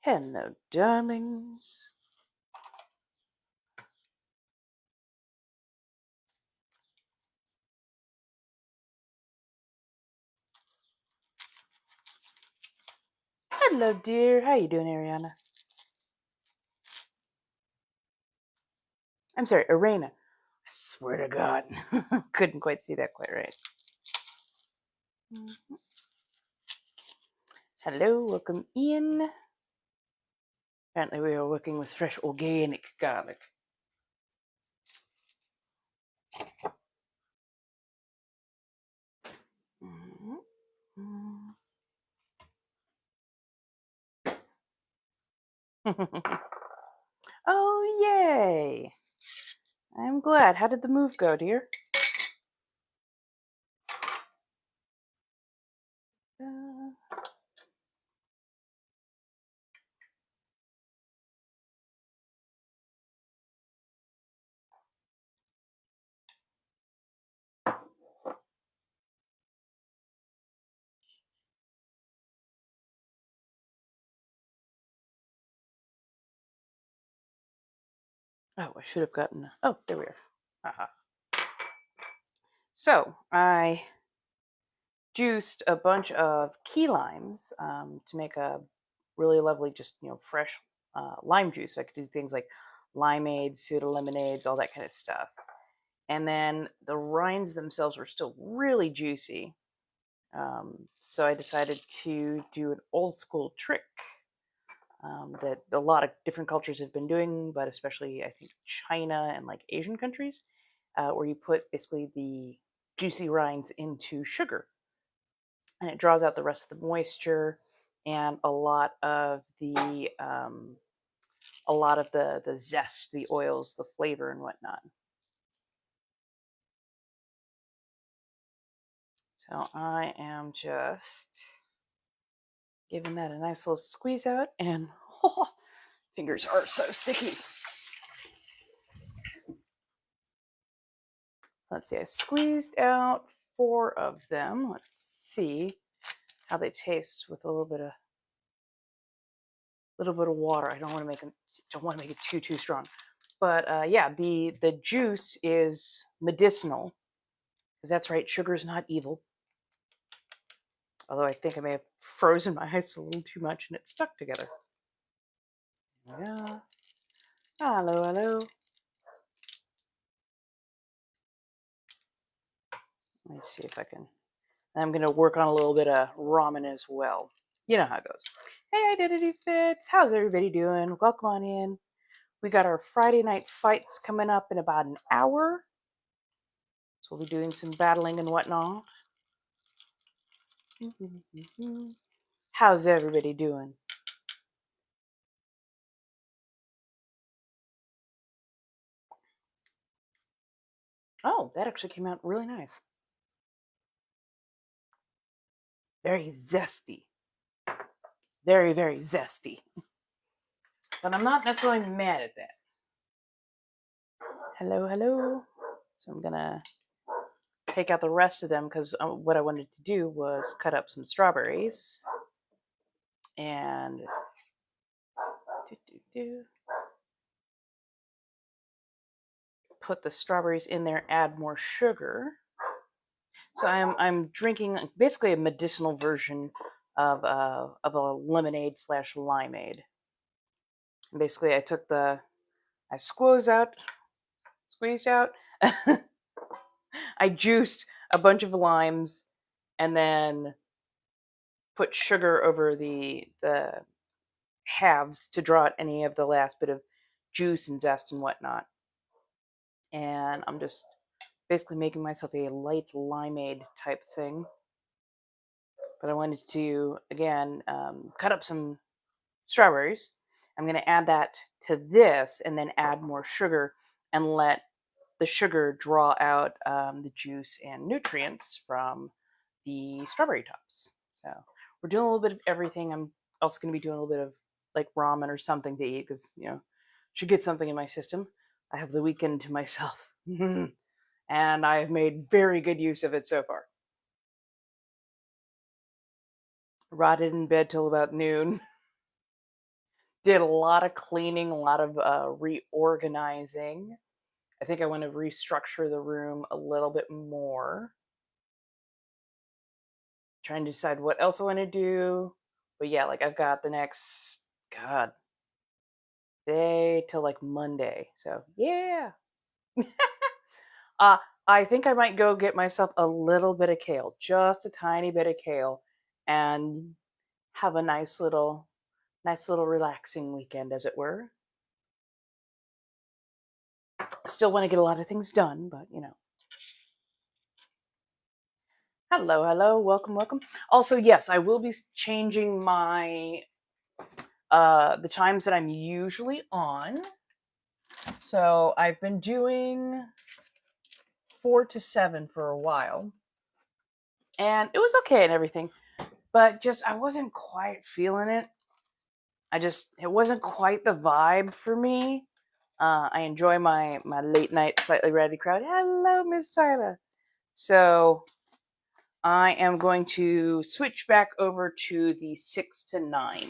Hello, darlings. Hello, dear. How you doing, Ariana? I'm sorry, Arena. I swear to God. Couldn't quite see that quite right. Hello, welcome in. Apparently we are working with fresh organic garlic. Oh, yay! I'm glad. How did the move go, dear? Oh, I should have gotten... Oh, there we are. Haha. So, I juiced a bunch of key limes to make a really lovely, just, fresh lime juice. So I could do things like limeades, soda lemonades, all that kind of stuff. And then the rinds themselves were still really juicy. So I decided to do an old school trick that a lot of different cultures have been doing, but especially I think China and like Asian countries, where you put basically the juicy rinds into sugar, and it draws out the rest of the moisture and a lot of the zest, the oils, the flavor, and whatnot. So I am just giving that a nice little squeeze out, and oh, fingers are so sticky. Let's see, I squeezed out 4 of them. Let's see how they taste with a little bit of water. I don't want to make it too strong. But yeah, the juice is medicinal, because that's right, sugar is not evil. Although I think I may have frozen my ice a little too much and it stuck together. Yeah. Hello. Let me see if I can. I'm going to work on a little bit of ramen as well. You know how it goes. Hey, Identity Fits. How's everybody doing? Welcome on in. We got our Friday night fights coming up in about an hour. So we'll be doing some battling and whatnot. How's everybody doing? Oh, that actually came out really nice. Very zesty. Very, very zesty. But I'm not necessarily mad at that. Hello. So I'm going to take out the rest of them, because what I wanted to do was cut up some strawberries. And put the strawberries in there, add more sugar. So I'm drinking basically a medicinal version of a lemonade / limeade. And basically, I squeezed out. I juiced a bunch of limes, and then put sugar over the halves to draw out any of the last bit of juice and zest and whatnot. And I'm just basically making myself a light limeade type thing. But I wanted to, again, cut up some strawberries. I'm going to add that to this, and then add more sugar, and let the sugar draw out the juice and nutrients from the strawberry tops. So we're doing a little bit of everything. I'm also going to be doing a little bit of like ramen or something to eat, because should get something in my system. I have the weekend to myself. and I have made very good use of it so far. Rotted in bed till about noon. Did a lot of cleaning, a lot of reorganizing. I think I want to restructure the room a little bit more. Trying to decide what else I want to do. But yeah, like I've got the next, God, day till like Monday. So yeah. I think I might go get myself a little bit of kale, just a tiny bit of kale, and have a nice little relaxing weekend, as it were. Still want to get a lot of things done, but you know. Hello, welcome. Also, yes, I will be changing my the times that I'm usually on. So I've been doing 4 to 7 for a while, and it was okay and everything, but just I wasn't quite feeling it. It wasn't quite the vibe for me. I enjoy my late night slightly ratty crowd. Hello, Miss Tyler. So I am going to switch back over to the 6 to 9.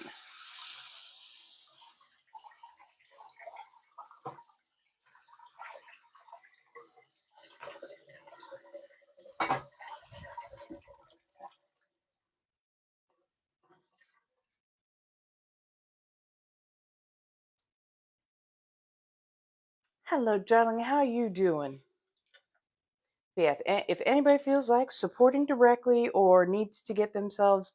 Hello, darling. How are you doing? Yeah, if anybody feels like supporting directly or needs to get themselves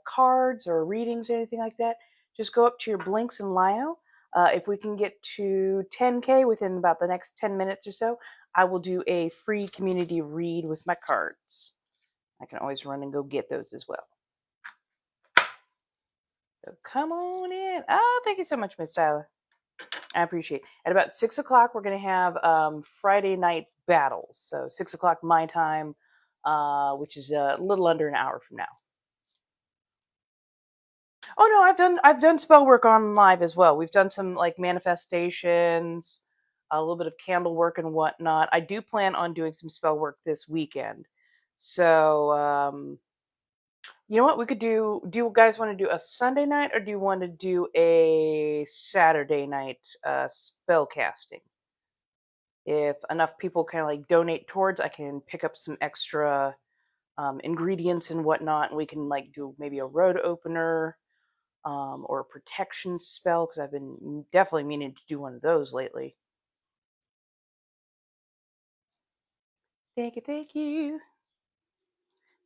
cards or readings or anything like that, just go up to your Blinks and Lio. If we can get to 10K within about the next 10 minutes or so, I will do a free community read with my cards. I can always run and go get those as well. So come on in. Oh, thank you so much, Miss Tyler. I appreciate it. At about 6 o'clock, we're going to have Friday night battles. So 6 o'clock my time, which is a little under an hour from now. Oh no, I've done spell work on live as well. We've done some like manifestations, a little bit of candle work and whatnot. I do plan on doing some spell work this weekend. So you know what we could do? Do you guys want to do a Sunday night or do you want to do a Saturday night spell casting? If enough people kind of like donate towards, I can pick up some extra ingredients and whatnot, and we can like do maybe a road opener or a protection spell, because I've been definitely meaning to do one of those lately. Thank you.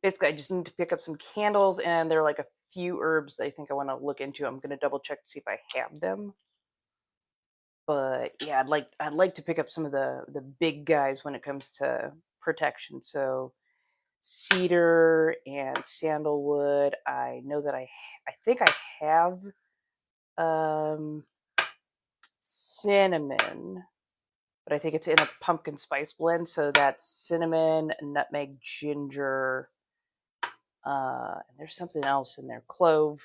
Basically, I just need to pick up some candles, and there are like a few herbs I think I want to look into. I'm going to double check to see if I have them. But yeah, I'd like to pick up some of the big guys when it comes to protection. So cedar and sandalwood. I know that I think I have cinnamon, but I think it's in a pumpkin spice blend. So that's cinnamon, nutmeg, ginger, and there's something else in there, clove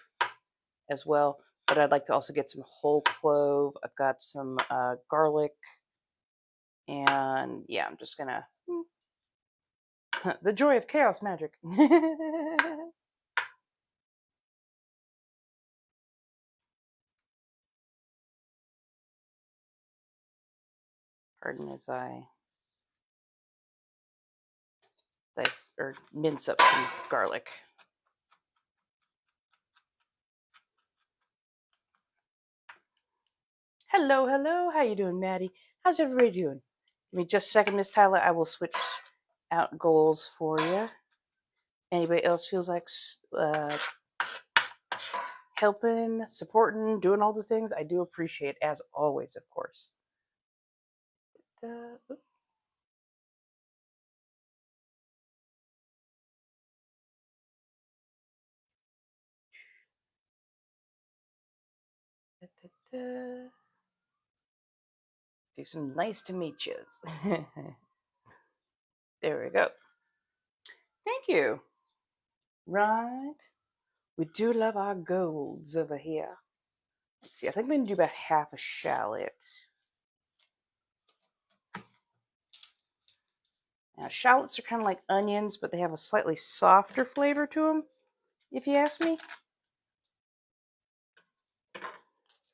as well. But I'd like to also get some whole clove. I've got some garlic, and yeah, I'm just gonna the joy of chaos magic. Pardon as I dice or mince up some garlic. Hello. How you doing, Maddie? How's everybody doing? Give me just a second, Miss Tyler. I will switch out goals for you. Anybody else feels like helping, supporting, doing all the things? I do appreciate, as always, of course. Do some nice to meet yous. There we go. Thank you. Right. We do love our golds over here. Let's see, I think I'm going to do about half a shallot. Now, shallots are kind of like onions, but they have a slightly softer flavor to them, if you ask me.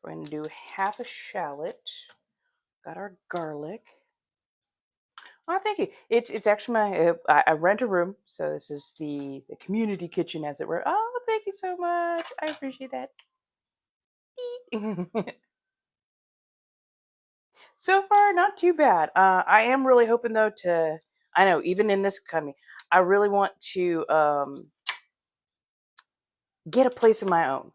We're going to do half a shallot. Got our garlic. Oh, thank you. It's actually my, I rent a room, so this is the community kitchen, as it were. Oh, thank you so much. I appreciate that. So far, not too bad. I am really hoping, though, I know, even in this economy, I really want to get a place of my own.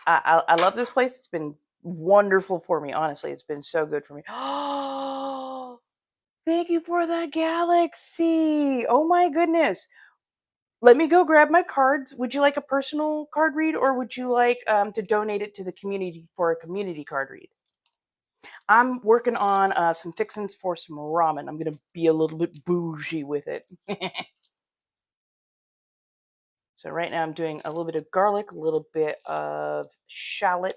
I love this place. It's been wonderful for me, honestly. It's been so good for me. Oh, thank you for the galaxy. Oh, my goodness. Let me go grab my cards. Would you like a personal card read, or would you like to donate it to the community for a community card read? I'm working on some fixins for some ramen. I'm going to be a little bit bougie with it. So right now I'm doing a little bit of garlic, a little bit of shallot.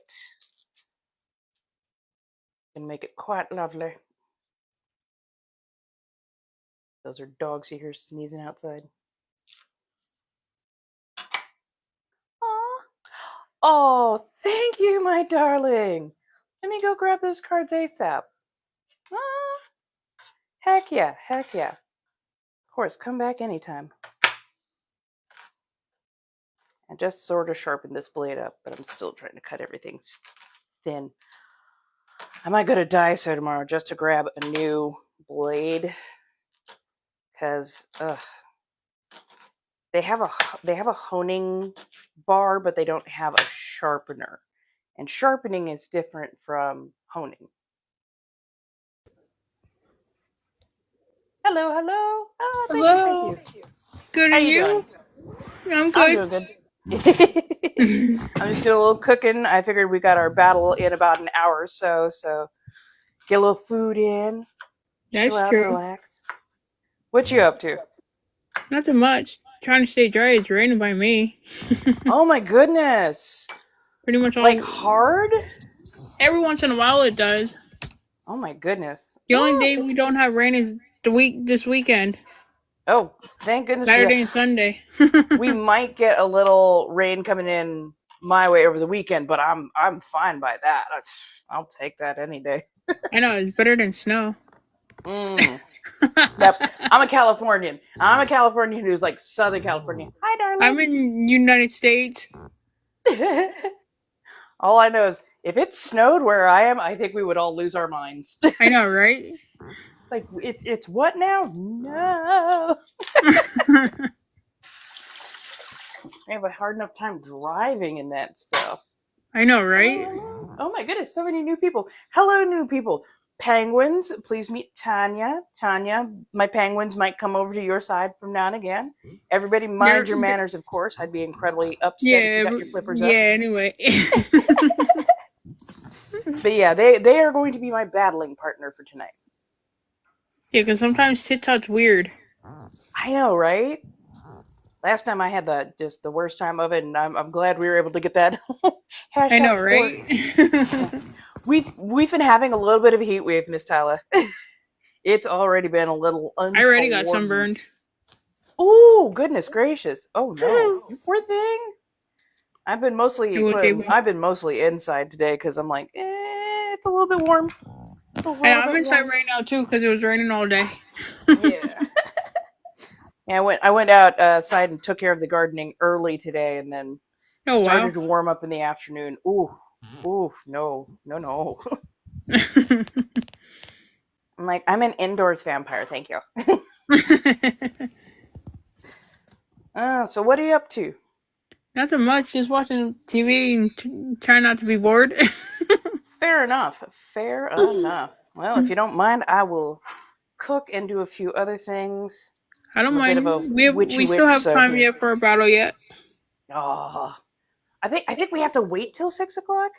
And make it quite lovely. Those are dogs you hear sneezing outside. Aww. Oh, thank you, my darling. Let me go grab those cards ASAP. Ah, heck yeah, heck yeah. Of course, come back anytime. I just sort of sharpened this blade up, but I'm still trying to cut everything thin. I might go to Daiso tomorrow just to grab a new blade, because they have a honing bar, but they don't have a sharpener, and sharpening is different from honing. Hello, hello. Oh, hello. Thank you. Good, and you? I'm good. I'm doing good. I'm just doing a little cooking. I figured we got our battle in about an hour or so, get a little food in, That's chill out, true. relax. What you up to? Nothing much. Trying to stay dry. It's raining by me. Oh my goodness. Pretty much all. Like hard? Every once in a while it does. Oh my goodness. The only day we don't have rain is this weekend. Oh, thank goodness. Saturday and Sunday. We might get a little rain coming in my way over the weekend, but I'm fine by that. I'll take that any day. I know, it's better than snow. Yep. I'm a Californian. I'm a Californian who's like Southern California. Hi, darling. I'm in United States. All I know is if it snowed where I am, I think we would all lose our minds. I know, right? Like, it's what now? No. I have a hard enough time driving in that stuff. I know, right? Oh my goodness, so many new people. Hello, new people. Penguins, please meet Tanya. Tanya, my penguins might come over to your side from now and again. Everybody mind your manners, of course. I'd be incredibly upset if you got your flippers up. Yeah, anyway. But yeah, they are going to be my battling partner for tonight. Yeah, because sometimes TikTok's weird. I know, right? Last time I had just the worst time of it, and I'm glad we were able to get that. I know, right? We've been having a little bit of a heat wave, Miss Tyler. It's already been a little I already got sunburned. Oh, goodness gracious! Oh no, you poor thing. I've been mostly inside today because I'm like, it's a little bit warm. I'm inside right now too because it was raining all day. Yeah. Yeah, I went outside and took care of the gardening early today, and then started to warm up in the afternoon. Ooh, no. I'm like, I'm an indoors vampire, thank you. So what are you up to? Nothing much, just watching TV and trying not to be bored. Fair enough. Well, if you don't mind, I will cook and do a few other things. I don't mind. We still have time yet for a battle yet. Oh, I think we have to wait till 6 o'clock.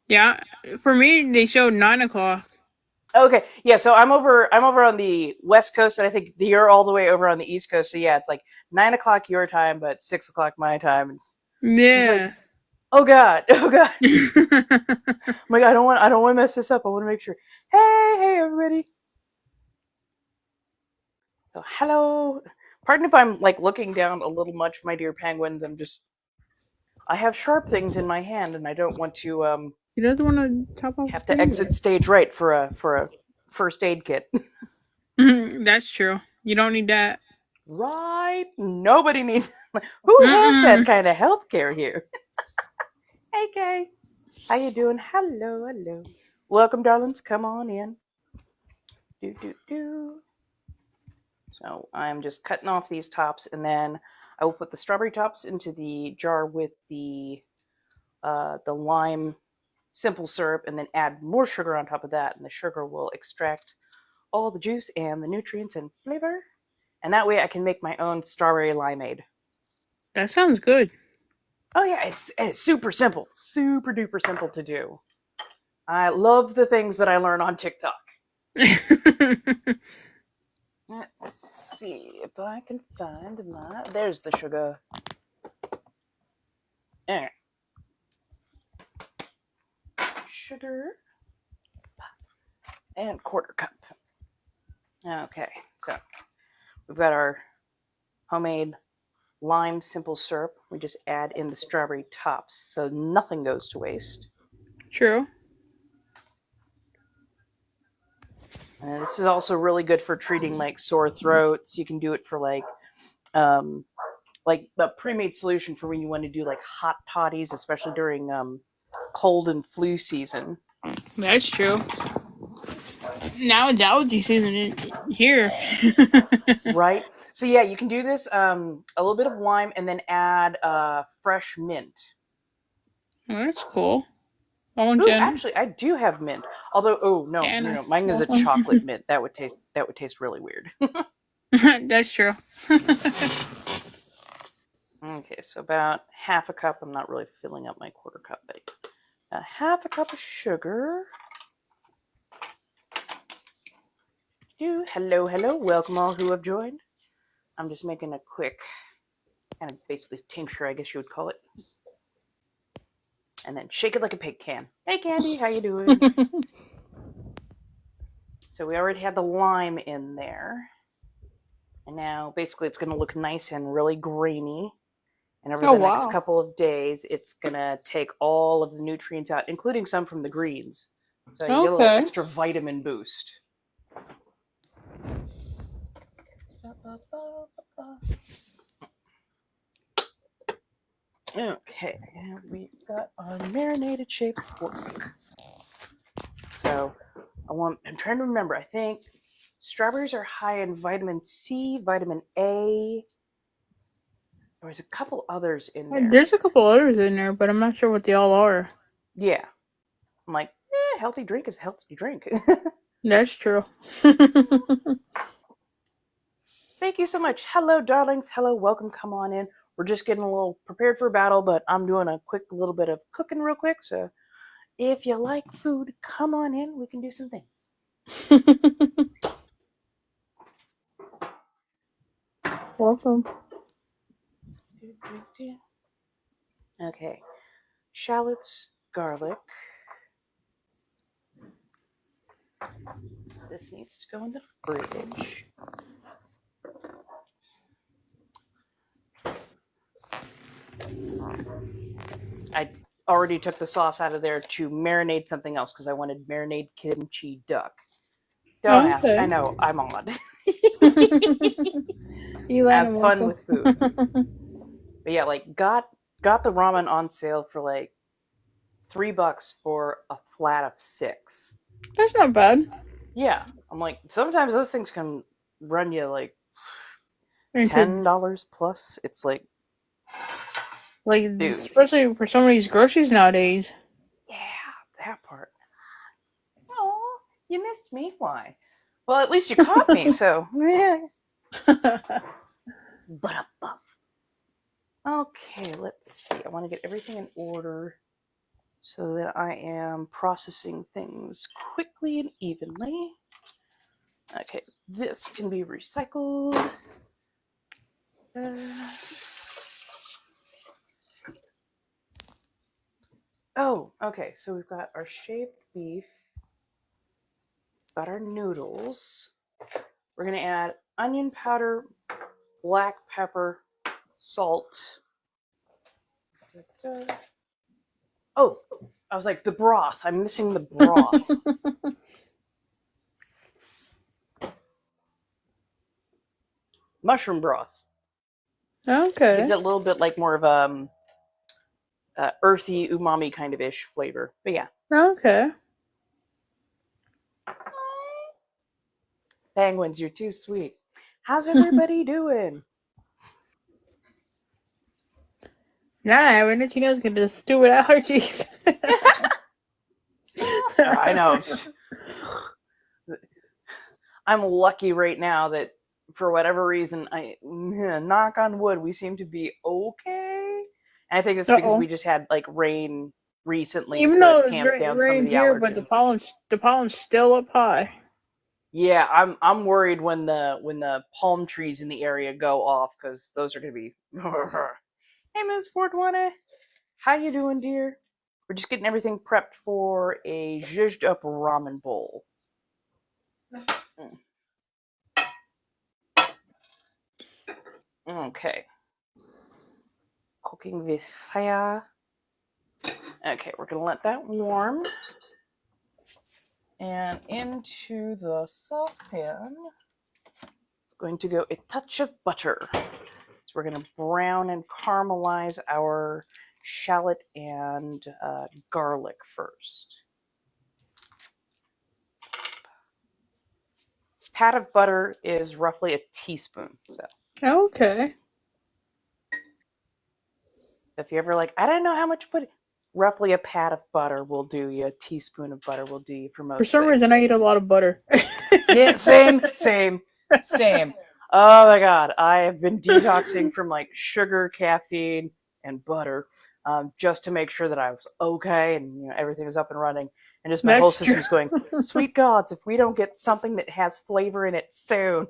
Yeah, for me they showed 9 o'clock. Okay, yeah. So I'm over on the West Coast, and I think you're all the way over on the East Coast. So yeah, it's like 9 o'clock your time, but 6 o'clock my time. Yeah. Like, oh god. I'm like, I don't want to mess this up. I want to make sure. Hey, everybody. So, hello. Pardon if I'm like looking down a little much, my dear penguins. I have sharp things in my hand, and I don't want to He doesn't want to top off have the to exit stage right for a first aid kit. finger. That's true. You don't need that. Right? Nobody needs. Who has that Mm-mm. kind of health care here? Hey, Kay. How you doing? Hello, hello. Welcome, darlings. Come on in. Do do do. So I'm just cutting off these tops, and then I will put the strawberry tops into the jar with the lime simple syrup, and then add more sugar on top of that, and the sugar will extract all the juice and the nutrients and flavor. And that way I can make my own strawberry limeade. That sounds good. Oh yeah, it's super simple. Super duper simple to do. I love the things that I learn on TikTok. Let's see if I can find my... There's the sugar. Alright. Sugar. And quarter cup. Okay, so we've got our homemade lime simple syrup. We just add in the strawberry tops, so nothing goes to waste. True. And this is also really good for treating like sore throats. You can do it for like a pre-made solution for when you want to do like hot toddies, especially during cold and flu season. That's true. Now it's allergy season here. Right? So yeah, you can do this, a little bit of lime, and then add fresh mint. Well, that's cool. I want Ooh, you. actually, I do have mint. Although, oh no, mine is a chocolate mint. That would taste really weird. That's true. Okay, so about half a cup. I'm not really filling up my quarter cup, but a half a cup of sugar. Hello, hello. Welcome all who have joined. I'm just making a quick kind of basically tincture, I guess you would call it. And then shake it like a pig can. Hey, Candy, how you doing? So we already had the lime in there. And now basically it's going to look nice and really grainy. And over the next couple of days, it's going to take all of the nutrients out, including some from the greens. So you get a little extra vitamin boost. Okay, and we've got our marinated shaped pork. So I'm trying to remember. I think strawberries are high in vitamin C, vitamin A. There's a couple others in there. There's a couple others in there, but I'm not sure what they all are. Yeah. I'm like, healthy drink is a healthy drink. That's true. Thank you so much. Hello, darlings. Hello, welcome. Come on in. We're just getting a little prepared for battle, but I'm doing a quick little bit of cooking real quick. So if you like food, come on in. We can do some things. Welcome. Okay. Shallots, garlic. This needs to go in the fridge. I already took the sauce out of there to marinate something else because I wanted marinade kimchi duck. Don't ask. I know. I'm on. Have fun with food. But yeah, like got the ramen on sale for like $3 for a flat of 6. That's not bad. Yeah, I'm like, sometimes those things can run you like $10 plus. It's like, dude. Especially for some of these groceries nowadays. Yeah, that part. Oh, you missed me. Why? Well, at least you caught me. So yeah. Okay, let's see. I want to get everything in order so that I am processing things quickly and evenly. Okay, this can be recycled. Oh, okay, so we've got our shaved beef, got our noodles. We're going to add onion powder, black pepper, salt. Oh, I was like, the broth. I'm missing the broth. Mushroom broth. Okay. Gives it a little bit like more of earthy, umami kind of ish flavor. But yeah. Okay. Penguins, you're too sweet. How's everybody doing? Nah, anything else can just do with allergies. I know. I'm lucky right now that for whatever reason, I knock on wood, we seem to be okay. And I think it's because we just had like rain recently Even to though it's tamp down some of rained the here, but allergens. the pollen's still up high. Yeah, I'm worried when the palm trees in the area go off because those are gonna be. Hey, Miss 420, how you doing, dear? We're just getting everything prepped for a zhuzhed up ramen bowl. Okay. Cooking with fire. Okay, we're gonna let that warm. And into the saucepan, going to go a touch of butter. So we're gonna brown and caramelize our shallot and garlic first. Pat of butter is roughly a teaspoon. So Okay. if you're ever like, I don't know how much to put, roughly a pat of butter will do you. A teaspoon of butter will do you for most For some things. reason, I eat a lot of butter. Yeah, same. Oh my god, I have been detoxing from like sugar, caffeine, and butter, just to make sure that I was okay and everything was up and running, and just my whole system's going. Sweet gods, if we don't get something that has flavor in it soon.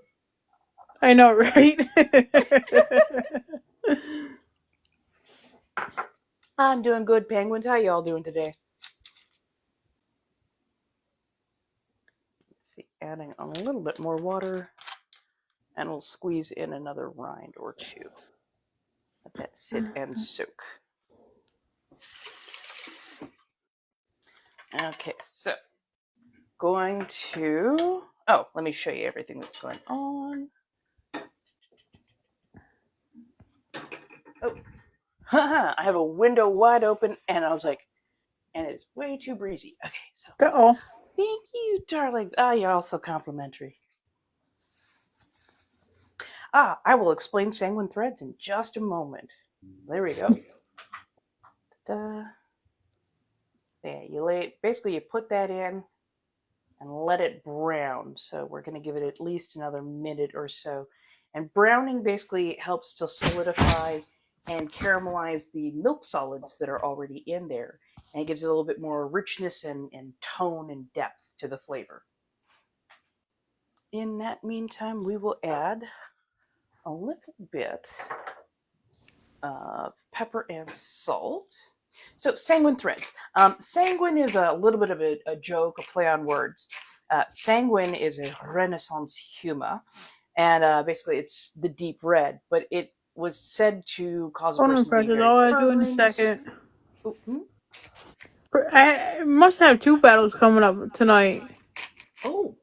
I know, right? I'm doing good, penguins. How y'all doing today? Let's see, adding a little bit more water, and we'll squeeze in another rind or two. Let that sit and soak. Okay, so going to. Oh, let me show you everything that's going on. Oh, I have a window wide open, and I was like, and it's way too breezy. Okay, so. Uh-oh. Thank you, darlings. Ah, you're also complimentary. I will explain sanguine threads in just a moment. There we go. Ta-da. There, you lay it. Basically, you put that in and let it brown. So we're going to give it at least another minute or so. And browning basically helps to solidify and caramelize the milk solids that are already in there. And it gives it a little bit more richness and tone and depth to the flavor. In that meantime, we will add a little bit of pepper and salt. So sanguine threads. Sanguine is a little bit of a joke, a play on words. Sanguine is a Renaissance humor, and basically it's the deep red, but it was said to cause a Hold on, person to be precious. very I'll do in a fervent. second. Oh, I must have 2 battles coming up tonight. oh,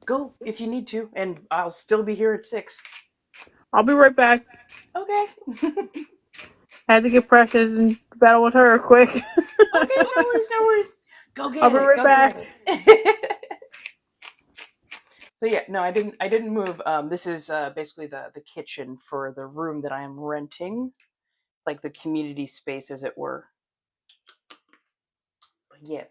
go if you need to, and I'll still be here at 6. I'll be right back. Okay. I had to get Precious and battle with her quick. Okay, no worries. Go get I'll be it. right Go back. get it. So yeah, no, I didn't move. This is basically the kitchen for the room that I am renting, like the community space, as it were. But yeah.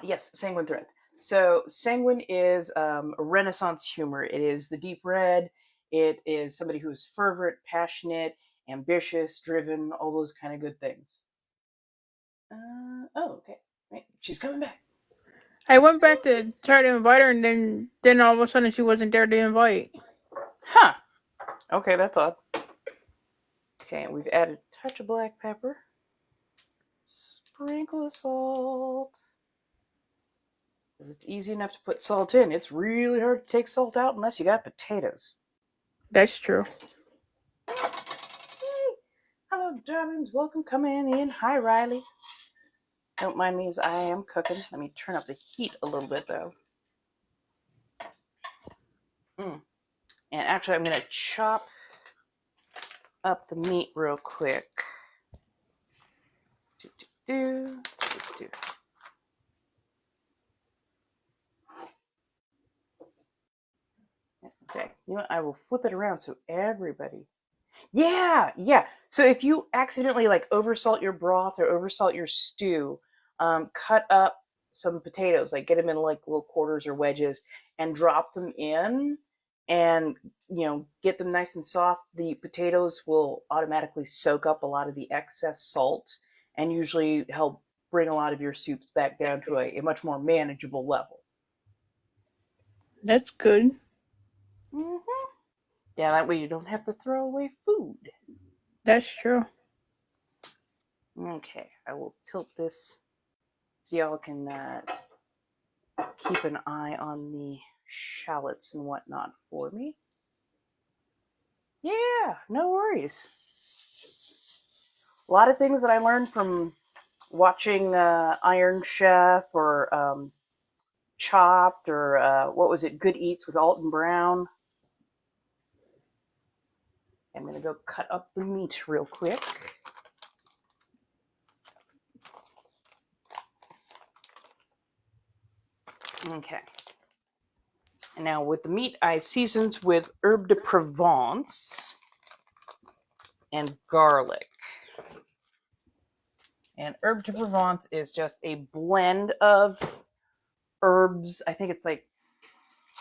Yes, sanguine thread. So sanguine is a Renaissance humor. It is the deep red. It is somebody who is fervent, passionate, ambitious, driven, all those kind of good things. Okay. Right. She's coming back. I went back to try to invite her, and then all of a sudden she wasn't there to invite. Huh. Okay, that's odd. Okay, and we've added a touch of black pepper. Sprinkle of salt. It's easy enough to put salt in. It's really hard to take salt out unless you got potatoes. That's true. Hey. Hello, darlings. Welcome coming in. Hi, Riley. Don't mind me as I am cooking. Let me turn up the heat a little bit, though. And actually, I'm going to chop up the meat real quick. Okay, you know what? I will flip it around so everybody. Yeah. So if you accidentally like oversalt your broth or oversalt your stew, cut up some potatoes, like get them in like little quarters or wedges, and drop them in, and get them nice and soft. The potatoes will automatically soak up a lot of the excess salt, and usually help bring a lot of your soups back down to a much more manageable level. That's good. Mm-hmm. Yeah, that way you don't have to throw away food. That's true. Okay, I will tilt this so y'all can keep an eye on the shallots and whatnot for me. Yeah, no worries. A lot of things that I learned from watching Iron Chef or Chopped or what was it, Good Eats with Alton Brown. I'm going to go cut up the meat real quick. Okay. And now with the meat, I seasoned with herb de Provence and garlic. And herb de Provence is just a blend of herbs. I think it's like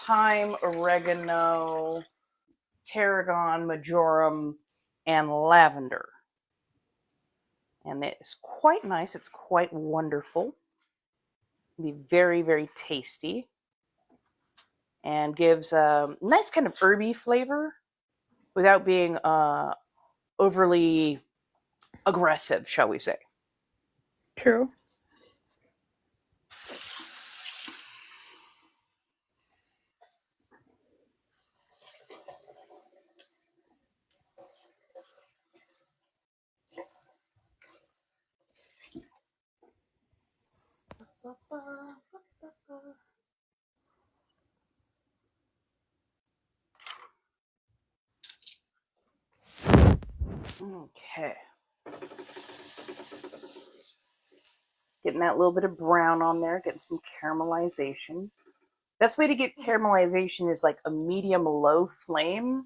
thyme, oregano, tarragon, marjoram, and lavender. And it's quite nice. It's quite wonderful. It'll be very, very tasty. And gives a nice kind of herby flavor without being overly aggressive, shall we say. True. Okay. Getting that little bit of brown on there, getting some caramelization. Best way to get caramelization is like a medium low flame.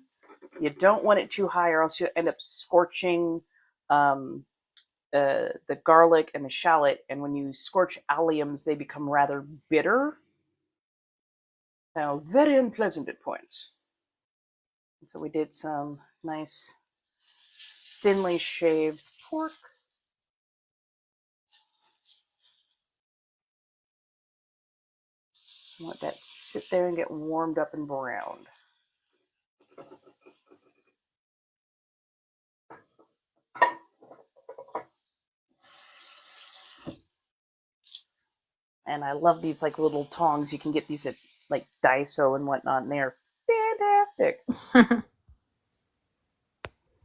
You don't want it too high or else you end up scorching the garlic and the shallot. And when you scorch alliums, they become rather bitter. So very unpleasant at points. So we did some nice thinly shaved pork. Let that sit there and get warmed up and browned. And I love these like little tongs. You can get these at like Daiso and whatnot, and they're fantastic.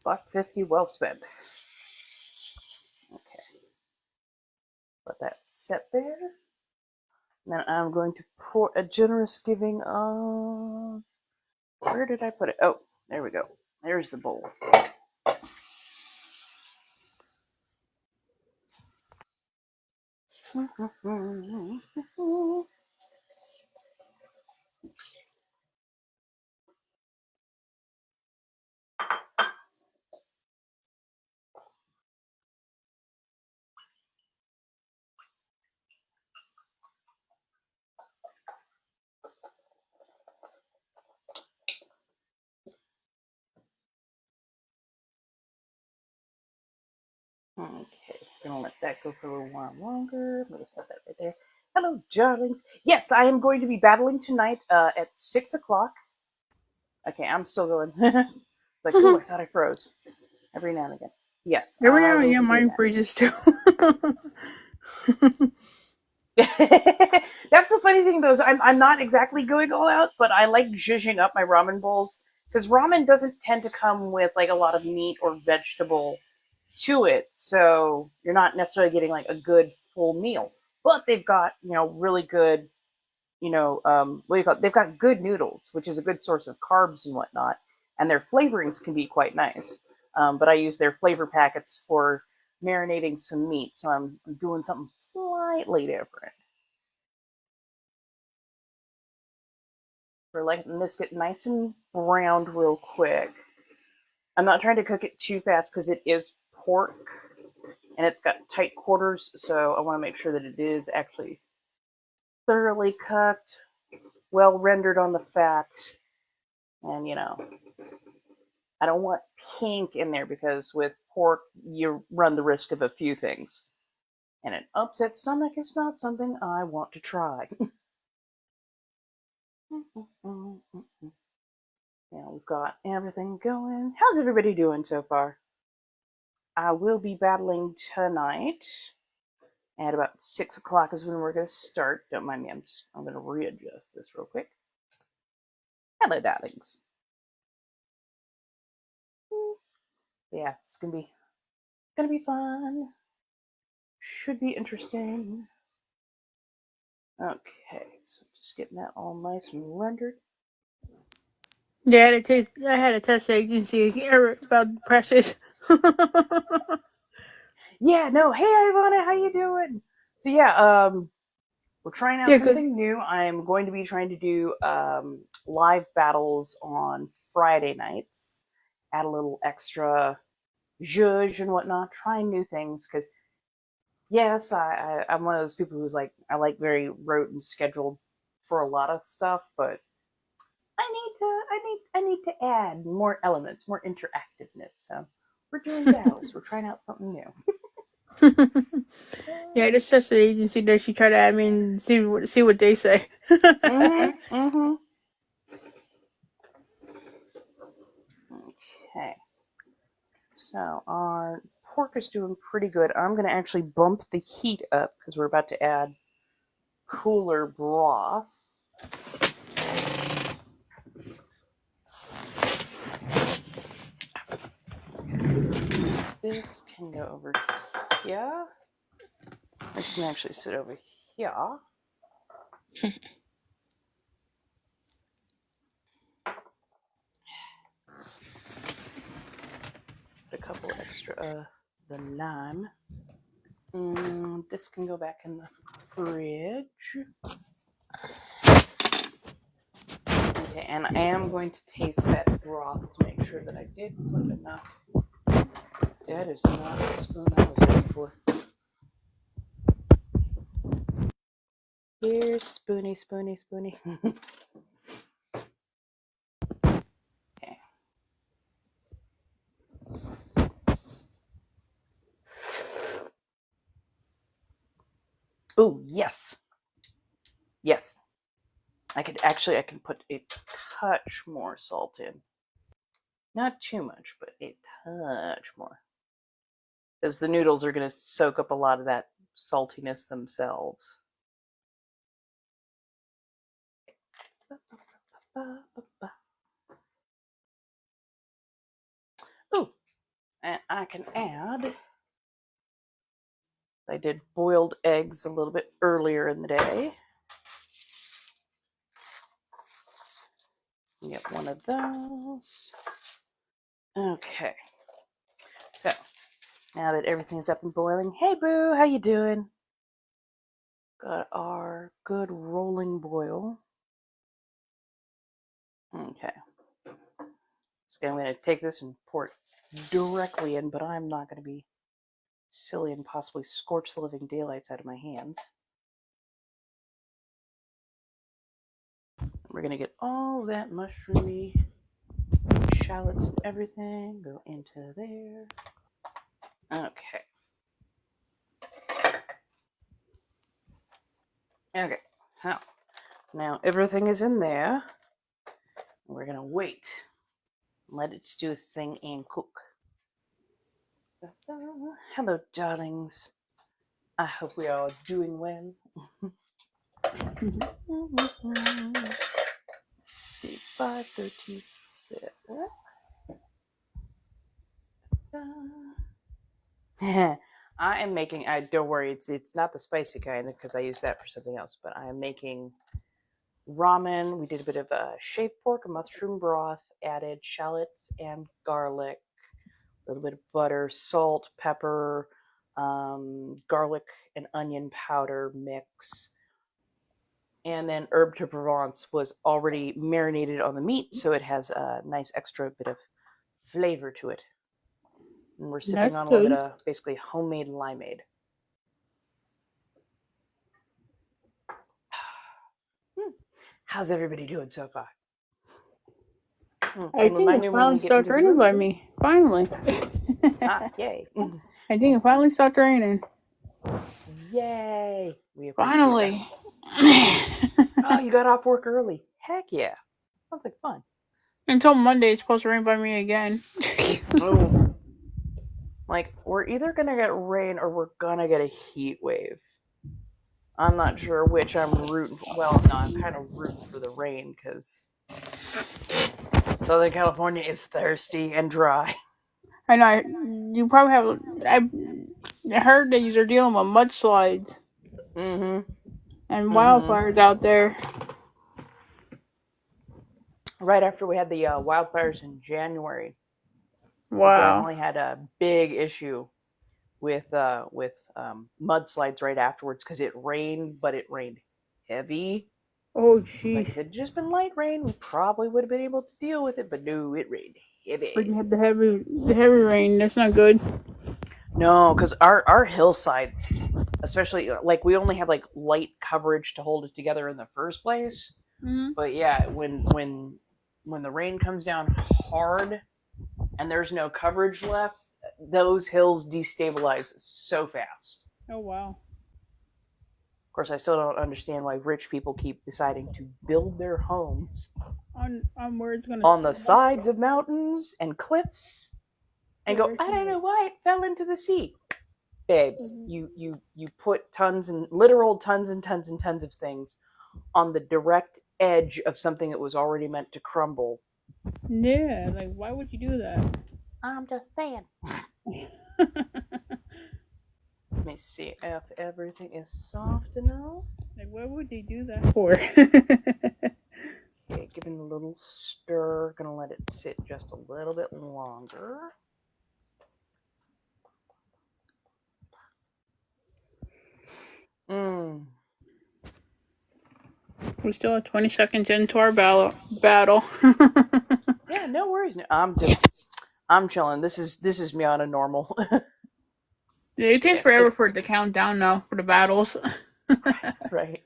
$1.50 well spent. Okay. Let that set there. And then I'm going to pour a generous giving of... Where did I put it? Oh, there we go. There's the bowl. Okay, gonna let that go for a little while longer. I'm gonna set that right there. Hello, darlings. Yes, I am going to be battling tonight at 6 o'clock. Okay, I'm still going. It's like, oh, I thought I froze. Every now and again. Yes. Every now and again, mine freezes too. That's the funny thing, though. Is I'm not exactly going all out, but I like zhuzhing up my ramen bowls because ramen doesn't tend to come with like a lot of meat or vegetable to it, so you're not necessarily getting like a good full meal. But they've got really good what do you call it? They've got good noodles, which is a good source of carbs and whatnot, and their flavorings can be quite nice. But I use their flavor packets for marinating some meat, so I'm doing something slightly different. We're letting this get nice and browned real quick. I'm not trying to cook it too fast because it is pork and it's got tight quarters, so I want to make sure that it is actually thoroughly cooked, well rendered on the fat, and I don't want pink in there because with pork you run the risk of a few things, and an upset stomach is not something I want to try. Now we've got everything going. How's everybody doing so far? I will be battling tonight at about 6 o'clock is when we're going to start. Don't mind me, I'm going to readjust this real quick. Hello, darlings. Yeah, it's gonna be fun. Should be interesting. Okay, so just getting that all nice and rendered. Yeah, I had a test agency about Precious. Yeah, no, hey Ivana, how you doing? So yeah, we're trying out Yeah, good. something new. I'm going to be trying to do live battles on Friday nights. Add a little extra zhuzh and whatnot. Trying new things because yes, I'm one of those people who's like I like very rote and scheduled for a lot of stuff, but I need to add more elements, more interactiveness. So we're doing battles. We're trying out something new. Yeah, this tested agency that she tried to add me and see what they say. Mm-hmm. Okay. So our pork is doing pretty good. I'm going to actually bump the heat up because we're about to add cooler broth. This can go over here. This can actually sit over here. Put a couple extra the lime. This can go back in the fridge. Okay, and I am going to taste that broth to make sure that I did put enough. That is not the spoon I was looking for. Here's spoony, spoony, spoony. Okay. Oh, yes. Yes. I can put a touch more salt in. Not too much, but a touch more. Because the noodles are going to soak up a lot of that saltiness themselves. Oh, and I can add. I did boiled eggs a little bit earlier in the day. Get one of those. Okay. So now that everything's up and boiling, hey boo, how you doing? Got our good rolling boil. Okay. So I'm going to take this and pour it directly in, but I'm not going to be silly and possibly scorch the living daylights out of my hands. We're going to get all that mushroomy shallots and everything go into there. Okay. Okay, so now everything is in there. We're going to wait. Let it do its thing and cook. Hello, darlings. I hope we are doing well. See, 536. I am making. Don't worry. It's not the spicy kind because I use that for something else. But I am making ramen. We did a bit of shaved pork, a mushroom broth, added shallots and garlic, a little bit of butter, salt, pepper, garlic and onion powder mix. And then herb de Provence was already marinated on the meat, so it has a nice extra bit of flavor to it. And we're sipping That's on a little good. bit of basically homemade limeade. How's everybody doing so far? I And think remind it me when finally we get stopped into the raining room. by me. Finally. Yay. I think it finally stopped raining. Yay. We appreciate Finally. that. Oh, you got off work early. Heck yeah. Sounds like fun. Until Monday, it's supposed to rain by me again. Oh. Like, we're either going to get rain or we're going to get a heat wave. I'm not sure which I'm rooting for. Well, no, I'm kind of rooting for the rain because Southern California is thirsty and dry. I know. You probably have. I heard that you're dealing with mudslides Mm-hmm. and wildfires out there. Right after we had the wildfires in January, we Wow. definitely had a big issue with mudslides right afterwards because it rained, but it rained heavy. Oh, Like jeez. if it had just been light rain, we probably would have been able to deal with it, but no, it rained heavy. But you had the heavy rain. That's not good. No, because our hillsides, especially like we only have like light coverage to hold it together in the first place. Mm-hmm. But yeah, when the rain comes down hard and there's no coverage left, those hills destabilize so fast. Oh, wow. Of course, I still don't understand why rich people keep deciding to build their homes On where it's gonna on the sides of mountains and cliffs and go, I don't know why it fell into the sea. Babes, you put tons and literal tons and tons and tons of things on the direct edge of something that was already meant to crumble. Yeah, like why would you do that? I'm just saying. Let me see if everything is soft enough. Like why would they do that for? Okay, giving a little stir. Gonna let it sit just a little bit longer. We still have 20 seconds into our battle. Yeah, no worries. I'm chilling. This is me on a normal. Yeah, it takes forever for it to count down now for the battles. Right.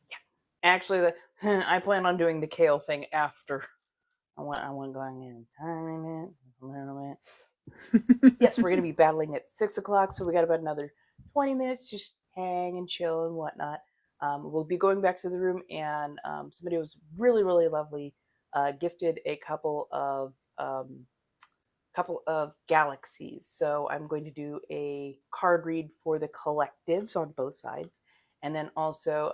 Yeah. Actually, I plan on doing the kale thing after. I want going in timing it a little bit. Yes, we're gonna be battling at 6:00, so we got about another 20 minutes, just hang and chill and whatnot. We'll be going back to the room, and somebody was really, really lovely. Gifted a couple of galaxies. So I'm going to do a card read for the collectives on both sides, and then also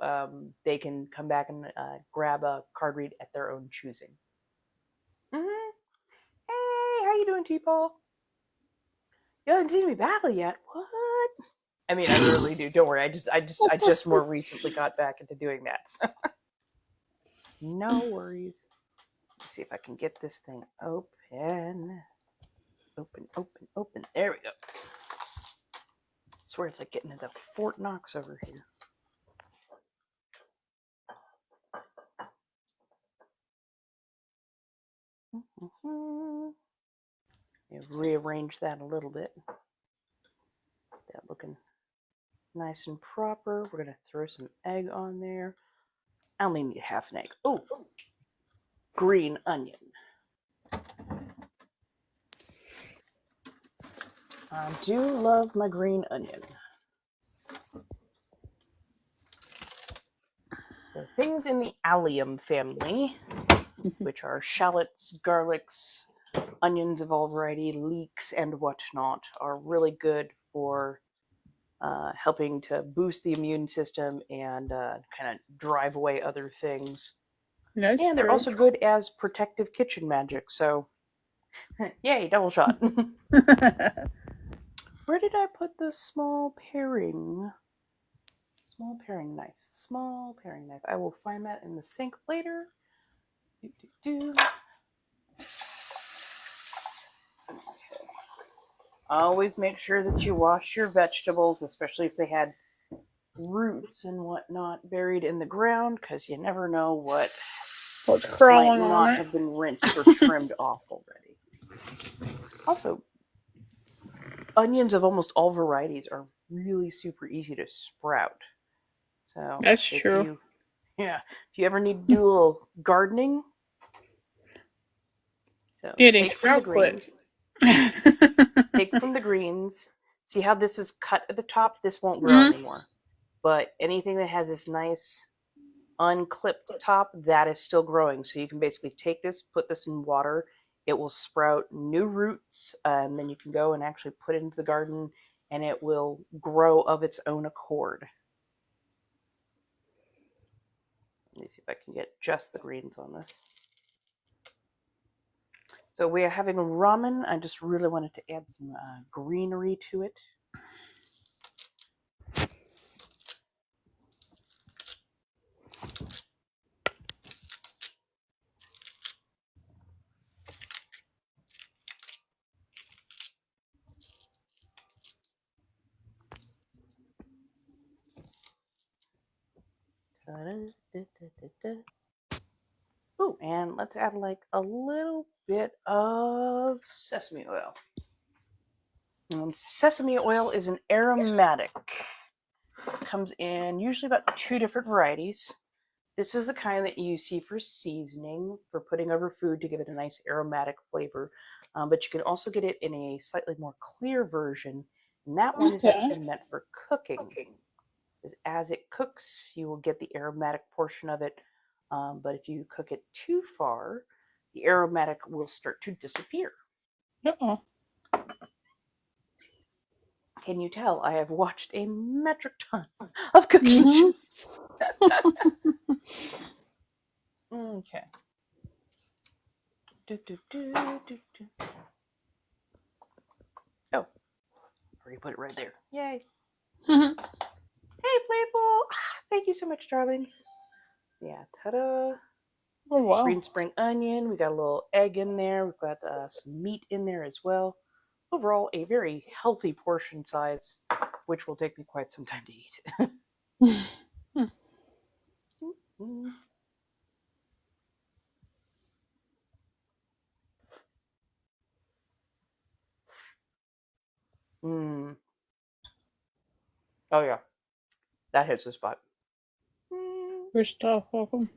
they can come back and grab a card read at their own choosing. Mm-hmm. Hey, how you doing, T-Paul? You haven't seen me battle yet. What? I mean, I really do. Don't worry. I just more recently got back into doing that. So. No worries. Let's see if I can get this thing open. Open. There we go. I swear it's like getting into Fort Knox over here. Rearrange that a little bit. That looking nice and proper. We're going to throw some egg on there. I only need half an egg. Oh, green onion. I do love my green onion. So things in the allium family, which are shallots, garlics, onions of all variety, leeks, and whatnot, are really good for helping to boost the immune system and kind of drive away other things. That's And they're true. also good as protective kitchen magic. So, yay, double shot. Where did I put the small paring? Small paring knife. Small paring knife. I will find that in the sink later. Do, do, do. Okay. Always make sure that you wash your vegetables, especially if they had roots and whatnot buried in the ground, because you never know what What's might crawling on not it? have been rinsed or trimmed off already. Also, onions of almost all varieties are really super easy to sprout. So That's if true. you ever need to do a little gardening, so Yeah, they take from the sprout quick. greens. Take from the greens. See how this is cut at the top? This won't grow anymore. But anything that has this nice unclipped top, that is still growing. So you can basically take this, put this in water. It will sprout new roots, and then you can go and actually put it into the garden, and it will grow of its own accord. Let me see if I can get just the greens on this. So we are having ramen. I just really wanted to add some greenery to it. Oh, and let's add like a little bit of sesame oil. And sesame oil is an aromatic. It comes in usually about 2 different varieties. This is the kind that you see for seasoning, for putting over food to give it a nice aromatic flavor. But you can also get it in a slightly more clear version. And that one is actually meant for cooking. As it cooks, you will get the aromatic portion of it. But if you cook it too far, the aromatic will start to disappear. Uh-oh. Can you tell I have watched a metric ton of cooking shows? Okay. Oh, already put it right there. Yay. Hey, Playful. Thank you so much, darlings. Yeah, ta-da. Oh, wow. Green spring onion. We got a little egg in there. We've got some meat in there as well. Overall, a very healthy portion size, which will take me quite some time to eat. Mm. Oh, yeah. That hits the spot. Good stuff. Welcome.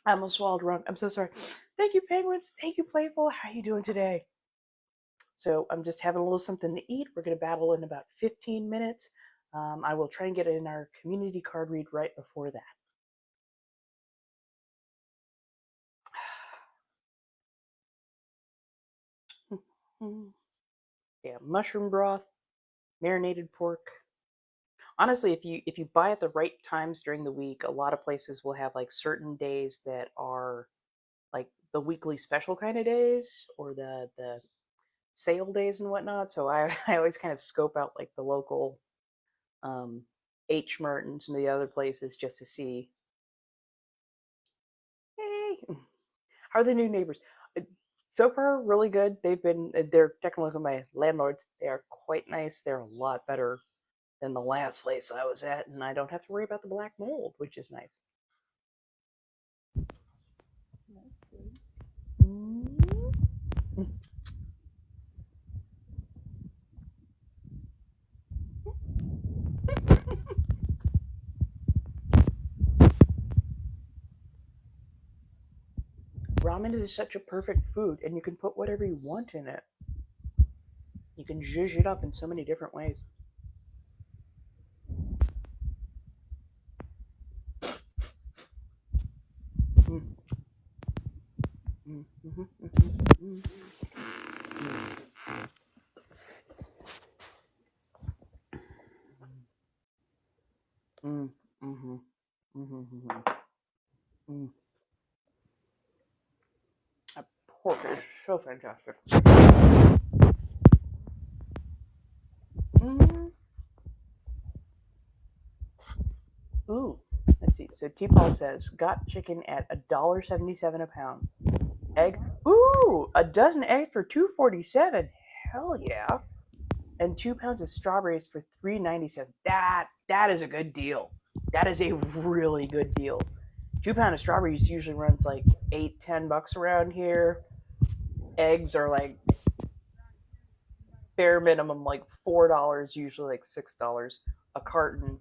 I almost swallowed wrong. I'm so sorry. Thank you, penguins. Thank you, Playful. How are you doing today? So I'm just having a little something to eat. We're going to battle in about 15 minutes. I will try and get in our community card read right before that. Yeah, mushroom broth, marinated pork. Honestly, if you buy at the right times during the week, a lot of places will have like certain days that are like the weekly special kind of days or the sale days and whatnot. So I always kind of scope out like the local H Mart and some of the other places just to see. Hey, how are the new neighbors? So far, really good. They're technically my landlords. They are quite nice. They're a lot better than the last place I was at, and I don't have to worry about the black mold, which is nice. Ramen is such a perfect food, and you can put whatever you want in it. You can zhuzh it up in so many different ways. That pork is so fantastic. Ooh, let's see. So T-Paul says, got chicken at $1.77 a pound. Egg. Ooh, a dozen eggs for $2.47. Hell yeah. And 2 pounds of strawberries for $3.97. That is a good deal. That is a really good deal. 2 pound of strawberries usually runs like $8-10 around here. Eggs are like bare minimum like $4, usually like $6 a carton.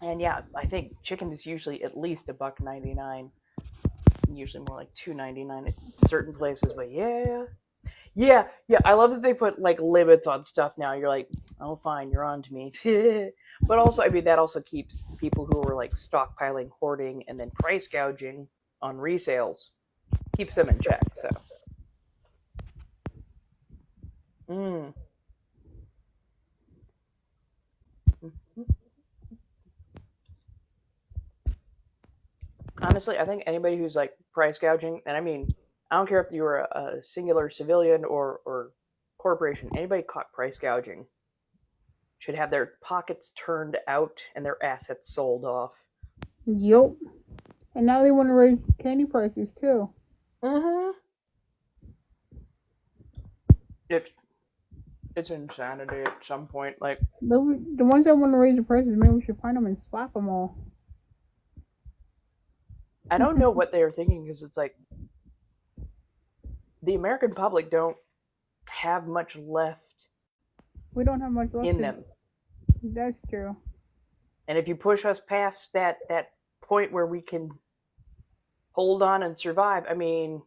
And yeah, I think chicken is usually at least $1.99. Usually more like $2.99 at certain places, but yeah. I love that they put like limits on stuff now. You're like, oh, fine, you're on to me. But also, I mean, that also keeps people who are like stockpiling, hoarding, and then price gouging on resales, keeps them in check. So, honestly, I think anybody who's like price gouging, and I mean, I don't care if you're a singular civilian or corporation, anybody caught price gouging should have their pockets turned out and their assets sold off. Yup. And now they want to raise candy prices too. It's insanity at some point. Like the ones that want to raise the prices, maybe we should find them and slap them all. I don't know what they were thinking, because it's like the American public don't have much left. We don't have much left in them. That's true. And if you push us past that point where we can hold on and survive, I mean,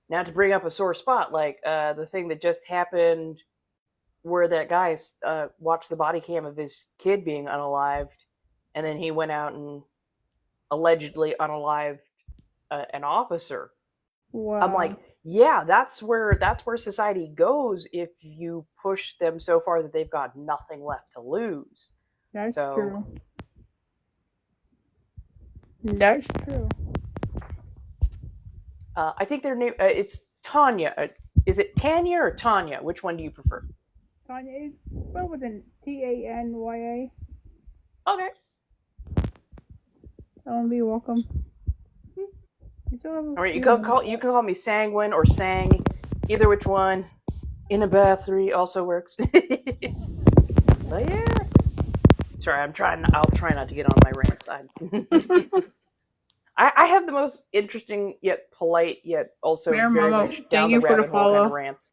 not to bring up a sore spot, like the thing that just happened where that guy watched the body cam of his kid being unalived, and then he went out and allegedly unalived an officer. Wow. I'm like, yeah, that's where society goes if you push them so far that they've got nothing left to lose. That's true. That's true. I think their name, it's Tanya. Is it Tanya or Tanya? Which one do you prefer? Tanya is spelled with an Tanya. Okay. Be welcome. All right, you can call me Sanguine or Sang, either which one. In a battery also works. But yeah. Sorry, I'll try not to get on my rant side. I have the most interesting yet polite yet also Mary very Mama, much down the rabbit hole kind of rants.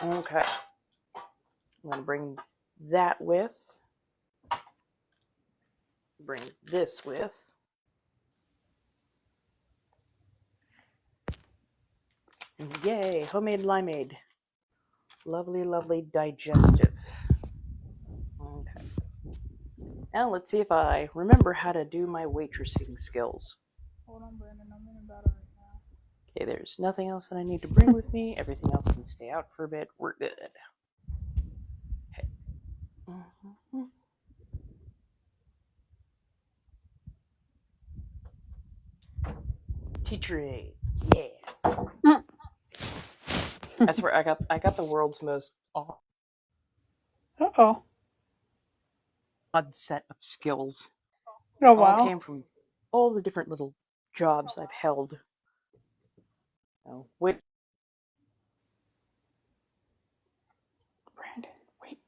Okay. I'm going to bring that with. Bring this with. Yay, homemade limeade. Lovely, lovely digestive. Okay. Now let's see if I remember how to do my waitressing skills. Hold on, Brandon. I'm in a battle right now. Okay, there's nothing else that I need to bring with me. Everything else can stay out for a bit. We're good. Okay. Teacher aid. Yeah. I swear, I got the world's most odd set of skills. Oh wow! All came from all the different little jobs I've held. Oh, wait. Brandon, wait.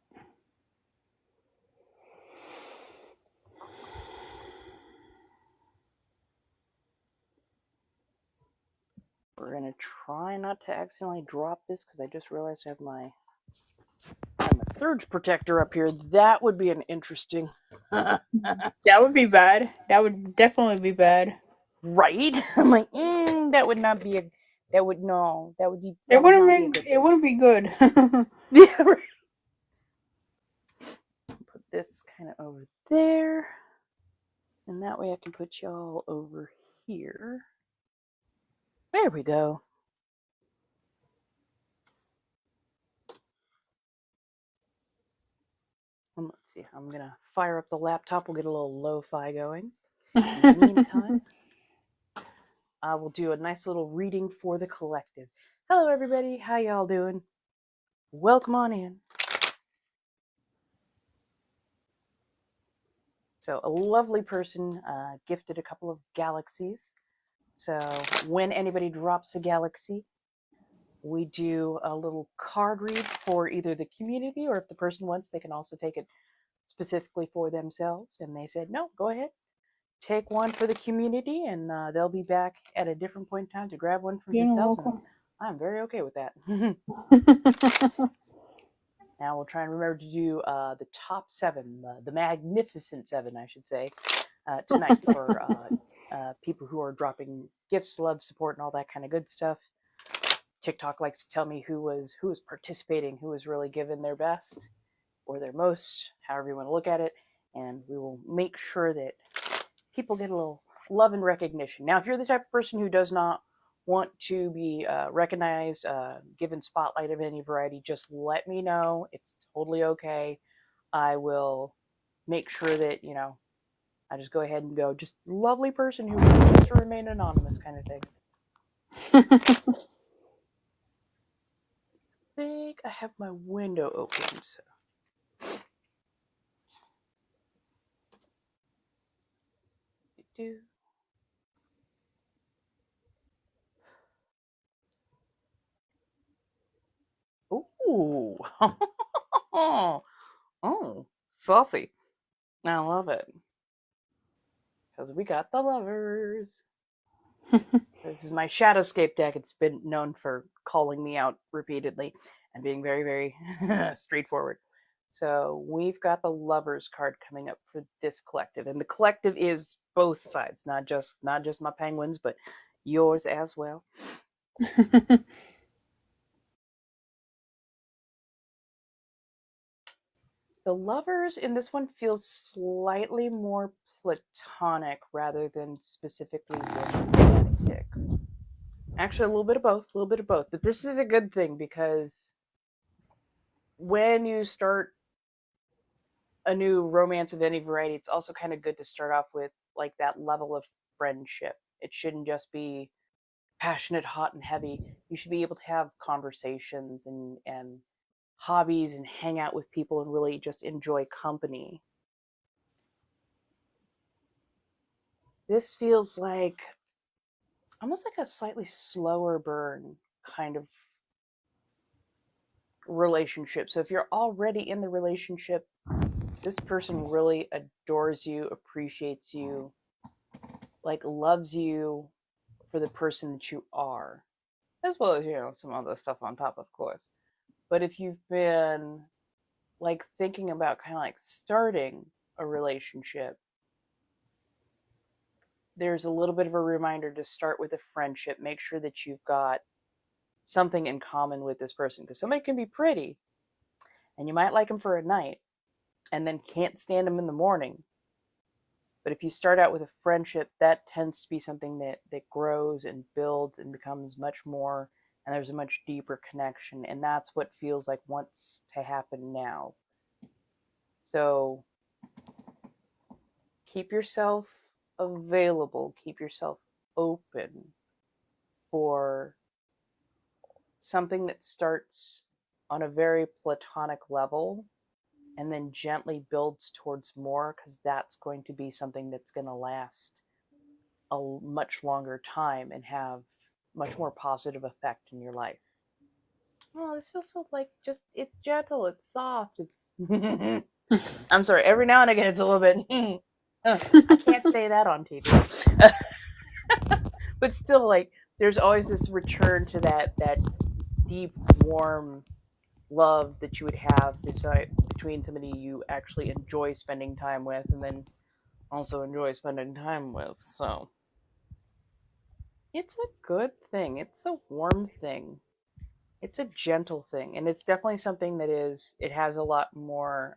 We're gonna try not to accidentally drop this, because I just realized I have my surge protector up here. That would be an interesting. That would be bad. That would definitely be bad. Right? I'm like, that would not be a. That would no. That would be. It wouldn't be good. Yeah. Right. Put this kind of over there. And that way I can put y'all over here. There we go. And let's see, I'm going to fire up the laptop. We'll get a little lo-fi going. In the meantime, I will do a nice little reading for the collective. Hello, everybody. How y'all doing? Welcome on in. So a lovely person gifted a couple of galaxies. So when anybody drops a galaxy, we do a little card read for either the community, or if the person wants, they can also take it specifically for themselves. And they said, no, go ahead. Take one for the community, and they'll be back at a different point in time to grab one for themselves. And I'm very okay with that. Now we'll try and remember to do the top 7, the magnificent 7, I should say, tonight for people who are dropping gifts, love, support, and all that kind of good stuff. TikTok likes to tell me who was participating, who was really giving their best or their most, however you want to look at it, and we will make sure that people get a little love and recognition. Now, if you're the type of person who does not want to be recognized, given spotlight of any variety, just let me know. It's totally okay. I will make sure that, you know, I just go ahead and go, just lovely person who wants to remain anonymous kind of thing. I think I have my window open, so. Ooh. Oh, saucy. I love it. Because we got the lovers. This is my Shadowscape deck. It's been known for calling me out repeatedly and being very, very straightforward. So we've got the lovers card coming up for this collective. And the collective is both sides, not just my penguins, but yours as well. The lovers in this one feels slightly more platonic rather than specifically romantic. Actually, a little bit of both. But this is a good thing, because when you start a new romance of any variety, it's also kind of good to start off with like that level of friendship. It shouldn't just be passionate, hot, and heavy. You should be able to have conversations and hobbies and hang out with people and really just enjoy company. This feels like almost like a slightly slower burn kind of relationship. So if you're already in the relationship, this person really adores you, appreciates you, like loves you for the person that you are, as well as, you know, some other stuff on top, of course. But if you've been like thinking about kind of like starting a relationship, there's a little bit of a reminder to start with a friendship. Make sure that you've got something in common with this person, because somebody can be pretty and you might like them for a night and then can't stand them in the morning. But if you start out with a friendship, that tends to be something that grows and builds and becomes much more, and there's a much deeper connection. And that's what feels like wants to happen now. So keep yourself available, keep yourself open for something that starts on a very platonic level and then gently builds towards more, because that's going to be something that's going to last a much longer time and have much more positive effect in your life. Oh, this feels so like just, it's gentle, it's soft, it's I'm sorry, every now and again it's a little bit I can't say that on TV. But still, like, there's always this return to that deep, warm love that you would have between somebody you actually enjoy spending time with, and then also enjoy spending time with. So it's a good thing. It's a warm thing. It's a gentle thing, and it's definitely something that it has a lot more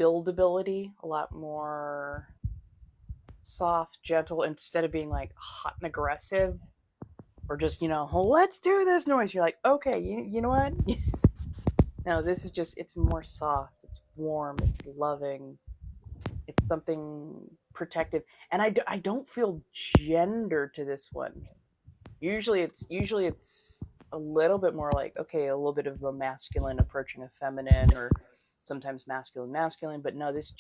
buildability, a lot more soft, gentle, instead of being like hot and aggressive, or just, let's do this noise. You're like, okay, you know what? No, this is just, it's more soft, it's warm, it's loving, it's something protective. And I don't feel gender to this one. Usually it's a little bit more like, okay, a little bit of a masculine approaching a feminine, or sometimes masculine, but no, this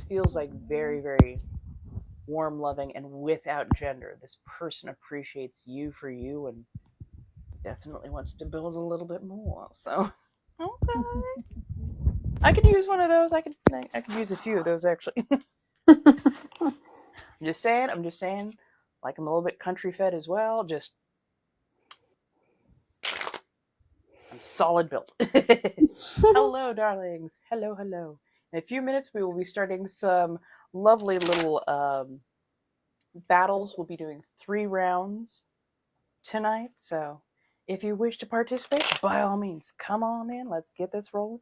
feels like very, very warm, loving, and without gender. This person appreciates you for you and definitely wants to build a little bit more. So, okay, I could use one of those. I could use a few of those actually. I'm just saying. Like, I'm a little bit country fed as well. I'm solid built. Hello, darlings. Hello. In a few minutes, we will be starting some lovely little battles. We'll be doing 3 rounds tonight. So if you wish to participate, by all means, come on in. Let's get this rolling.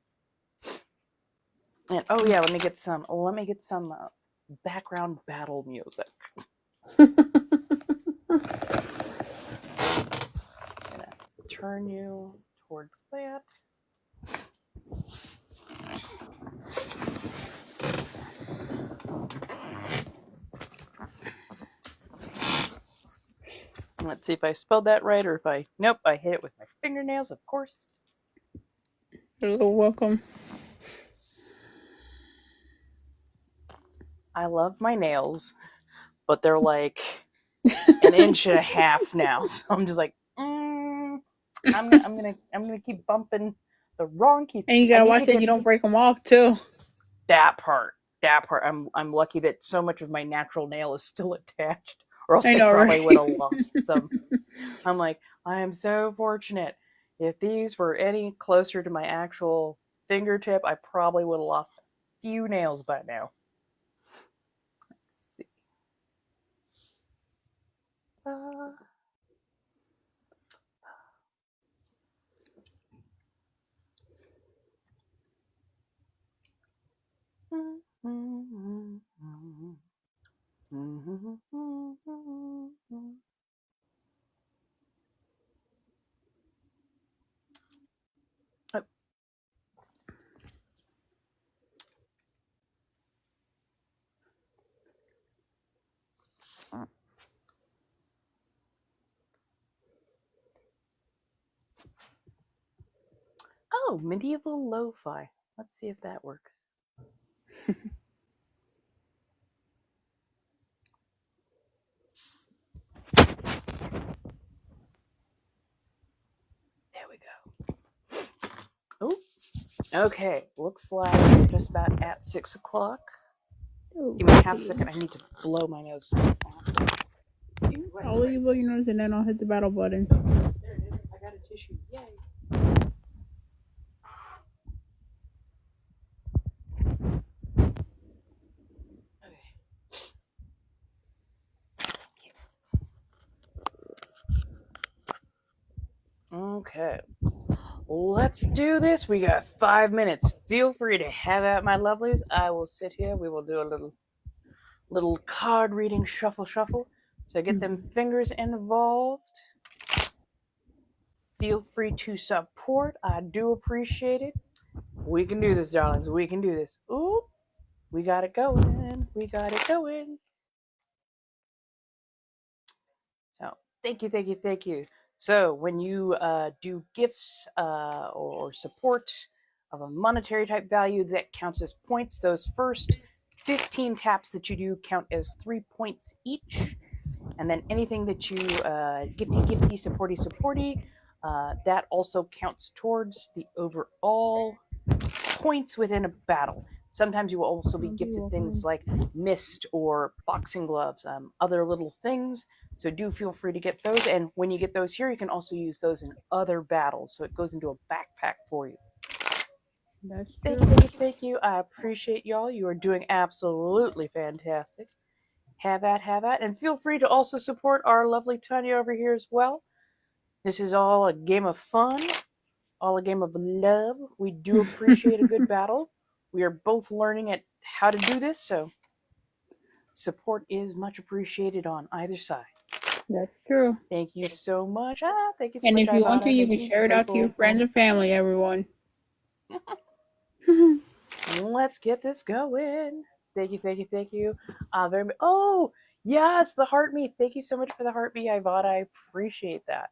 And oh yeah, let me get some background battle music. I'm gonna turn you towards that. Let's see if I spelled that right, or if nope, I hit it with my fingernails, of course. You're welcome. I love my nails, but they're like an inch and a half now, so I'm just like, I'm gonna keep bumping the wrong keys. And you gotta watch that you don't break them off too. That part. I'm lucky that so much of my natural nail is still attached, or else I probably would have lost some. I'm like, I am so fortunate. If these were any closer to my actual fingertip, I probably would have lost a few nails by now. Let's see. Oh, medieval lo-fi. Let's see if that works. There we go. Oh, okay. Looks like we're just about at 6 o'clock. Give me half a second. I need to blow my nose. I'll leave you nose and then I'll hit the battle button. There it is. I got a tissue. Yay. Okay. Let's do this. We got 5 minutes. Feel free to have at my lovelies. I will sit here. We will do a little card reading shuffle. So get them fingers involved. Feel free to support. I do appreciate it. We can do this, darlings. We can do this. Ooh, we got it going. So thank you. So when you do gifts or support of a monetary type value, that counts as points. Those first 15 taps that you do count as 3 points each. And then anything that you gifty, supporty, that also counts towards the overall points within a battle. Sometimes you will also be gifted things like mist or boxing gloves, other little things. So do feel free to get those. And when you get those here, you can also use those in other battles. So it goes into a backpack for you. Thank you. I appreciate y'all. You are doing absolutely fantastic. Have at. And feel free to also support our lovely Tanya over here as well. This is all a game of fun, all a game of love. We do appreciate a good battle. we are both learning at how to do this, so support is much appreciated on either side. That's true. Thank you so much. Thank you so And much, if you want to, Ivana. you Thank can you, share it out to your Playful. friends and family, everyone. Let's get this going. Thank you, thank you, thank you. Very much. Oh, yes, the heart meat. Thank you so much for the heart meat, Ivana. I appreciate that.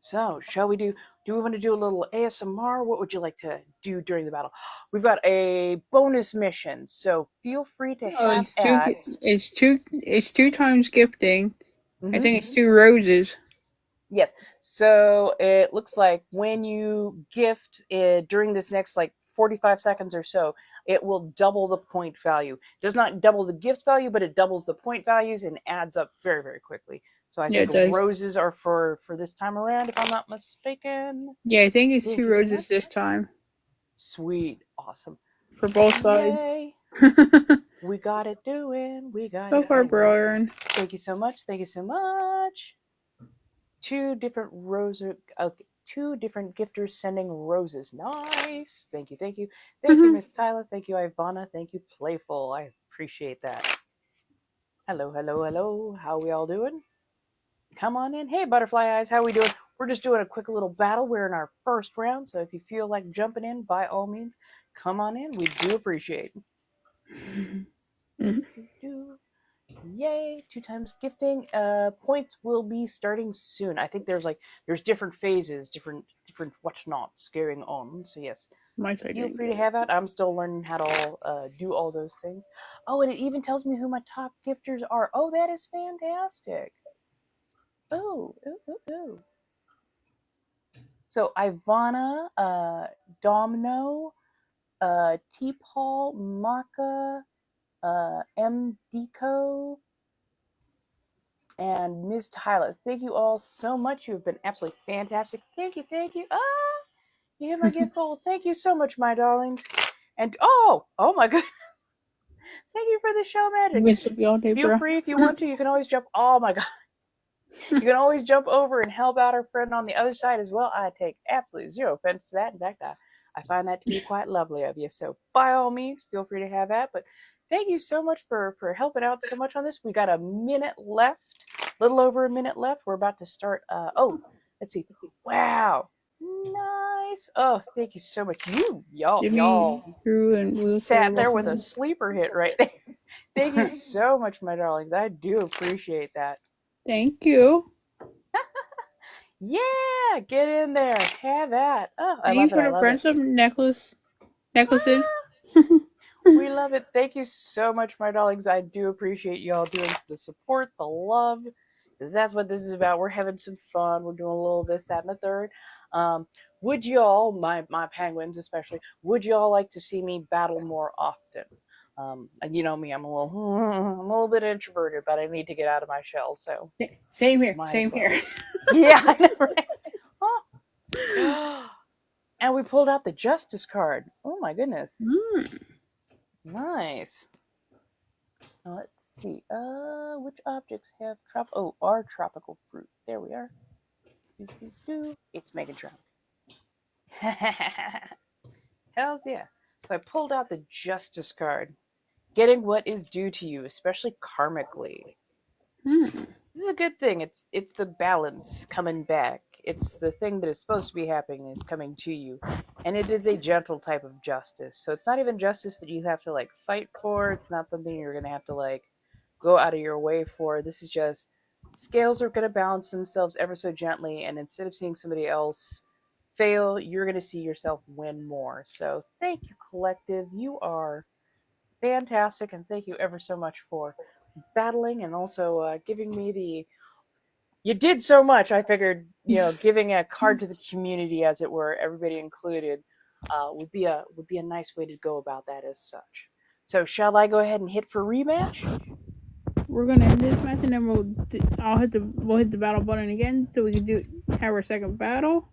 So, shall we do we want to do a little ASMR? What would you like to do during the battle? We've got a bonus mission, so feel free to Oh, have at. it's two times gifting. I Mhm. think it's 2 roses. Yes. So it looks like when you gift during this next like 45 seconds or so, it will double the point value. It does not double the gift value, but it doubles the point values and adds up very, very quickly. So I Yeah, think it does. roses are for this time around, if I'm not mistaken. Yeah, I think it's Thank 2 you so roses much. this time. Sweet. Awesome. For both sides. Yay. We got it doing. We got Go it for it, doing. Brian. Thank you so much. Thank you so much. Two different gifters sending roses. Nice. Thank you, thank you. Thank you, Miss Tyler. Thank you, Ivana. Thank you, Playful. I appreciate that. Hello, hello, hello. How we all doing? Come on in. Hey, Butterfly Eyes. How we doing? We're just doing a quick little battle. We're in our first round, so if you feel like jumping in, by all means, come on in. We do appreciate it. Yay, 2 times gifting. Points will be starting soon. I think there's different phases, different whatnots going on. So yes, feel free to have that. I'm still learning how to do all those things. Oh, and it even tells me who my top gifters are. Oh, that is fantastic. Oh, ooh, ooh, ooh. So Ivana, Domino, T-Paul, Maka, M. Deco, and Ms. Tyler. Thank you all so much. You have been absolutely fantastic. Thank you, thank you. You get my gift goal. Thank you so much, my darlings. And oh my goodness. Thank you for the show magic. Feel free if you want to. You can always jump. Oh my god. You can always jump over and help out our friend on the other side as well. I take absolutely zero offense to that. In fact, I find that to be quite lovely of you. So by all means, feel free to have that. But thank you so much for helping out so much on this. We got a minute left, a little over a minute left. We're about to start. Let's see. Wow, nice. Oh, thank you so much. Y'all sat there with a sleeper hit right there. Thank you so much, my darlings. I do appreciate that. Thank you. Yeah, get in there. Have that. Oh, I Thank love you for it. the friendship necklaces. We love it. Thank you so much, my darlings. I do appreciate you all doing the support, the love, because that's what this is about. We're having some fun. We're doing a little this, that, and the third. Would you all, my penguins especially, would you all like to see me battle more often? And you know me, I'm a little bit introverted, but I need to get out of my shell. So same here. Yeah, I know, right? Oh. And we pulled out the Justice card. Oh my goodness. Nice. Now let's see. Which objects have our tropical fruit. There we are. It's Megatron. Hells yeah. So I pulled out the Justice card. Getting what is due to you, especially karmically. This is a good thing. It's the balance coming back. It's the thing that is supposed to be happening is coming to you. And it is a gentle type of justice. So it's not even justice that you have to like fight for. It's not something you're gonna have to like go out of your way for. This is just scales are gonna balance themselves ever so gently, and instead of seeing somebody else fail, you're gonna see yourself win more. So thank you, collective. You are fantastic, and thank you ever so much for battling and also giving me the you did so much. I figured, giving a card to the community, as it were, everybody included, would be a nice way to go about that as such. So, shall I go ahead and hit for rematch? We're gonna end this match, and then we'll hit the battle button again, so we can have our second battle.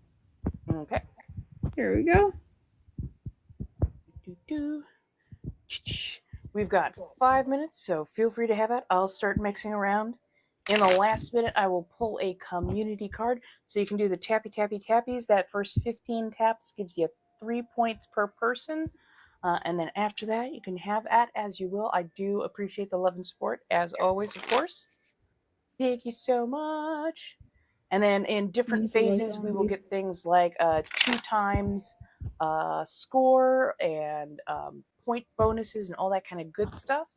Okay. Here we go. We've got 5 minutes, so feel free to have that. I'll start mixing around. In the last minute, I will pull a community card, so you can do the tappy tappy tappies. That first 15 taps gives you 3 points per person. And then after that, you can have at as you will. I do appreciate the love and support, as always, of course. Thank you so much. And then in different phases, we will get things like 2 times score and point bonuses and all that kind of good stuff.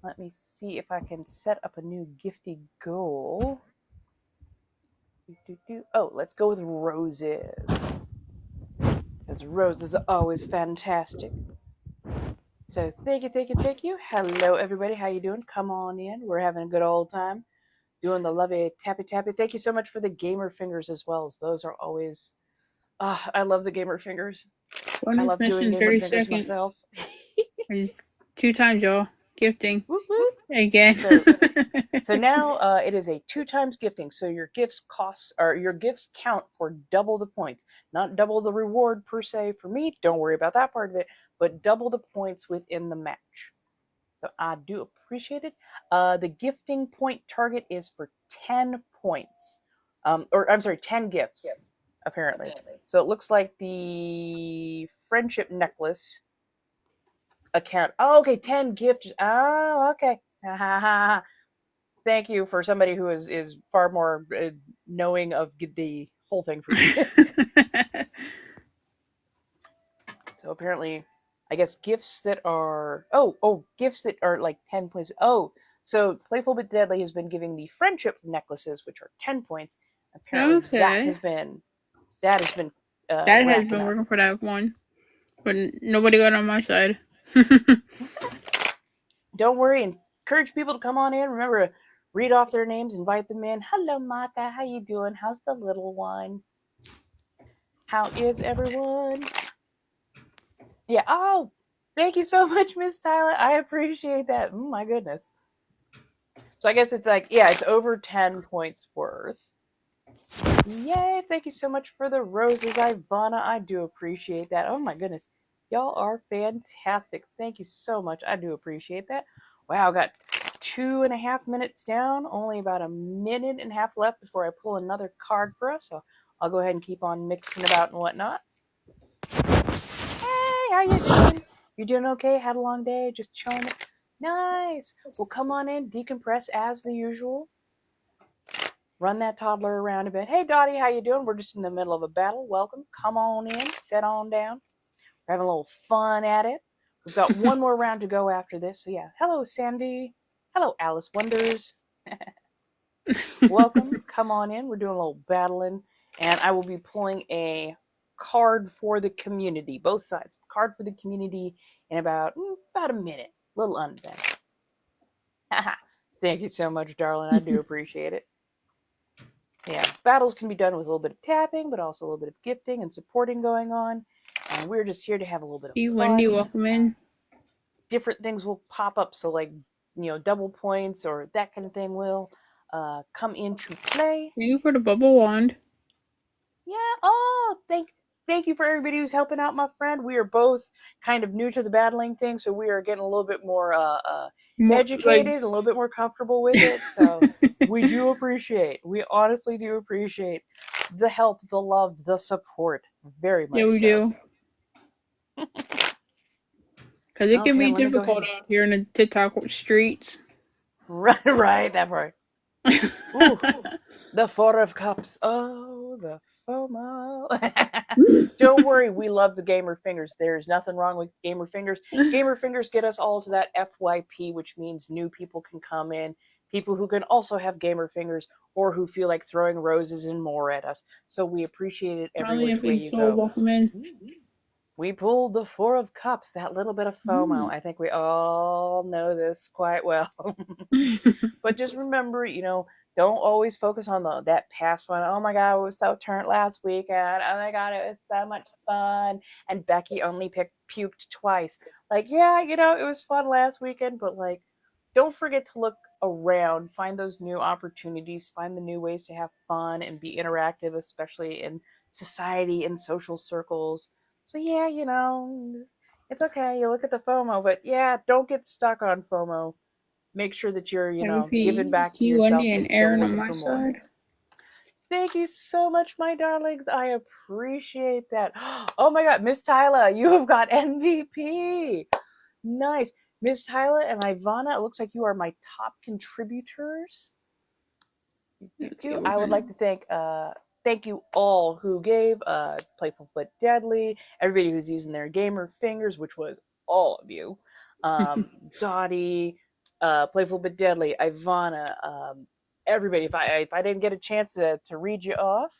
Let me see if I can set up a new gifty goal. Oh, let's go with roses. Because roses are always fantastic. So thank you. Hello, everybody. How you doing? Come on in. We're having a good old time doing the lovey tappy tappy. Thank you so much for the gamer fingers as well. As those are always, I love the gamer fingers. I love doing gamer fingers myself. It's 2 times, y'all. Gifting. Whoop, whoop. Again. So now it is a 2 times gifting. So your gifts count for double the points, not double the reward per se for me. Don't worry about that part of it, but double the points within the match. So I do appreciate it. The gifting point target is for 10 points, or I'm sorry, 10 gifts, apparently. So it looks like the friendship necklace account. Oh, okay, 10 gifts. Oh, okay. Thank you for somebody who is far more knowing of the whole thing for me. So apparently, I guess gifts that are gifts that are like 10 points. Oh, so Playful but Deadly has been giving the friendship necklaces, which are 10 points. Apparently, that has been that has been working for that one, but nobody got on my side. Don't worry, encourage people to come on in. Remember to read off their names, invite them in. Hello, Mata. How you doing? How's the little one? How is everyone? Yeah. Oh, thank you so much, Miss Tyler. I appreciate that. My goodness. So I guess it's like, yeah, it's over 10 points worth. Yay. Thank you so much for the roses, Ivana. I do appreciate that. Oh my goodness. Y'all are fantastic. Thank you so much. I do appreciate that. Wow, got 2.5 minutes down. Only about 1.5 minutes left before I pull another card for us. So I'll go ahead and keep on mixing about and whatnot. Hey, how you doing? You doing okay? Had a long day? Just chilling? Nice. Well, come on in. Decompress as the usual. Run that toddler around a bit. Hey, Dottie, how you doing? We're just in the middle of a battle. Welcome. Come on in. Sit on down. We're having a little fun at it. We've got one more round to go after this. So, yeah. Hello, Sandy. Hello, Alice Wonders. Welcome. Come on in. We're doing a little battling. And I will be pulling a card for the community. Both sides. Card for the community in about a minute. A little under that. Thank you so much, darling. I do appreciate it. Yeah, battles can be done with a little bit of tapping, but also a little bit of gifting and supporting going on. And we're just here to have a little bit of fun. Wendy, welcome in. Different things will pop up, so like, double points or that kind of thing will come into play. Thank you for the bubble wand. Yeah. Oh, thank you for everybody who's helping out, my friend. We are both kind of new to the battling thing, so we are getting a little bit more educated, a little bit more comfortable with it. So we honestly do appreciate the help, the love, the support very much. Yeah, we do. Because it can be difficult out here in the TikTok streets. Right, that part. Ooh, the 4 of Cups. Oh, the FOMO. Don't worry, we love the gamer fingers. There's nothing wrong with gamer fingers. Gamer fingers get us all to that FYP, which means new people can come in, people who can also have gamer fingers or who feel like throwing roses and more at us. So we appreciate it every which way you go. Welcome in. We pulled the 4 of Cups, that little bit of FOMO. I think we all know this quite well. But just remember, don't always focus on that past one. Oh my God, it was so turnt last weekend. Oh my God, it was so much fun. And Becky only puked twice. Like, yeah, it was fun last weekend, but like, don't forget to look around, find those new opportunities, find the new ways to have fun and be interactive, especially in society and social circles. So yeah, it's okay. You look at the FOMO, but yeah, don't get stuck on FOMO. Make sure that you're, giving back to yourself and still looking for more. Thank you so much, my darlings. I appreciate that. Oh my God, Miss Tyla, you have got MVP. Nice. Miss Tyla and Ivana, it looks like you are my top contributors. I would like to thank you all who gave Playful but Deadly, everybody who's using their gamer fingers, which was all of you. Dottie, Playful but Deadly, Ivana, everybody. If I didn't get a chance to read you off,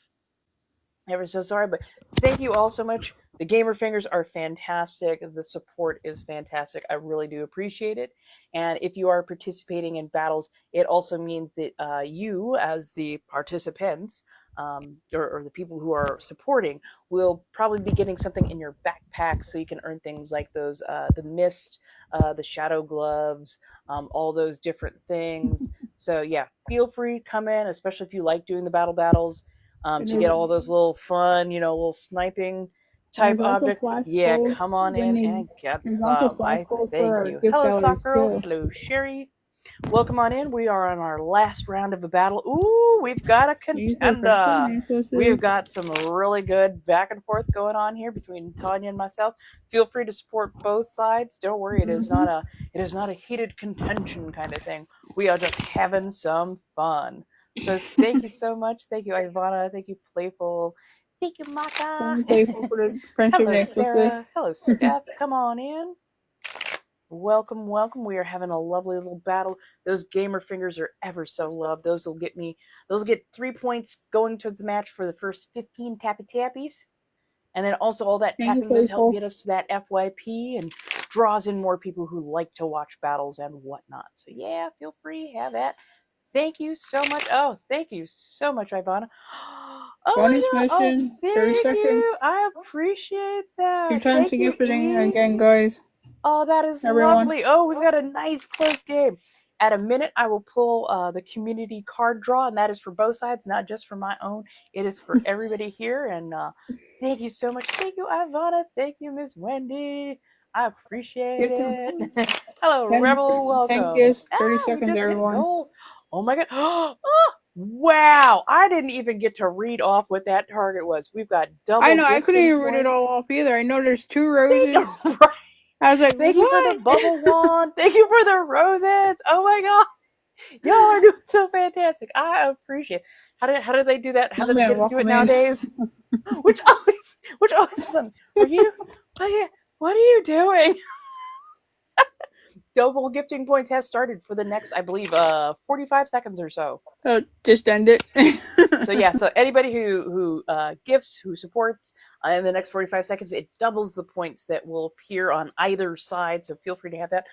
ever so sorry, but thank you all so much. The gamer fingers are fantastic. The support is fantastic. I really do appreciate it. And if you are participating in battles, it also means that you, as the participants, or the people who are supporting, will probably be getting something in your backpack, so you can earn things like those, the mist, the shadow gloves, all those different things. So yeah, feel free to come in, especially if you like doing the battles. To get all those little fun, little sniping type objects. Yeah, come on in and get some. I thank you. Hello, Sakura. Hello, Sherry. Welcome on in. We are on our last round of the battle. Ooh, we've got a contender. We've got some really good back and forth going on here between Tanya and myself. Feel free to support both sides. Don't worry, it is not a heated contention kind of thing. We are just having some fun. So thank you so much. Thank you, Ivana. Thank you, Playful. Thank you, Maka. Hello, Sarah. Hello, Steph. Come on in. Welcome, welcome. We are having a lovely little battle. Those gamer fingers are ever so loved. Those will get 3 points going towards the match for the first 15 tappy tappies. And then also all that tapping does help get us to that FYP and draws in more people who like to watch battles and whatnot. So yeah, feel free, have that. Thank you so much. Oh, thank you so much, Ivana. Oh bonus mission, 30 seconds. You. I appreciate that. 2 times the gift again, guys. Oh, that is lovely. Oh, we've got a nice close game. At a minute, I will pull the community card draw, and that is for both sides, not just for my own. It is for everybody here, and thank you so much. Thank you, Ivana. Thank you, Miss Wendy. I appreciate it. Hello, Rebel. Welcome. 10 gifts, 30 seconds, everyone. Oh my God. Oh, wow. I didn't even get to read off what that target was. We've got double. I know. I couldn't even read it all off either. I know there's 2 roses. Right. I was like, thank you for the bubble wand. Thank you for the roses. Oh my God. Y'all are doing so fantastic. I appreciate it. How do they do that? How do the kids do it nowadays? which always fun. What are you doing? Double gifting points has started for the next, I believe, 45 seconds or so. Just end it. So yeah, so anybody who gifts, who supports in the next 45 seconds, it doubles the points that will appear on either side. So feel free to have that.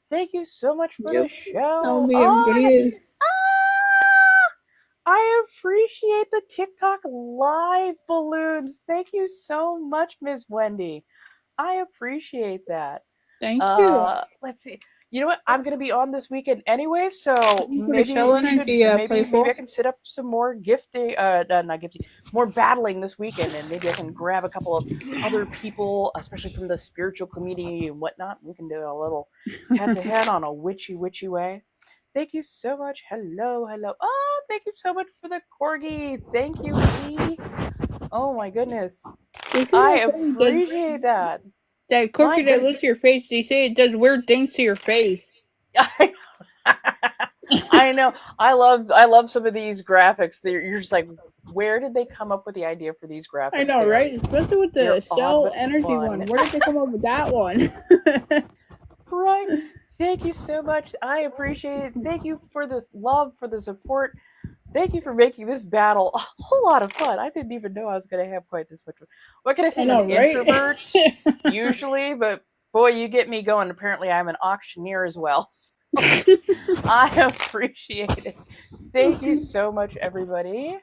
Thank you so much for the show. I appreciate the TikTok live balloons. Thank you so much, Ms. Wendy. I appreciate that. Thank you. Let's see. You know what? I'm going to be on this weekend anyway, so maybe I can set up some more more battling this weekend, and maybe I can grab a couple of other people, especially from the spiritual community and whatnot. We can do a little head-to-head on a witchy way. Thank you so much. Hello. Oh, thank you so much for the corgi. Thank you, E. Oh my goodness. I appreciate that. That corgi that looks at your face, they say it does weird things to your face. I know. I love some of these graphics. You're just like, where did they come up with the idea for these graphics? I know, right? Especially with the Shell Energy one. Where did they come up with that one? Right. Thank you so much. I appreciate it. Thank you for this love, for the support. Thank you for making this battle a whole lot of fun. I didn't even know I was going to have quite this much fun. What can I say? I'm an introvert, usually, but boy, you get me going. Apparently, I'm an auctioneer as well. So I appreciate it. Thank you so much, everybody.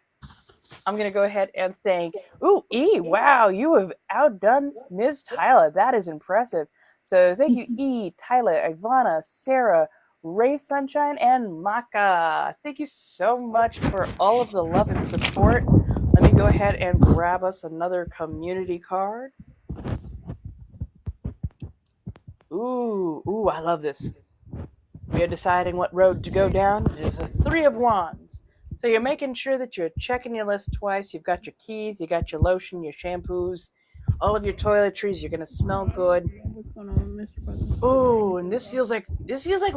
I'm going to go ahead and thank... Ooh, E, wow, you have outdone Ms. Tyla. That is impressive. So thank you, E, Tyla, Ivana, Sarah, Ray Sunshine, and Maka. Thank you so much for all of the love and support. Let me go ahead and grab us another community card. Ooh, I love this. We are deciding what road to go down. It is a 3 of Wands. So you're making sure that you're checking your list twice. You've got your keys, you got your lotion, your shampoos, all of your toiletries. You're gonna smell good. What's going on, Mr. President? Oh, and this feels like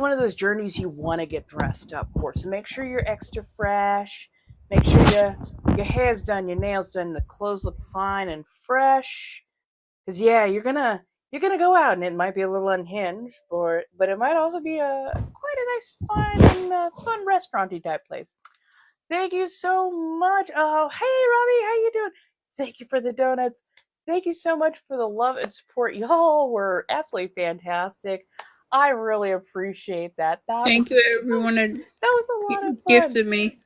one of those journeys you want to get dressed up for. So make sure you're extra fresh. Make sure your hair's done, your nails done, the clothes look fine and fresh. Cause yeah, you're gonna go out, and it might be a little unhinged, but it might also be quite a nice, fun restaurant-y type place. Thank you so much. Oh, hey Robbie, how you doing? Thank you for the donuts. Thank you so much for the love and support. Y'all were absolutely fantastic. I really appreciate that. Thank you, everyone that was a lot of fun. gifted me.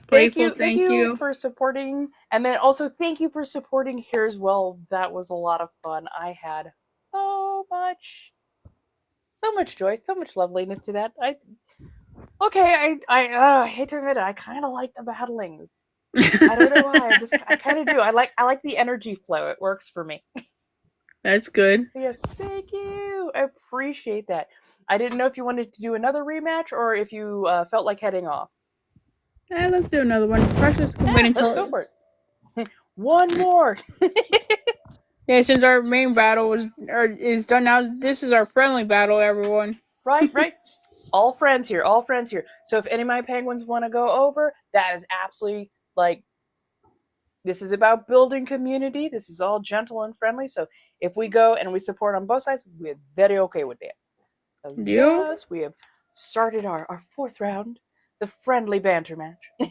Thank Grateful, you for supporting, and then also thank you for supporting here as well. That was a lot of fun. I had so much joy, so much loveliness to that. I hate to admit it, I kind of like the battling. I don't know why. I kind of do. I like the energy flow. It works for me. That's good. Yes, thank you. I appreciate that. I didn't know if you wanted to do another rematch or if you felt like heading off. Let's do another one. Let's go for it. One more. Yeah, since our main battle is done now, this is our friendly battle, everyone. Right. All friends here. So if any of my penguins want to go over, that is absolutely this is about building community. This is all gentle and friendly. So if we go and we support on both sides, we're very okay with that. So yes, we have started our fourth round, the friendly banter match.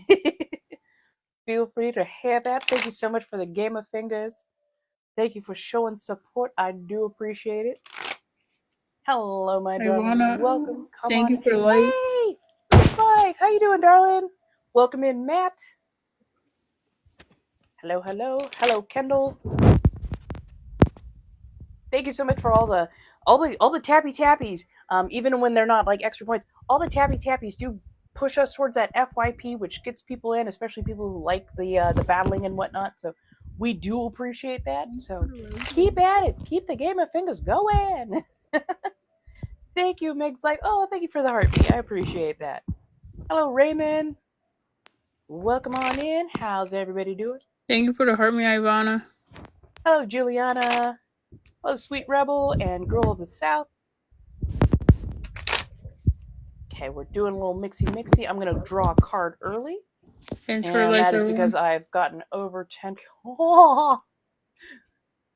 Feel free to have that. Thank you so much for the game of fingers. Thank you for showing support. I do appreciate it. Hello, my darling. Welcome. Come Thank on. you for the light. Hey, Mike. How you doing, darling? Welcome in, Matt. Hello, Kendall. Thank you so much for all the tappy tappies. Even when they're not like extra points, all the tappy tappies do push us towards that FYP, which gets people in, especially people who like the battling and whatnot. So we do appreciate that. So keep at it. Keep the game of fingers going. Thank you, Meg's like, oh, thank you for the heartbeat. I appreciate that. Hello, Raymond. Welcome on in. How's everybody doing? Thank you for the heartbeat, Ivana. Hello, Juliana. Hello, Sweet Rebel and Girl of the South. Okay, we're doing a little mixy. I'm going to draw a card early. And that is because I've gotten over 10. Oh,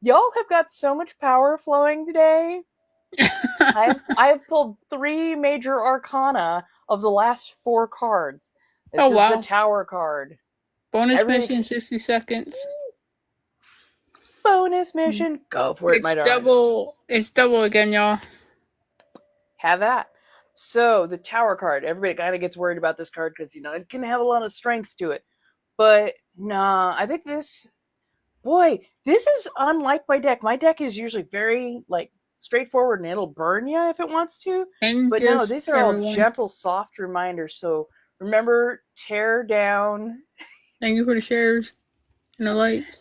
y'all have got so much power flowing today. I have pulled 3 major arcana of the last 4 cards. This is the Tower card. Bonus mission, 60 seconds. Bonus mission. Go for it, my darling. It's double again, y'all. Have that. So, the Tower card. Everybody kind of gets worried about this card because, it can have a lot of strength to it. But, nah, I think this is unlike my deck. My deck is usually very, straightforward and it'll burn you if it wants to. But no, these are all gentle, soft reminders. So, remember, tear down. Thank you for the shares and the lights.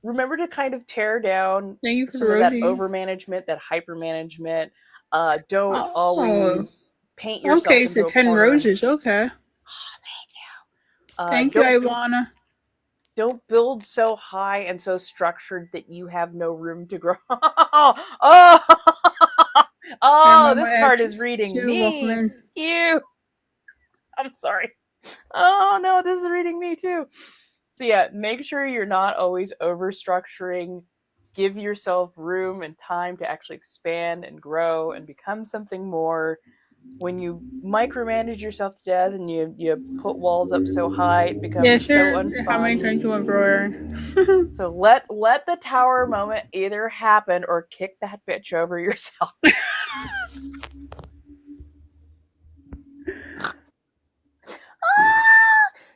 Remember to kind of tear down some of that overmanagement, that hypermanagement. Don't always paint yourself into a 10 corner. roses. Okay. Oh, thank you, Ivana. Don't build so high and so structured that you have no room to grow. This card is reading me. Ew. I'm sorry. Oh no, this is reading me too. So yeah, make sure you're not always over-structuring. Give yourself room and time to actually expand and grow and become something more. When you micromanage yourself to death and you put walls up so high, it becomes so unfun. How many times you want to grow? So let the tower moment either happen or kick that bitch over yourself.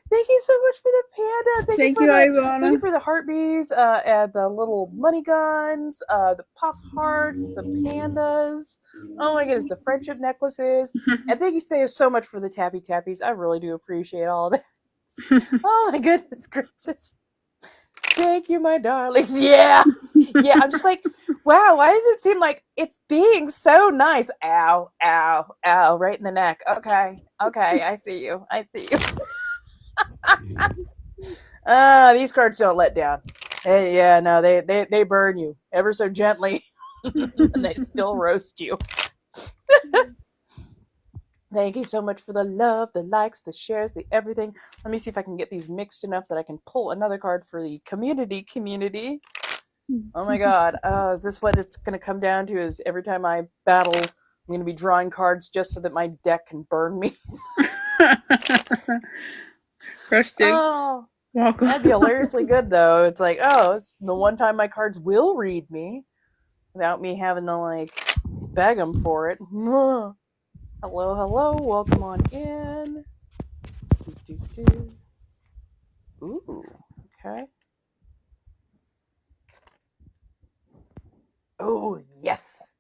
Thank you so much for the panda. Thank you, Ivana. Thank you for the heartbeats, and the little money guns, the puff hearts, the pandas. Oh my goodness, the friendship necklaces. And thank you so much for the tappy tappies. I really do appreciate all of that. Oh my goodness gracious. Thank you, my darlings. Yeah. Yeah, I'm just like, wow, why does it seem like it's being so nice? Ow, ow, ow, right in the neck. Okay, I see you. I see you. These cards don't let down. Hey, yeah, no, they burn you ever so gently, and they still roast you. Thank you so much for the love, the likes, the shares, the everything. Let me see if I can get these mixed enough that I can pull another card for the community. Oh my god. Is this what it's going to come down to? Is every time I battle, I'm going to be drawing cards just so that my deck can burn me? Rustic. Oh, Welcome. that'd be hilariously good, though. It's like, oh, it's the one time my cards will read me without me having to, like, beg them for it. Hello, hello. Welcome on in. Ooh, okay. Oh, yes.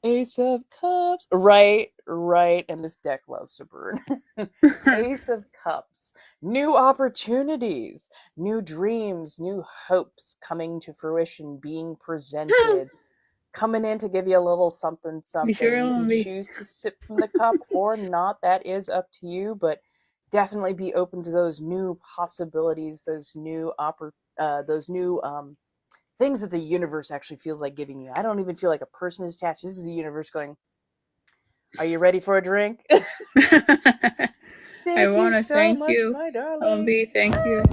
Ace of Cups. Right. And this deck loves to burn. Ace of Cups. New opportunities, new dreams, new hopes coming to fruition, being presented. Coming in to give you a little something, something. sure You can be. choose to sip from the cup or not. That is up to you, but definitely be open to those new possibilities, those new things that the universe actually feels like giving you. I don't even feel like a person is attached. This is the universe going, are you ready for a drink? I want to thank much, you. my darling. LB, thank you.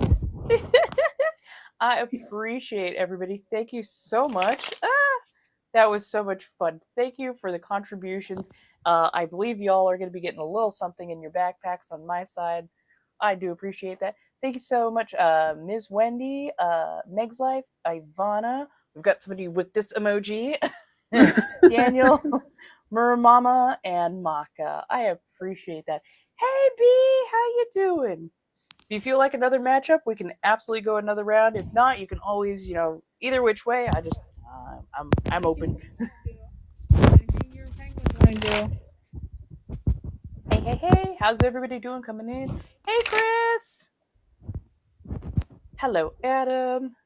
I appreciate everybody. Thank you so much. That was so much fun. Thank you for the contributions. I believe y'all are going to be getting a little something in your backpacks on my side. I do appreciate that. Thank you so much, Ms. Wendy, Meg's Life, Ivana. We've got somebody with this emoji. Daniel, Muramama, and Maka. I appreciate that. Hey, B, how you doing? If you feel like another matchup, we can absolutely go another round. If not, you can always, either which way. I'm open. Hey, how's everybody doing coming in? Hey, Chris. Hello, Adam.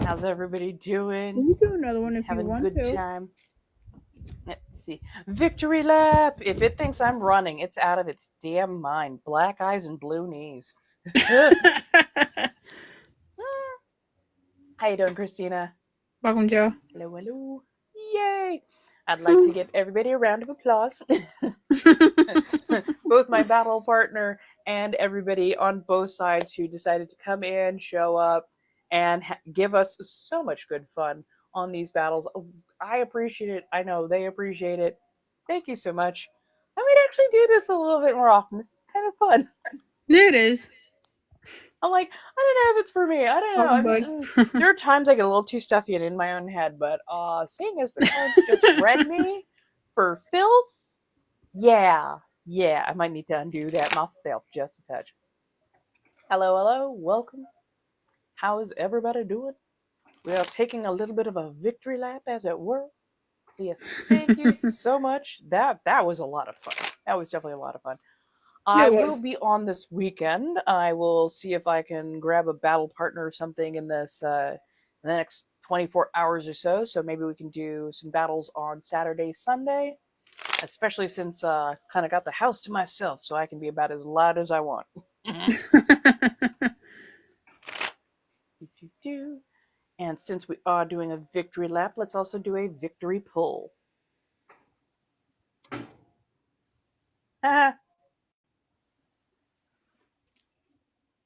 How's everybody doing? We can do another one if Having you want a good to. time. Let's see. Victory lap. If it thinks I'm running, it's out of its damn mind. Black eyes and blue knees. How you doing, Christina? Welcome, Joe. Hello, hello. Yay! I'd like to give everybody a round of applause. Both my battle partner and everybody on both sides who decided to come in, show up, and give us so much good fun on these battles. I appreciate it. I know they appreciate it. Thank you so much. I might actually do this a little bit more often. This is kind of fun. It is. I'm like, I don't know if it's for me. I don't know. There are times I get a little too stuffy and in my own head, but seeing as the cards just read me for filth, yeah, I might need to undo that myself just a touch. Hello, welcome. How is everybody doing? We are taking a little bit of a victory lap, as it were. So yes, thank you so much. That was a lot of fun. That was definitely a lot of fun. I will be on this weekend. I will see if I can grab a battle partner or something in this in the next 24 hours or so. So maybe we can do some battles on Saturday, Sunday, especially since kind of got the house to myself, so I can be about as loud as I want. And since we are doing a victory lap, let's also do a victory pull.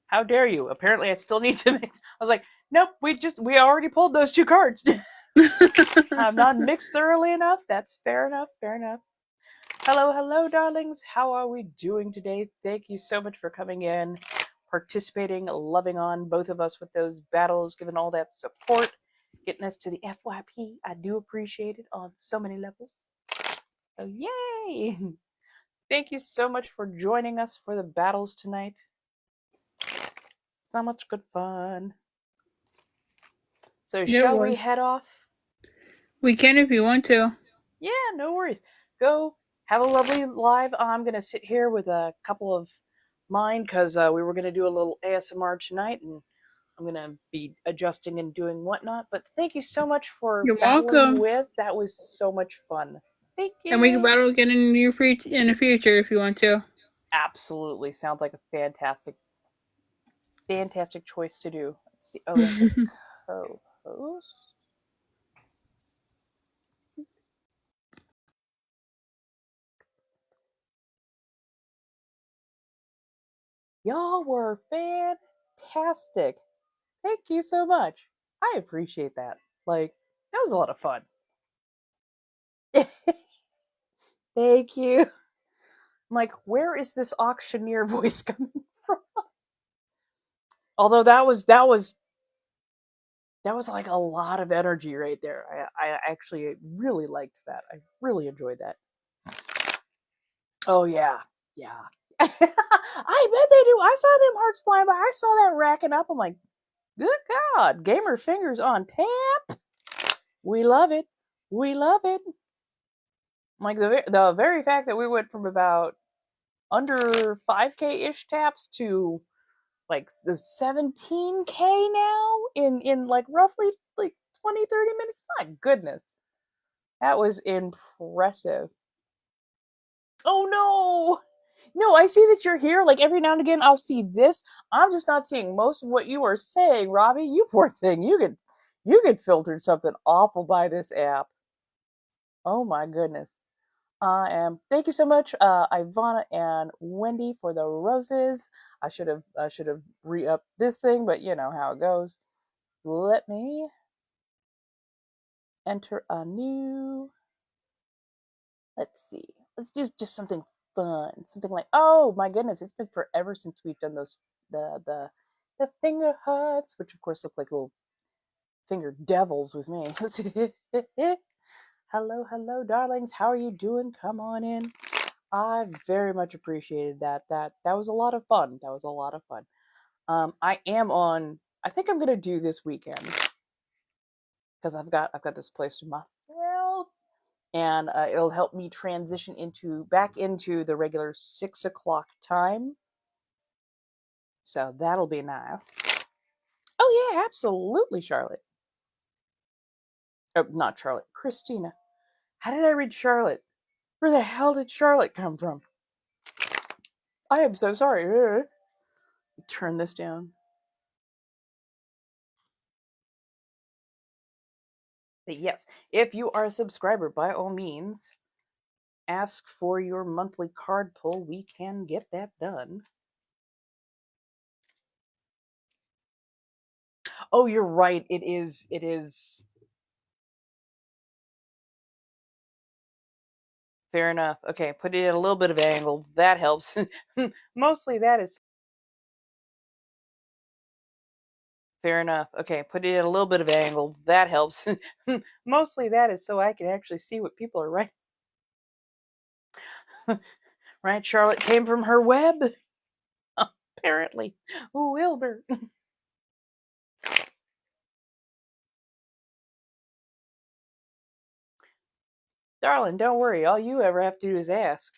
How dare you? Apparently I still need to mix. I was like, nope, we already pulled those two cards. I'm not mixed thoroughly enough. That's fair enough. Hello, darlings. How are we doing today? Thank you so much for coming in, participating, loving on both of us with those battles, giving all that support, getting us to the FYP. I do appreciate it on so many levels. So yay! Thank you so much for joining us for the battles tonight. So much good fun. So shall we head off? We can if you want to. Yeah, no worries. Go have a lovely live. I'm going to sit here with a couple of mine because we were going to do a little ASMR tonight, and I'm gonna be adjusting and doing whatnot. But thank you so much for You're battling welcome. with. That was so much fun. Thank And we can you. battle again in the future if you want to. Absolutely, sounds like a fantastic choice to do. Let's see. Oh, that's a co-host. Y'all were fantastic. Thank you so much. I appreciate that. Like, that was a lot of fun. Thank you. I'm like, where is this auctioneer voice coming from? Although that was like a lot of energy right there. I actually really liked that. I really enjoyed that. Oh yeah. Yeah. I bet they do. I saw them hearts flying by. I saw that racking up. I'm like, good God, gamer fingers on tap. We love it. We love it. Like the very fact that we went from about under 5K ish taps to like the 17K now in like roughly like 20-30 minutes. My goodness. That was impressive. Oh no. No, I see that you're here. Like every now and again I'll see this. I'm just not seeing most of what you are saying, Robbie. You poor thing. You get filtered something awful by this app. Oh my goodness. Thank you so much, Ivana and Wendy, for the roses. I should have re-upped this thing, but you know how it goes. Let me enter a new. Let's see. Let's do just something fun. Something like, oh my goodness, it's been forever since we've done those the finger hearts, which of course look like little finger devils with me. Hello, darlings. How are you doing? Come on in. I very much appreciated that. That was a lot of fun. That was a lot of fun. I am on. I think I'm gonna do this weekend because I've got this place to myself, and it'll help me transition back into the regular 6 o'clock time. So that'll be nice. Oh yeah, absolutely, Charlotte. Oh, not Charlotte. Christina. How did I read Charlotte? Where the hell did Charlotte come from? I am so sorry. Turn this down. But yes, if you are a subscriber, by all means, ask for your monthly card pull. We can get that done. Oh, you're right. It is. It is. Fair enough. Okay, put it at a little bit of angle. That helps. Mostly that is. Fair enough. Okay, put it at a little bit of angle. That helps. Mostly that is so I can actually see what people are writing. Right? Charlotte came from her web. Apparently. Wilbur. Darling, don't worry. All you ever have to do is ask.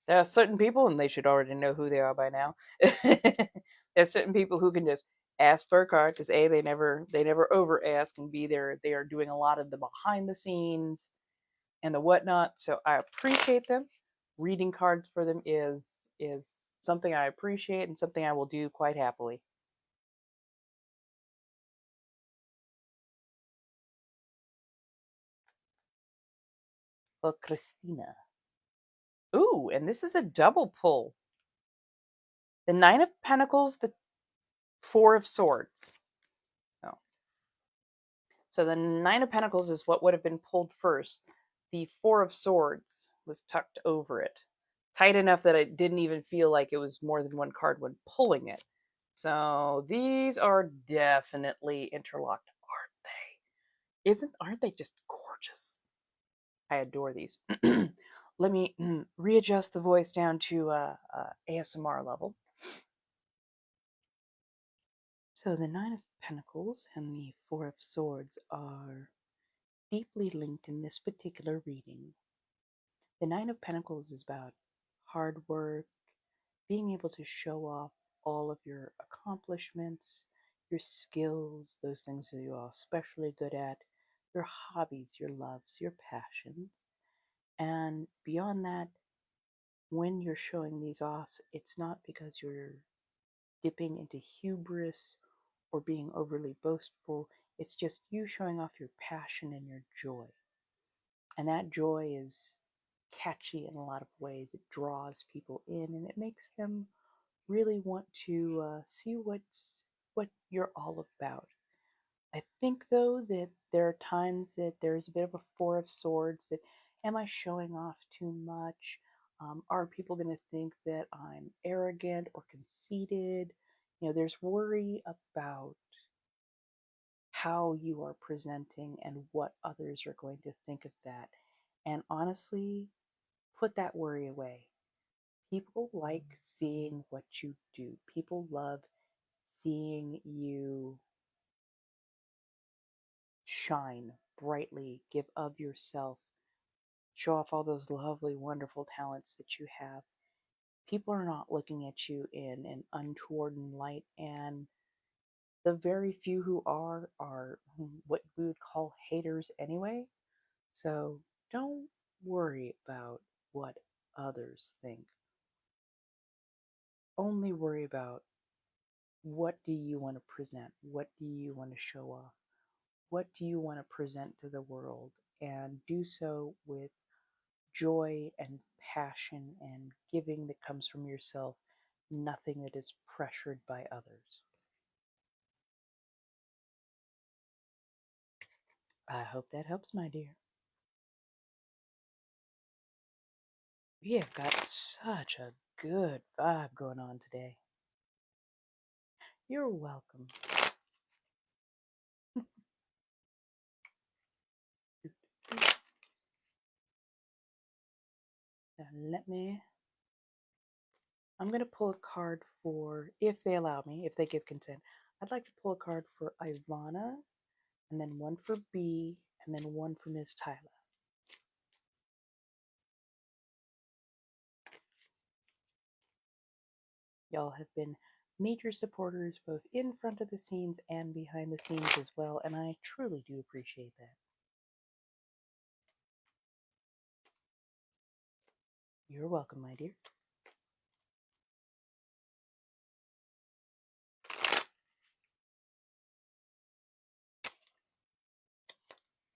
There are certain people, and they should already know who they are by now. There's certain people who can just ask for a card because A, they never over ask, and B, they are doing a lot of the behind the scenes and the whatnot. So I appreciate them. Reading cards for them is something I appreciate and something I will do quite happily. Well, Christina. Ooh, and this is a double pull. The Nine of Pentacles, the Four of Swords. So the Nine of Pentacles is what would have been pulled first. The Four of Swords was tucked over it. Tight enough that it didn't even feel like it was more than one card when pulling it. So these are definitely interlocked, aren't they? Aren't they just gorgeous? I adore these. Let me readjust the voice down to ASMR level. So the Nine of Pentacles and the Four of Swords are deeply linked in this particular reading. The Nine of Pentacles is about hard work, being able to show off all of your accomplishments, your skills, those things that you're especially good at, your hobbies, your loves, your passions. And beyond that, when you're showing these off, it's not because you're dipping into hubris or being overly boastful. It's just you showing off your passion and your joy. And that joy is catchy in a lot of ways. It draws people in and it makes them really want to see what you're all about. I think though that there are times that there's a bit of a four of swords. That am I showing off too much? Are people going to think that I'm arrogant or conceited? You know, there's worry about how you are presenting and what others are going to think of that. And honestly, put that worry away. People like seeing what you do. People love seeing you shine brightly, give of yourself, show off all those lovely, wonderful talents that you have. People are not looking at you in an untoward light, and the very few who are what we would call haters anyway. So don't worry about what others think. Only worry about what do you want to present? What do you want to show off? What do you want to present to the world? And do so with joy and passion and giving that comes from yourself, nothing that is pressured by others. I hope that helps, my dear. We have got such a good vibe going on today. You're welcome. Now I'm going to pull a card for, if they allow me, if they give consent, I'd like to pull a card for Ivana, and then one for B, and then one for Ms. Tyler. Y'all have been major supporters both in front of the scenes and behind the scenes as well, and I truly do appreciate that. You're welcome, my dear.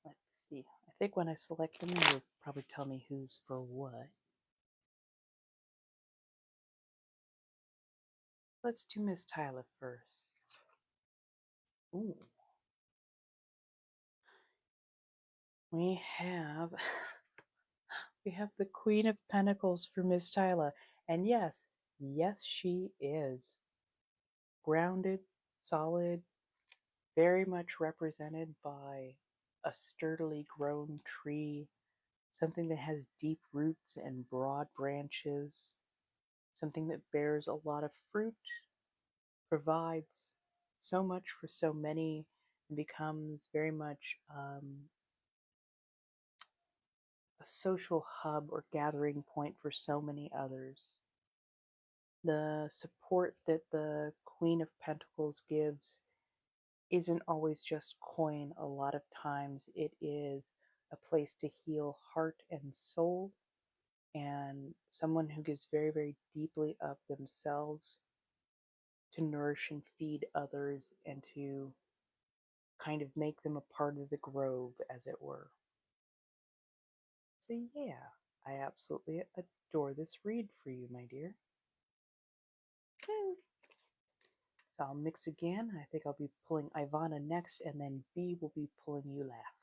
Let's see. I think when I select them, it will probably tell me who's for what. Let's do Miss Tyler first. Ooh. We have we have the Queen of Pentacles for Miss Tyler. And yes, she is grounded, solid, very much represented by a sturdily grown tree, something that has deep roots and broad branches, something that bears a lot of fruit, provides so much for so many, and becomes very much a social hub or gathering point for so many others. The support that the Queen of Pentacles gives isn't always just coin. A lot of times it is a place to heal heart and soul, and someone who gives very, very deeply of themselves to nourish and feed others and to kind of make them a part of the grove, as it were. So yeah, I absolutely adore this read for you, my dear. So I'll mix again. I think I'll be pulling Ivana next, and then B will be pulling you last.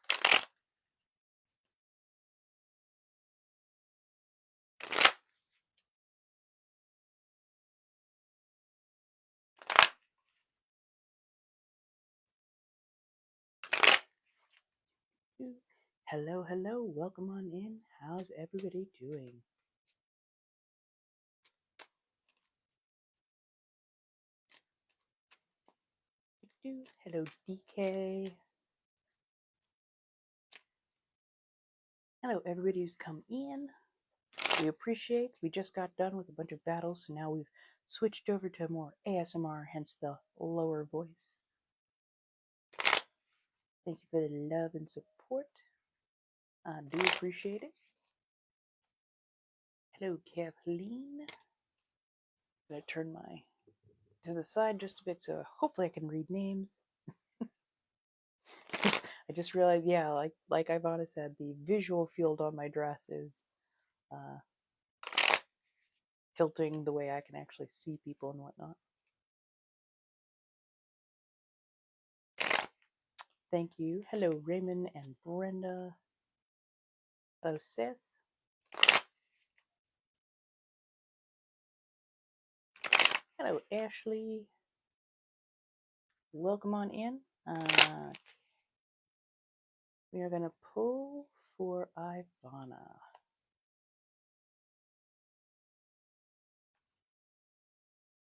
Hello, hello, welcome on in. How's everybody doing? Hello, DK. Hello, everybody who's come in. We appreciate. We just got done with a bunch of battles, so now we've switched over to more ASMR, hence the lower voice. Thank you for the love and support. I do appreciate it. Hello, Kathleen. I'm going to turn my to the side just a bit so hopefully I can read names. I just realized, yeah, like Ivana said, the visual field on my dress is tilting the way I can actually see people and whatnot. Thank you. Hello, Raymond and Brenda. Hello, Sis. Hello, Ashley. Welcome on in. We are going to pull for Ivana.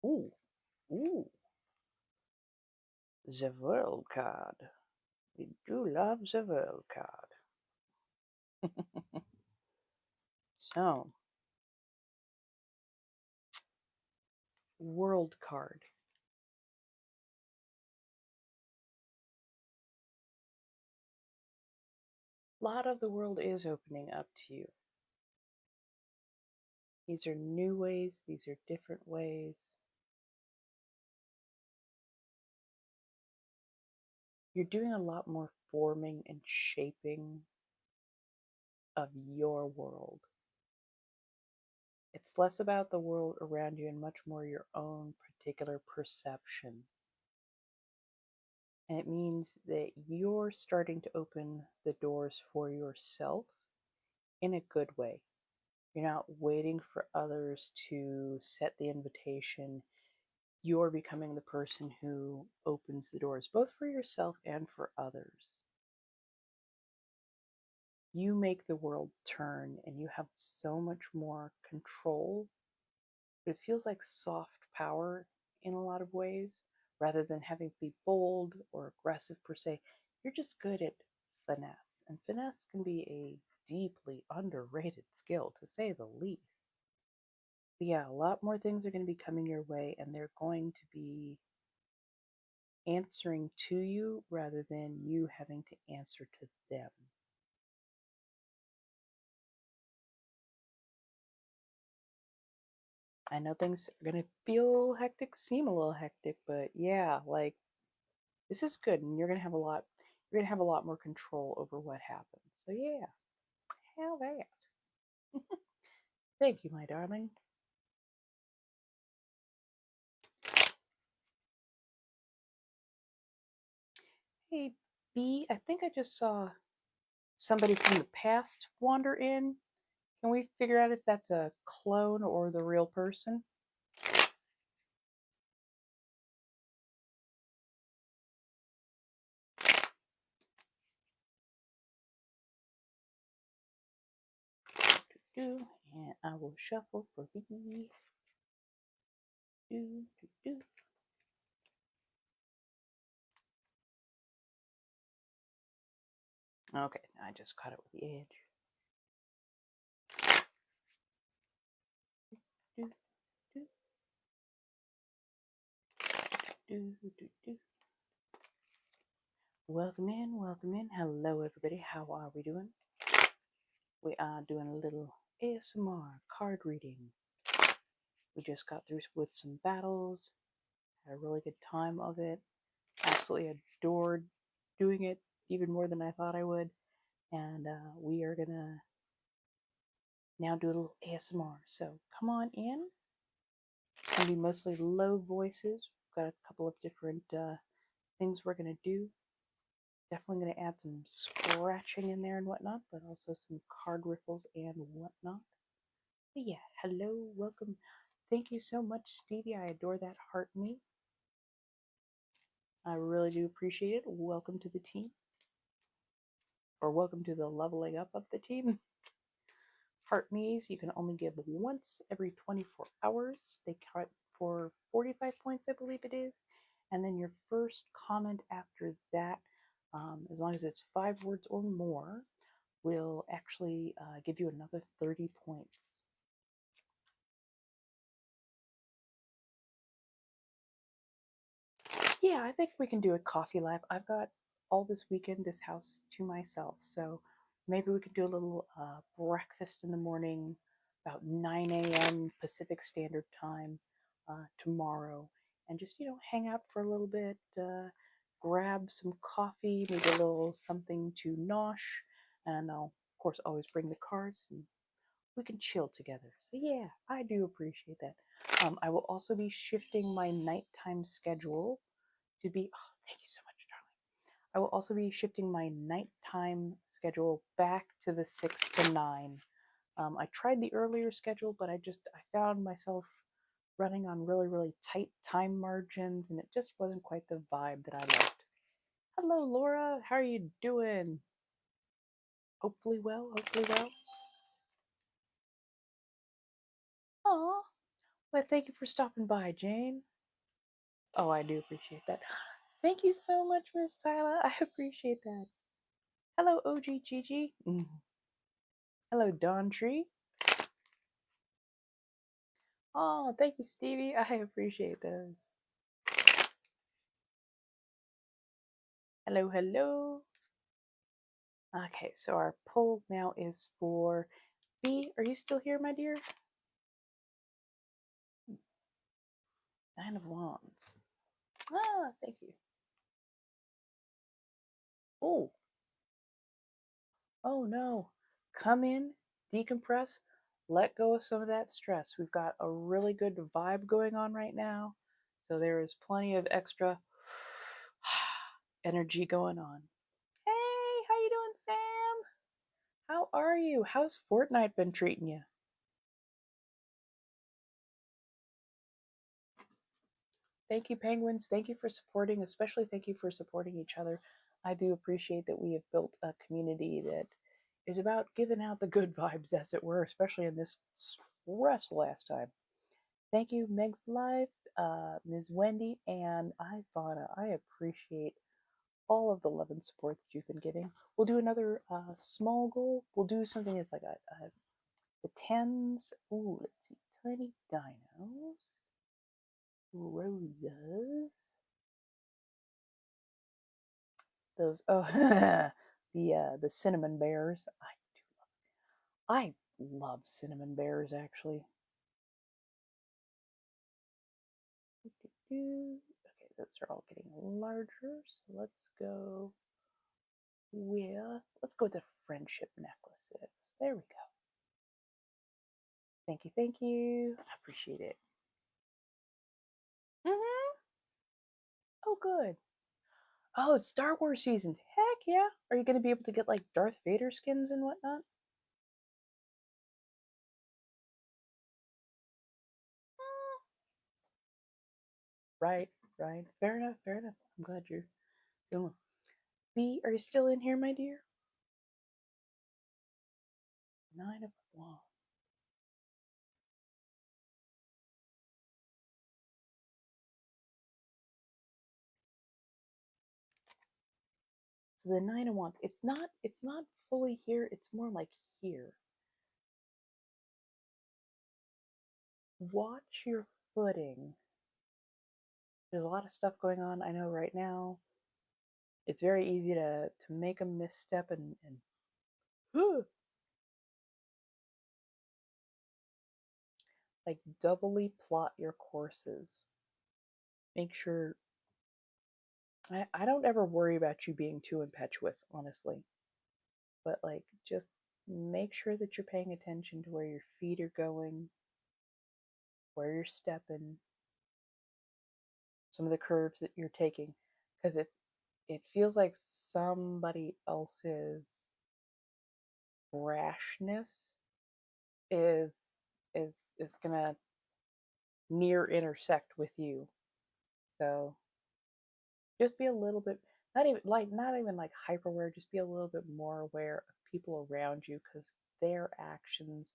Ooh, ooh. The World card. We do love the World card. So, World card. A lot of the world is opening up to you. These are new ways, these are different ways. You're doing a lot more forming and shaping of your world. It's less about the world around you and much more your own particular perception. And it means that you're starting to open the doors for yourself in a good way. You're not waiting for others to set the invitation. You're becoming the person who opens the doors, both for yourself and for others. You make the world turn and you have so much more control. It feels like soft power in a lot of ways, rather than having to be bold or aggressive per se. You're just good at finesse, and finesse can be a deeply underrated skill, to say the least. But yeah, a lot more things are going to be coming your way, and they're going to be answering to you rather than you having to answer to them. I know things are going to feel hectic, seem a little hectic, but yeah, like, this is good, and you're going to have a lot more control over what happens. So yeah, have that. Thank you, my darling. Hey, B, I think I just saw somebody from the past wander in. Can we figure out if that's a clone or the real person? And I will shuffle for B. Okay, I just caught it with the edge. Welcome in, welcome in. Hello, everybody. How are we doing? We are doing a little ASMR card reading. We just got through with some battles, had a really good time of it. Absolutely adored doing it, even more than I thought I would. And we are gonna now do a little ASMR. So come on in. It's gonna be mostly low voices. We've got a couple of different things we're gonna do. Definitely going to add some scratching in there and whatnot, but also some card riffles and whatnot. But yeah, hello, welcome. Thank you so much, Stevie. I adore that heart me. I really do appreciate it. Welcome to the team. Or welcome to the leveling up of the team. Heart me's you can only give once every 24 hours. They count for 45 points, I believe it is. And then your first comment after that, as long as it's 5 words or more, will actually give you another 30 points. yeah, I think we can do a coffee live. I've got all this weekend, this house to myself, so maybe we could do a little breakfast in the morning, about 9 a.m. Pacific Standard Time tomorrow, and just hang out for a little bit, grab some coffee, maybe a little something to nosh, and I'll of course always bring the cards and we can chill together. So yeah, I do appreciate that. I will also be shifting my nighttime schedule to be. Oh, thank you so much, darling. I will also be shifting my nighttime schedule back to the 6 to 9. I tried the earlier schedule, but I found myself running on really tight time margins, and it just wasn't quite the vibe that I loved. Hello, Laura. How are you doing? Hopefully well. Hopefully well. Aw. Well, thank you for stopping by, Jane. Oh, I do appreciate that. Thank you so much, Miss Tyler. I appreciate that. Hello, OG Gigi. Hello, Dawn Tree. Oh, thank you, Stevie. I appreciate those. Hello, hello. Okay, so our poll now is for B. Are you still here, my dear? 9 of Wands. Ah, thank you. Oh, oh no. Come in, decompress, let go of some of that stress. We've got a really good vibe going on right now. So there is plenty of extra energy going on. Hey, how you doing, Sam? How are you? How's Fortnite been treating you? Thank you, Penguins. Thank you for supporting, especially thank you for supporting each other. I do appreciate that we have built a community that is about giving out the good vibes, as it were, especially in this stressful last time. Thank you, Meg's Life, Ms. Wendy, and Ivana. I appreciate all of the love and support that you've been giving. We'll do another small goal. We'll do something that's like the tens. Ooh, let's see. Tiny dinos. Roses. Those the cinnamon bears. I love cinnamon bears actually. Okay, those are all getting larger. So let's go with the friendship necklaces. There we go. Thank you, thank you. I appreciate it. Oh, good. Oh, it's Star Wars season. Heck yeah. Are you going to be able to get like Darth Vader skins and whatnot? Right, right. Fair enough, fair enough. I'm glad you're doing well. B, are you still in here, my dear? 9 of Wands. So the 9 of Wands, it's not fully here, it's more like here. Watch your footing. There's a lot of stuff going on. I know right now it's very easy to make a misstep and like doubly plot your courses. Make sure I don't ever worry about you being too impetuous, honestly. But like just make sure that you're paying attention to where your feet are going, where you're stepping, some of the curves that you're taking, because it feels like somebody else's brashness is is gonna near intersect with you. So just be a little bit not even like hyper aware, just be a little bit more aware of people around you because their actions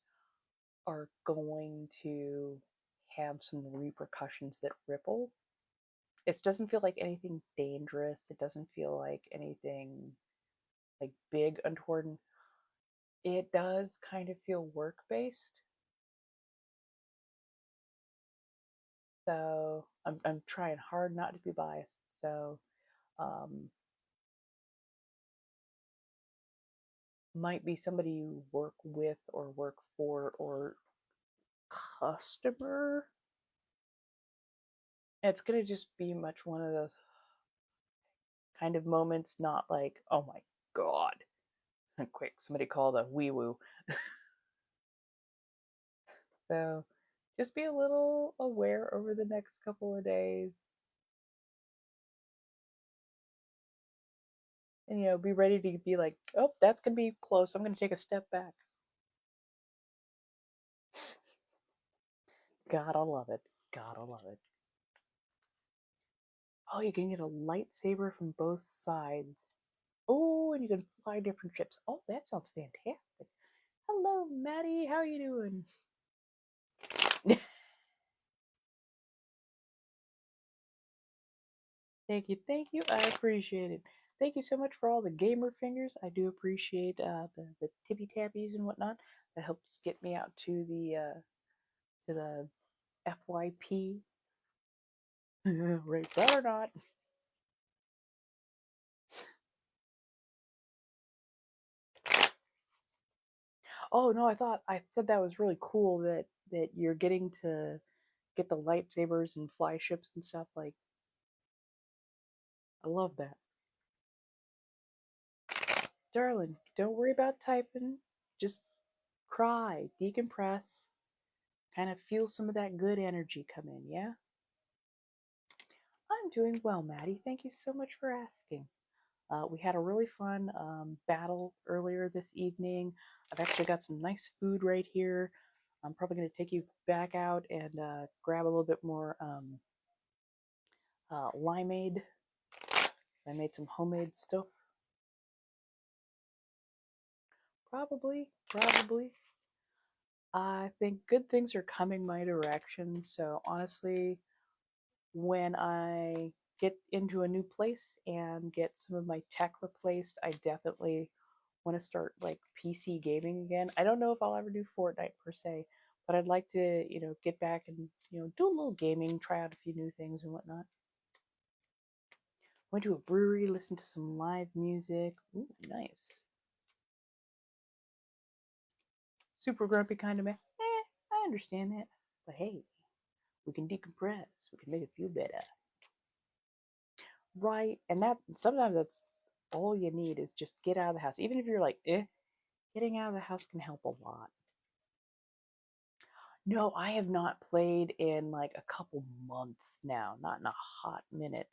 are going to have some repercussions that ripple. It doesn't feel like anything dangerous. It doesn't feel like anything like big untoward. It does kind of feel work based. So I'm trying hard not to be biased. So might be somebody you work with or work for or customer. It's gonna just be much one of those kind of moments, not like, oh my god, quick, somebody call the wee woo. So just be a little aware over the next couple of days. And, you know, be ready to be like, oh, that's going to be close. I'm going to take a step back. Gotta love it. Gotta love it. Oh, you can get a lightsaber from both sides. Oh, and you can fly different ships. Oh, that sounds fantastic. Hello, Maddie. How are you doing? Thank you. Thank you. I appreciate it. Thank you so much for all the gamer fingers. I do appreciate the tippy tappies and whatnot. That helps get me out to the FYP. Right, but or not. Oh no, I said that was really cool that you're getting to get the lightsabers and fly ships and stuff. Like, I love that. Darling, don't worry about typing. Just cry, decompress, kind of feel some of that good energy come in, yeah? I'm doing well, Maddie. Thank you so much for asking. We had a really fun battle earlier this evening. I've actually got some nice food right here. I'm probably going to take you back out and grab a little bit more limeade. I made some homemade stuff. Probably. I think good things are coming my direction. So honestly, when I get into a new place and get some of my tech replaced, I definitely want to start like PC gaming again. I don't know if I'll ever do Fortnite per se, but I'd like to, you know, get back and, you know, do a little gaming, try out a few new things and whatnot. Went to a brewery, listened to some live music. Ooh, nice. Super grumpy kind of man. I understand that. But hey, we can decompress. We can make it feel better. Right. And that sometimes that's all you need is just get out of the house. Even if you're like, getting out of the house can help a lot. No, I have not played in like a couple months now, not in a hot minute.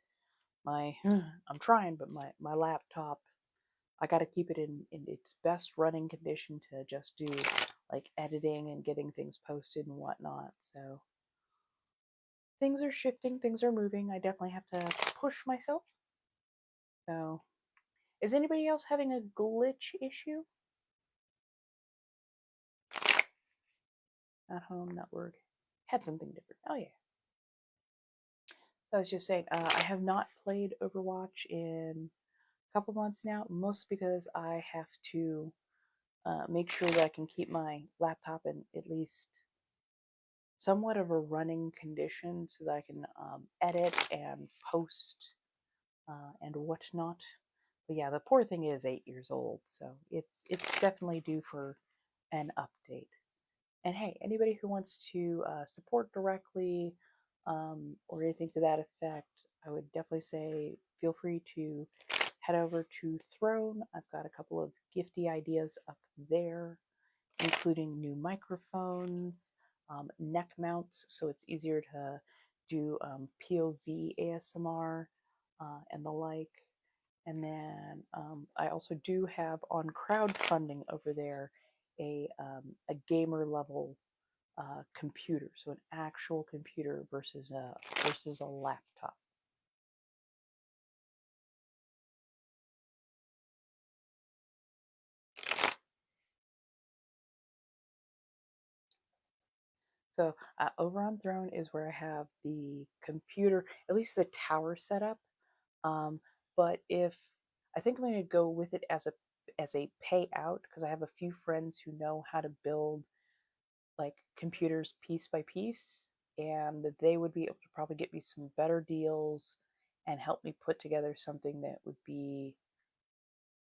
My I'm trying, but my laptop, I got to keep it in its best running condition to just do like editing and getting things posted and whatnot. So things are shifting, things are moving. I definitely have to push myself. So, is anybody else having a glitch issue? At home, not work. Had something different. Oh, yeah. So I was just saying, I have not played Overwatch in a couple months now, mostly because I have to make sure that I can keep my laptop in at least somewhat of a running condition so that I can edit and post and whatnot. But yeah, the poor thing is 8 years old, so it's definitely due for an update. And hey, anybody who wants to support directly or anything to that effect, I would definitely say feel free to head over to Throne. I've got a couple of gifty ideas up there, including new microphones, neck mounts, so it's easier to do POV ASMR and the like. And then I also do have on crowdfunding over there a gamer level computer, so an actual computer versus a laptop. So over on Throne is where I have the computer, at least the tower setup. But if I think I'm going to go with it as a payout because I have a few friends who know how to build like computers piece by piece, and they would be able to probably get me some better deals and help me put together something that would be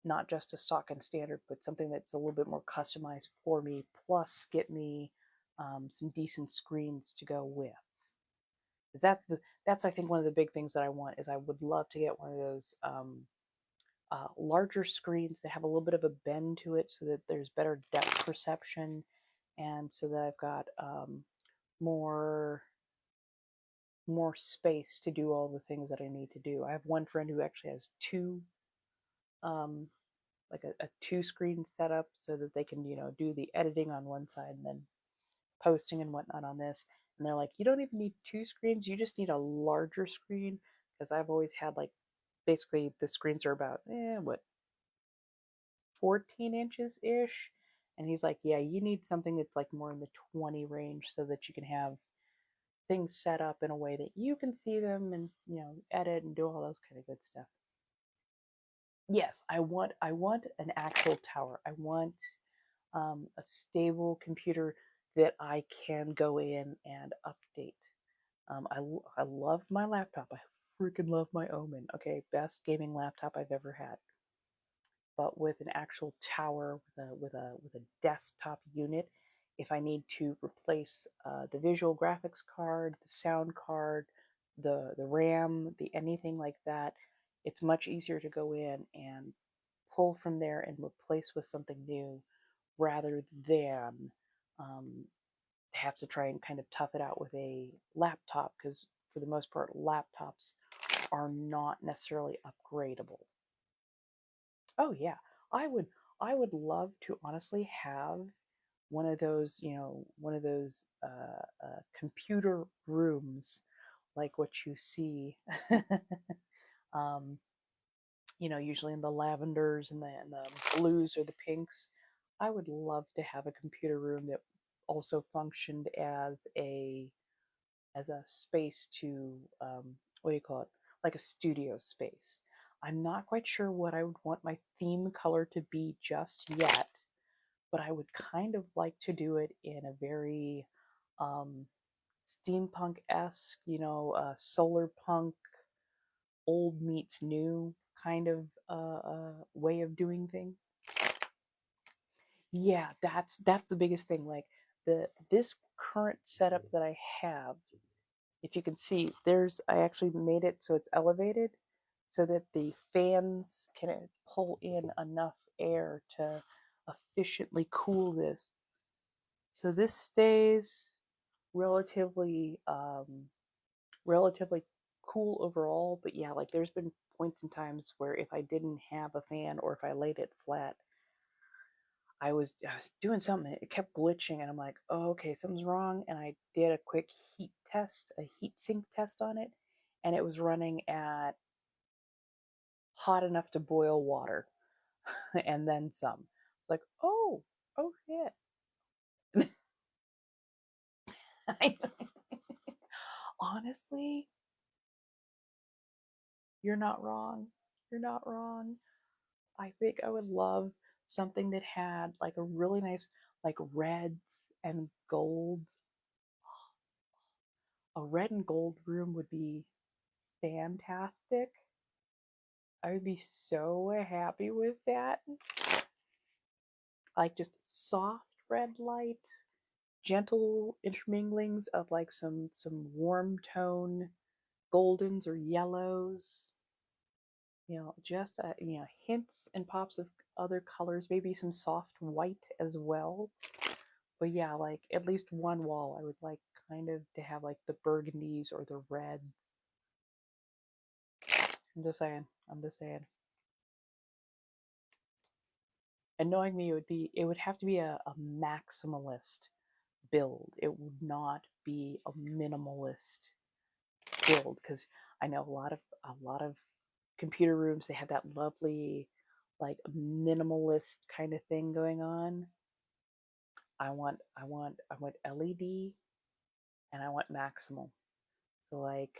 not just a stock and standard, but something that's a little bit more customized for me, plus get me some decent screens to go with. That's I think one of the big things that I want is I would love to get one of those larger screens that have a little bit of a bend to it, so that there's better depth perception, and so that I've got more space to do all the things that I need to do. I have one friend who actually has two, like a two screen setup, so that they can do the editing on one side and then posting and whatnot on this. And they're like, you don't even need two screens, you just need a larger screen, because I've always had like basically the screens are about what 14 inches ish. And he's like, yeah, you need something that's like more in the 20 range, so that you can have things set up in a way that you can see them and edit and do all those kind of good stuff. Yes, I want an actual tower. I want a stable computer that I can go in and update. I love my laptop. I freaking love my Omen. Okay, best gaming laptop I've ever had. But with an actual tower, with a desktop unit, if I need to replace the visual graphics card, the sound card, the RAM, the anything like that, it's much easier to go in and pull from there and replace with something new, rather than have to try and kind of tough it out with a laptop, because for the most part laptops are not necessarily upgradable. Oh yeah, I would love to honestly have one of those computer rooms, like what you see, um, usually in the lavenders and the blues or the pinks. I would love to have a computer room that also functioned as a space to what do you call it? Like a studio space. I'm not quite sure what I would want my theme color to be just yet, but I would kind of like to do it in a very steampunk-esque, solar punk, old meets new kind of way of doing things. Yeah, that's the biggest thing. Like this current setup that I have, if you can see, I actually made it so it's elevated, so that the fans can pull in enough air to efficiently cool this. So this stays relatively relatively cool overall, but yeah, like there's been points and times where if I didn't have a fan, or if I laid it flat, I was doing something, it kept glitching, and I'm like, oh, okay, something's wrong. And I did a quick heat test, a heat sink test on it, and it was running at hot enough to boil water, and then some. It's like, oh shit. Honestly, you're not wrong. You're not wrong. I think I would love something that had like a really nice, like reds and golds. A red and gold room would be fantastic. I would be so happy with that. Like just soft red light, gentle interminglings of like some warm tone goldens or yellows. Just hints and pops of other colors, maybe some soft white as well. But yeah, like at least one wall I would like kind of to have like the burgundies or the reds. I'm just saying. I'm just saying. And knowing me, it would have to be a maximalist build. It would not be a minimalist build, because I know a lot of computer rooms, they have that lovely like minimalist kind of thing going on. I want LED, and I want maximal. So like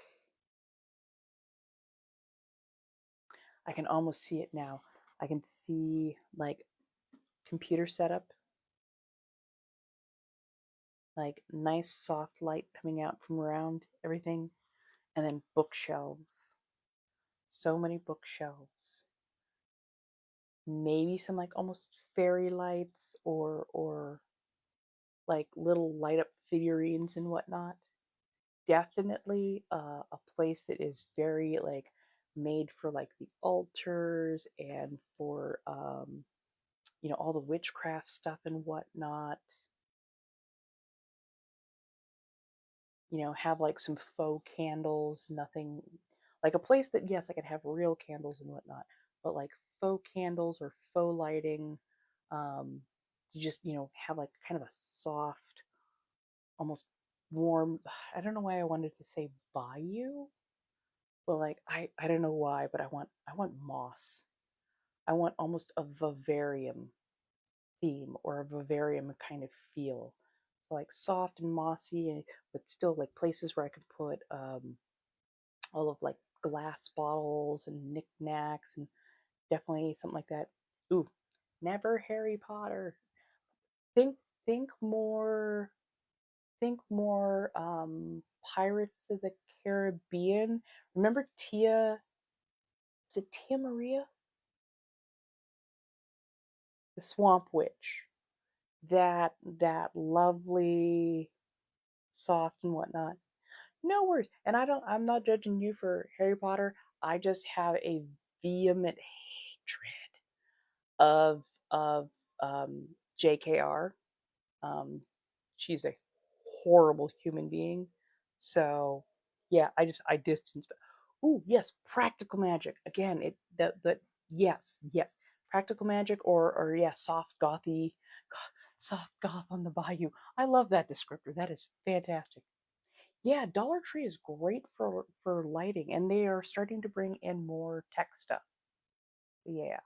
I can almost see it now. I can see like computer setup, like nice soft light coming out from around everything, and then bookshelves. so many bookshelves. Maybe some like almost fairy lights or like little light up figurines and whatnot. Definitely a place that is very like made for like the altars and for all the witchcraft stuff and whatnot. Have like some faux candles, nothing like a place that, yes, I could have real candles and whatnot, but like faux candles or faux lighting, to just, have like kind of a soft, almost warm, I don't know why I wanted to say bayou, but like, I don't know why, but I want moss. I want almost a vivarium theme or a vivarium kind of feel. So like soft and mossy, but still like places where I could put all of like glass bottles and knickknacks and definitely something like that. Ooh, never Harry Potter. Think think more think more Pirates of the Caribbean. Remember Tia, is it Tia Maria? The Swamp Witch. That lovely soft and whatnot. No worries. And I'm not judging you for Harry Potter. I just have a vehement hatred of JKR. Um, she's a horrible human being. So yeah, I distanced. Ooh, yes, practical magic. Again, the yes. Practical magic or yeah, soft goth on the bayou. I love that descriptor. That is fantastic. Yeah, Dollar Tree is great for lighting, and they are starting to bring in more tech stuff. Yeah.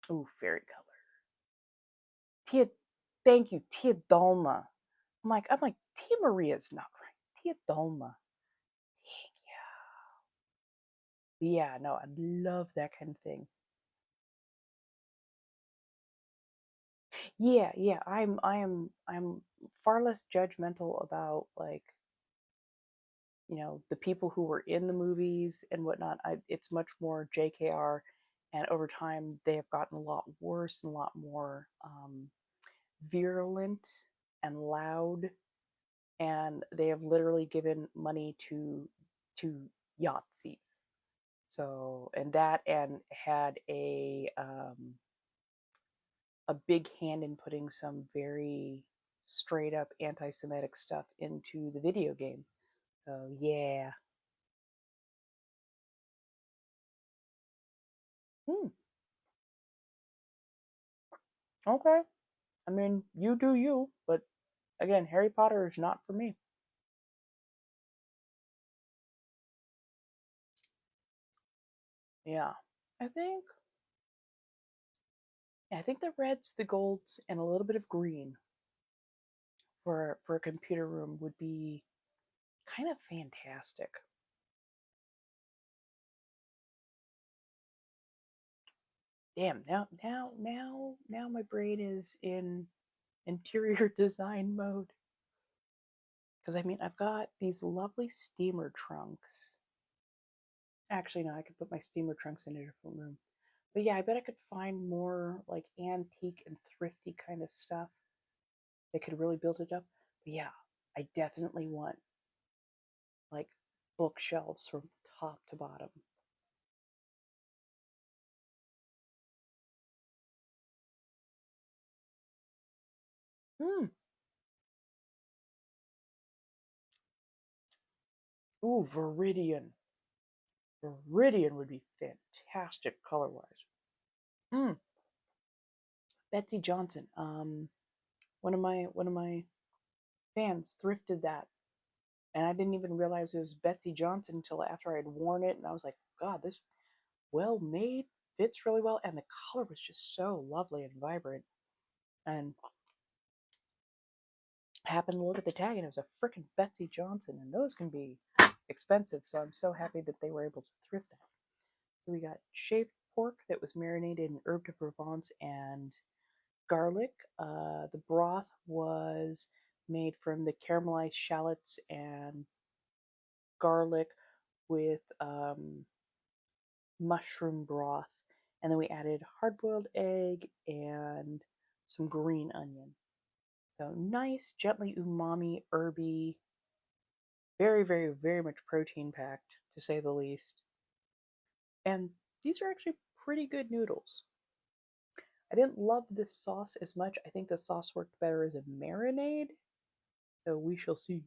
Ooh, fairy color. Tia, thank you, Tia Dalma. I'm like, Tia Maria's not right. Tia Dalma. Thank you. Yeah, no, I love that kind of thing. Yeah. I'm far less judgmental about like, the people who were in the movies and whatnot. It's much more JKR, and over time they have gotten a lot worse and a lot more virulent and loud, and they have literally given money to Yahtzees. So, and that and had a big hand in putting some very straight up anti-Semitic stuff into the video game. So yeah. Hmm. Okay. I mean, you do you, but again, Harry Potter is not for me. Yeah. I think I think the reds, the golds, and a little bit of green for a computer room would be kind of fantastic. Damn, now my brain is in interior design mode. Because I mean, I've got these lovely steamer trunks. Actually, no, I could put my steamer trunks in a different room. But yeah, I bet I could find more like antique and thrifty kind of stuff that could really build it up. But yeah, I definitely want like bookshelves from top to bottom. Hmm. Ooh, Viridian. Viridian would be fantastic color wise. Hmm. Betsy Johnson. One of my fans thrifted that, and I didn't even realize it was Betsy Johnson until after I had worn it, and I was like, God, this well made, fits really well, and the color was just so lovely and vibrant. And I happened to look at the tag, and it was a freaking Betsy Johnson, and those can be expensive. So I'm so happy that they were able to thrift that. So we got shaved pork that was marinated in herb de Provence and garlic. The broth was made from the caramelized shallots and garlic with mushroom broth, and then we added hard-boiled egg and some green onion. So nice, gently umami, herby, very, very, very much protein packed, to say the least. And these are actually pretty good noodles. I didn't love this sauce as much. I think the sauce worked better as a marinade, so we shall see.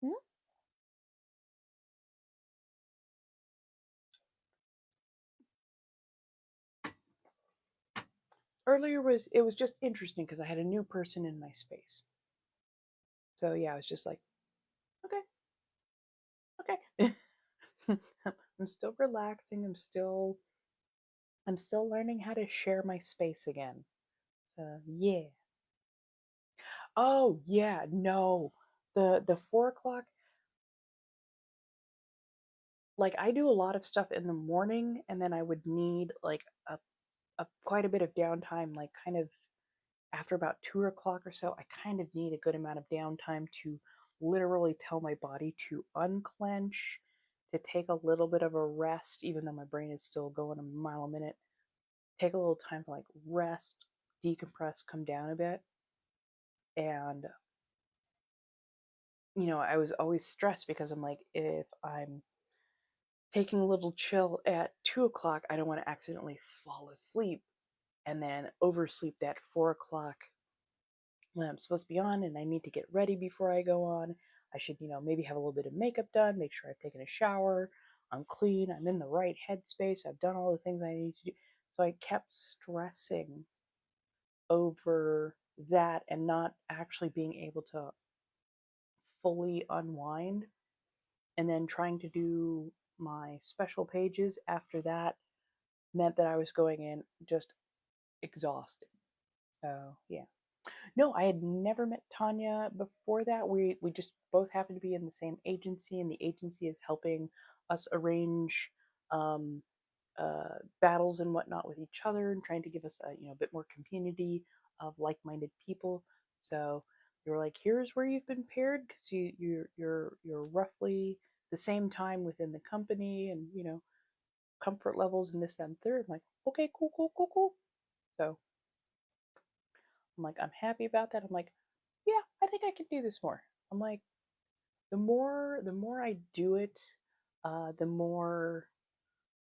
Hmm? Earlier it was just interesting because I had a new person in my space. So yeah, I was just like, okay, okay. I'm still relaxing. I'm still learning how to share my space again. So yeah. Oh yeah, no. The 4 o'clock, like I do a lot of stuff in the morning and then I would need like a quite a bit of downtime, like kind of after about 2 o'clock or so. I kind of need a good amount of downtime to literally tell my body to unclench, to take a little bit of a rest, even though my brain is still going a mile a minute. Take a little time to like rest, decompress, come down a bit. And I was always stressed because I'm like, if I'm taking a little chill at 2 o'clock, I don't want to accidentally fall asleep and then oversleep that 4 o'clock when I'm supposed to be on and I need to get ready before I go on. I should, maybe have a little bit of makeup done, make sure I've taken a shower, I'm clean, I'm in the right headspace, I've done all the things I need to do. So I kept stressing over that and not actually being able to fully unwind. And then trying to do my special pages after that meant that I was going in just exhausted. So yeah. No, I had never met Tanya before that. We just both happen to be in the same agency, and the agency is helping us arrange um, battles and whatnot with each other, and trying to give us a bit more community of like-minded people. So they were like, "Here's where you've been paired because you're roughly the same time within the company, and comfort levels and this that, and third." I'm like, "Okay, cool, cool, cool, cool." So I'm like, I'm happy about that. I'm like, yeah, I think I can do this more. I'm like, the more I do it, the more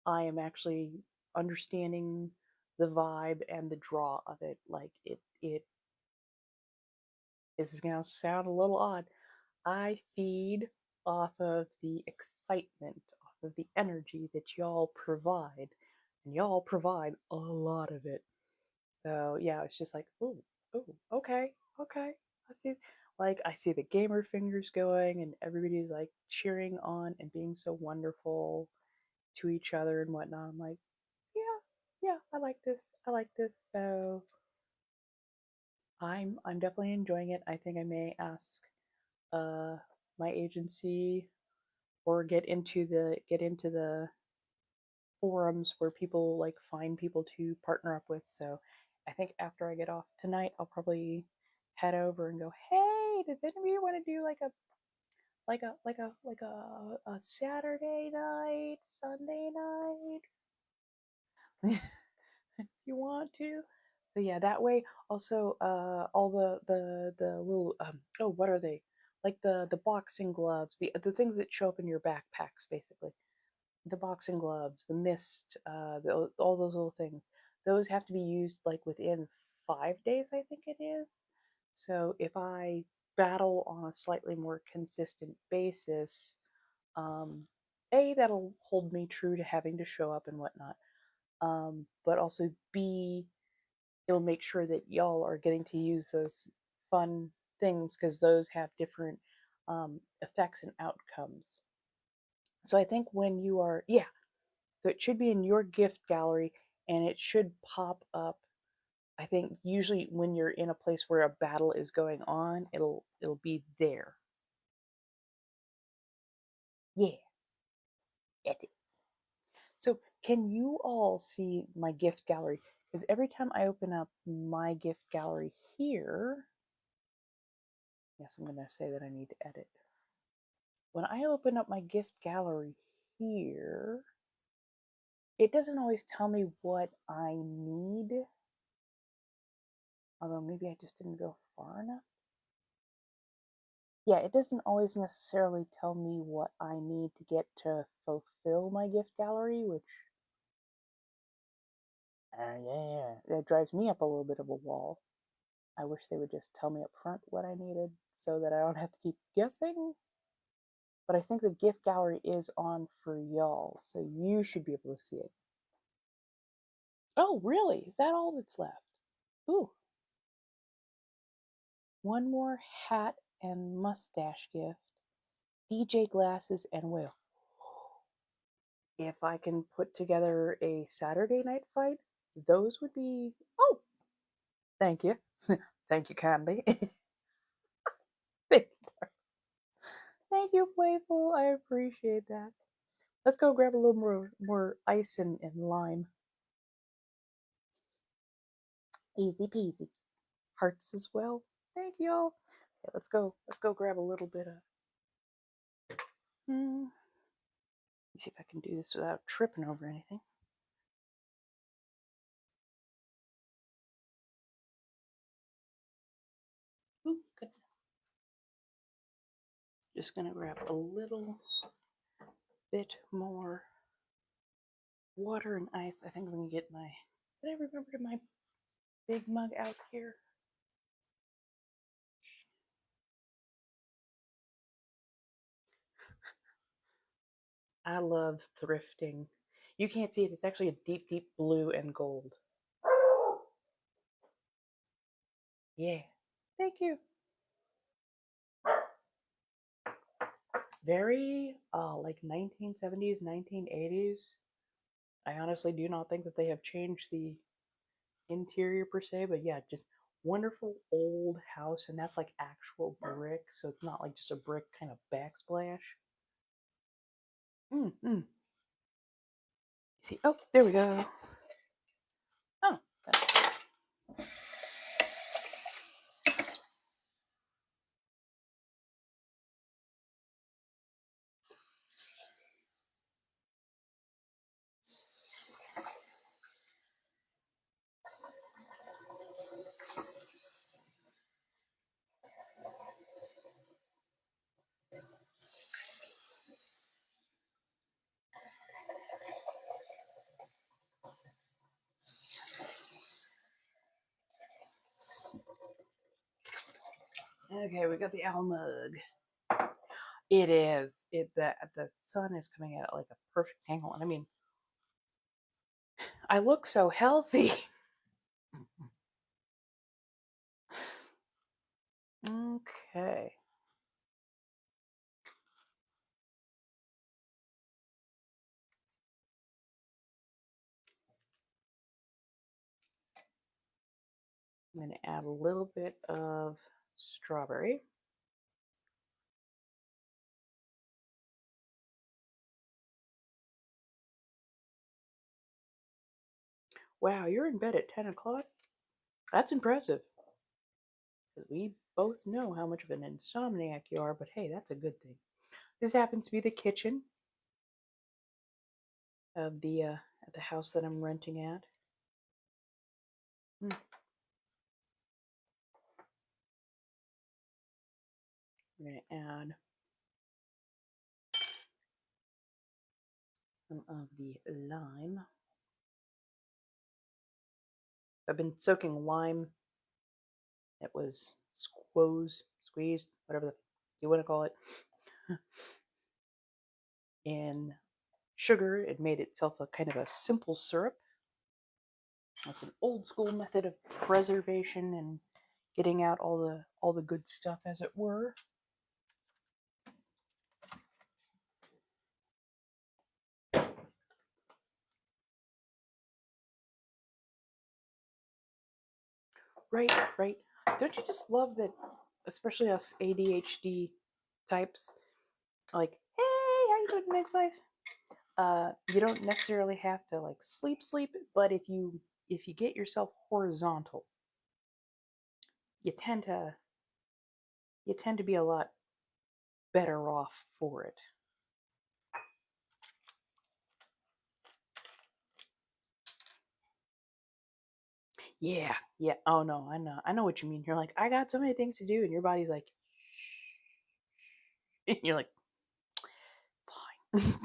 I am actually understanding the vibe and the draw of it. Like it this is gonna sound a little odd. I feed off of the excitement, off of the energy that y'all provide, and y'all provide a lot of it. So yeah, it's just like, oh, oh, okay, okay. I see, I see the gamer fingers going, and everybody's like cheering on and being so wonderful to each other and whatnot. I'm like, yeah, yeah, I like this. I like this. So I'm definitely enjoying it. I think I may ask uh my agency or get into the forums where people like find people to partner up with. So I think after I get off tonight, I'll probably head over and go, "Hey, does anybody want to do like a Saturday night, Sunday night? If you want to?" So yeah, that way also all the little oh, what are they? Like the boxing gloves, the things that show up in your backpacks basically, the boxing gloves, the mist, all those little things. Those have to be used like within 5 days, I think it is. So if I battle on a slightly more consistent basis, um, A, that'll hold me true to having to show up and whatnot. But also B, it'll make sure that y'all are getting to use those fun things because those have different effects and outcomes. So I think when you are, yeah, so it should be in your gift gallery and it should pop up. I think usually when you're in a place where a battle is going on, it'll be there. Yeah. So can you all see my gift gallery? Because every time I open up my gift gallery here, yes, I'm going to say that I need to edit. When I open up my gift gallery here. It doesn't always tell me what I need. Although maybe I just didn't go far enough. Yeah, it doesn't always necessarily tell me what I need to get to fulfill my gift gallery, which, yeah, that drives me up a little bit of a wall. I wish they would just tell me up front what I needed so that I don't have to keep guessing. But I think the gift gallery is on for y'all, so you should be able to see it. Oh, really? Is that all that's left? Ooh. One more hat and mustache gift. DJ glasses and whale. If I can put together a Saturday night fight, those would be... Oh! Thank you. Thank you kindly. Thank you, Playful. I appreciate that. Let's go grab a little more ice and lime. Easy peasy. Hearts as well. Thank y'all. Yeah, let's go grab a little bit of... Let's see if I can do this without tripping over anything. Oh, goodness. Just gonna grab a little bit more water and ice. I think I'm gonna get my... Did I remember my big mug out here? I love thrifting. You can't see it. It's actually a deep, deep blue and gold. Yeah. Thank you. Very like 1970s, 1980s. I honestly do not think that they have changed the interior per se, but yeah, just wonderful old house, and that's like actual brick, so it's not like just a brick kind of backsplash. See, oh, there we go. Oh, that's... Okay, we got the owl mug. It is. The sun is coming at it like a perfect angle. And I mean, I look so healthy. Okay. I'm going to add a little bit of strawberry. Wow, you're in bed at 10 o'clock? That's impressive. We both know how much of an insomniac you are, but hey, that's a good thing. This happens to be the kitchen of the at the house that I'm renting at. I'm going to add some of the lime. I've been soaking lime that was squeezed, whatever you want to call it, in sugar. It made itself a kind of a simple syrup. That's an old school method of preservation and getting out all the good stuff, as it were. Right, right. Don't you just love that, especially us ADHD types, like, hey, how you doing, next life? You don't necessarily have to like sleep, but if you get yourself horizontal, you tend to be a lot better off for it. Yeah, yeah. Oh no, I know what you mean. You're like, I got so many things to do, and your body's like, and you're like, fine.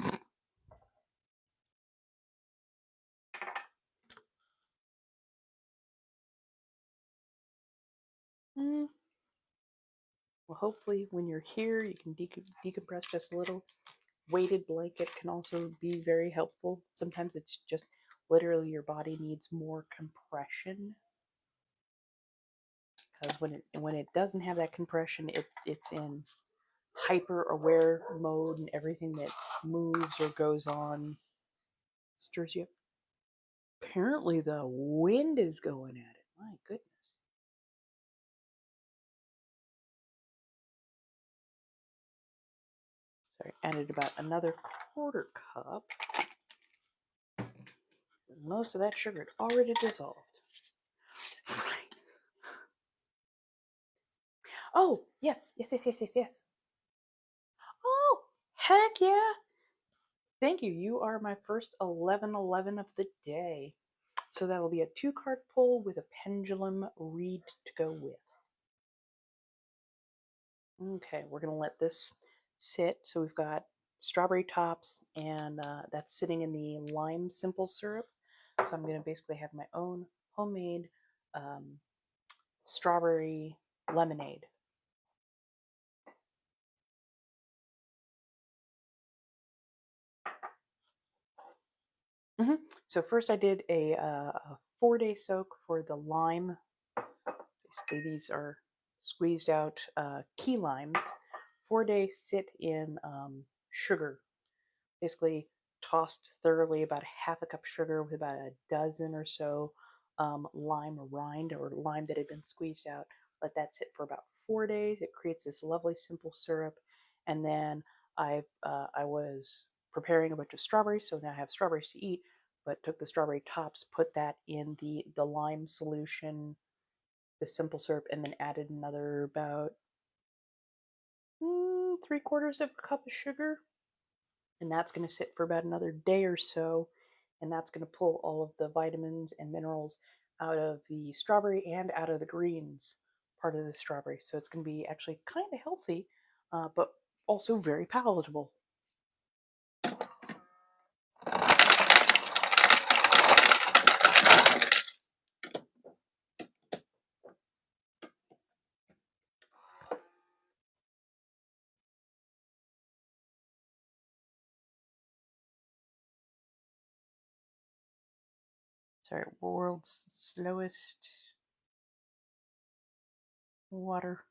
Mm, well, hopefully, when you're here, you can decompress just a little. Weighted blanket can also be very helpful. Sometimes it's just literally your body needs more compression, because when it doesn't have that compression, it's in hyper aware mode, and everything that moves or goes on stirs you up. Apparently, the wind is going at it. My goodness. Sorry, added about another quarter cup. Most of that sugar had already dissolved. Oh, yes. Oh, heck yeah. Thank you. You are my first 11/11 of the day. So that'll be a 2-card pull with a pendulum read to go with. Okay, we're going to let this sit. So we've got strawberry tops, and that's sitting in the lime simple syrup. So I'm going to basically have my own homemade strawberry lemonade. So first I did a 4-day soak for the lime. Basically, these are squeezed out key limes. 4-day sit in sugar. Basically, tossed thoroughly about half a cup of sugar with about a dozen or so lime rind or lime that had been squeezed out. Let that sit for about 4 days. It creates this lovely simple syrup. And then I was preparing a bunch of strawberries, so now I have strawberries to eat. But took the strawberry tops, put that in the lime solution, the simple syrup, and then added another about 3/4 of a cup of sugar, and that's going to sit for about another day or so, and that's going to pull all of the vitamins and minerals out of the strawberry and out of the greens part of the strawberry. So it's going to be actually kind of healthy, but also very palatable. Sorry, world's slowest water.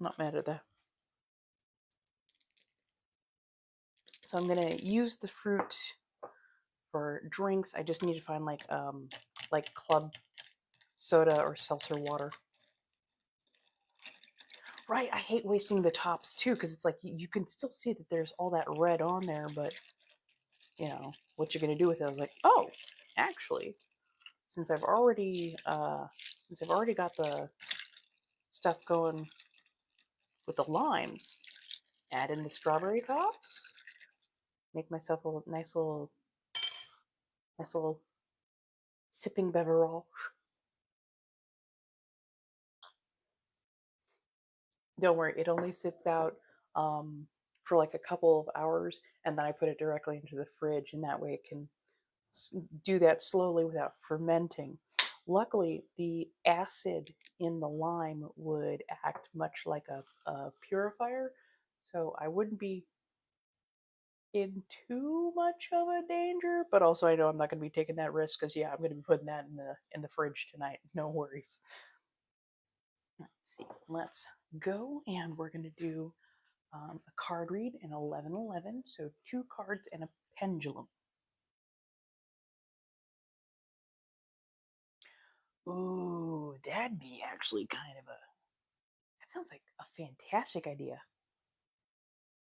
Not mad at that. So I'm gonna use the fruit for drinks. I just need to find like club soda or seltzer water. Right, I hate wasting the tops too, because it's like you can still see that there's all that red on there, but you know what you're gonna do with it. I was like, oh, actually, since I've already got the stuff going with the limes, add in the strawberry tops, make myself a nice little sipping beverage. Don't worry, it only sits out for like a couple of hours, and then I put it directly into the fridge, and that way it can do that slowly without fermenting. Luckily, the acid in the lime would act much like a purifier, so I wouldn't be in too much of a danger. But also, I know I'm not going to be taking that risk because yeah, I'm going to be putting that in the fridge tonight. No worries. Let's see. Let's go, and we're going to do a card read in 11/11. So 2 cards and a pendulum. Ooh, that'd be actually kind of a. That sounds like a fantastic idea.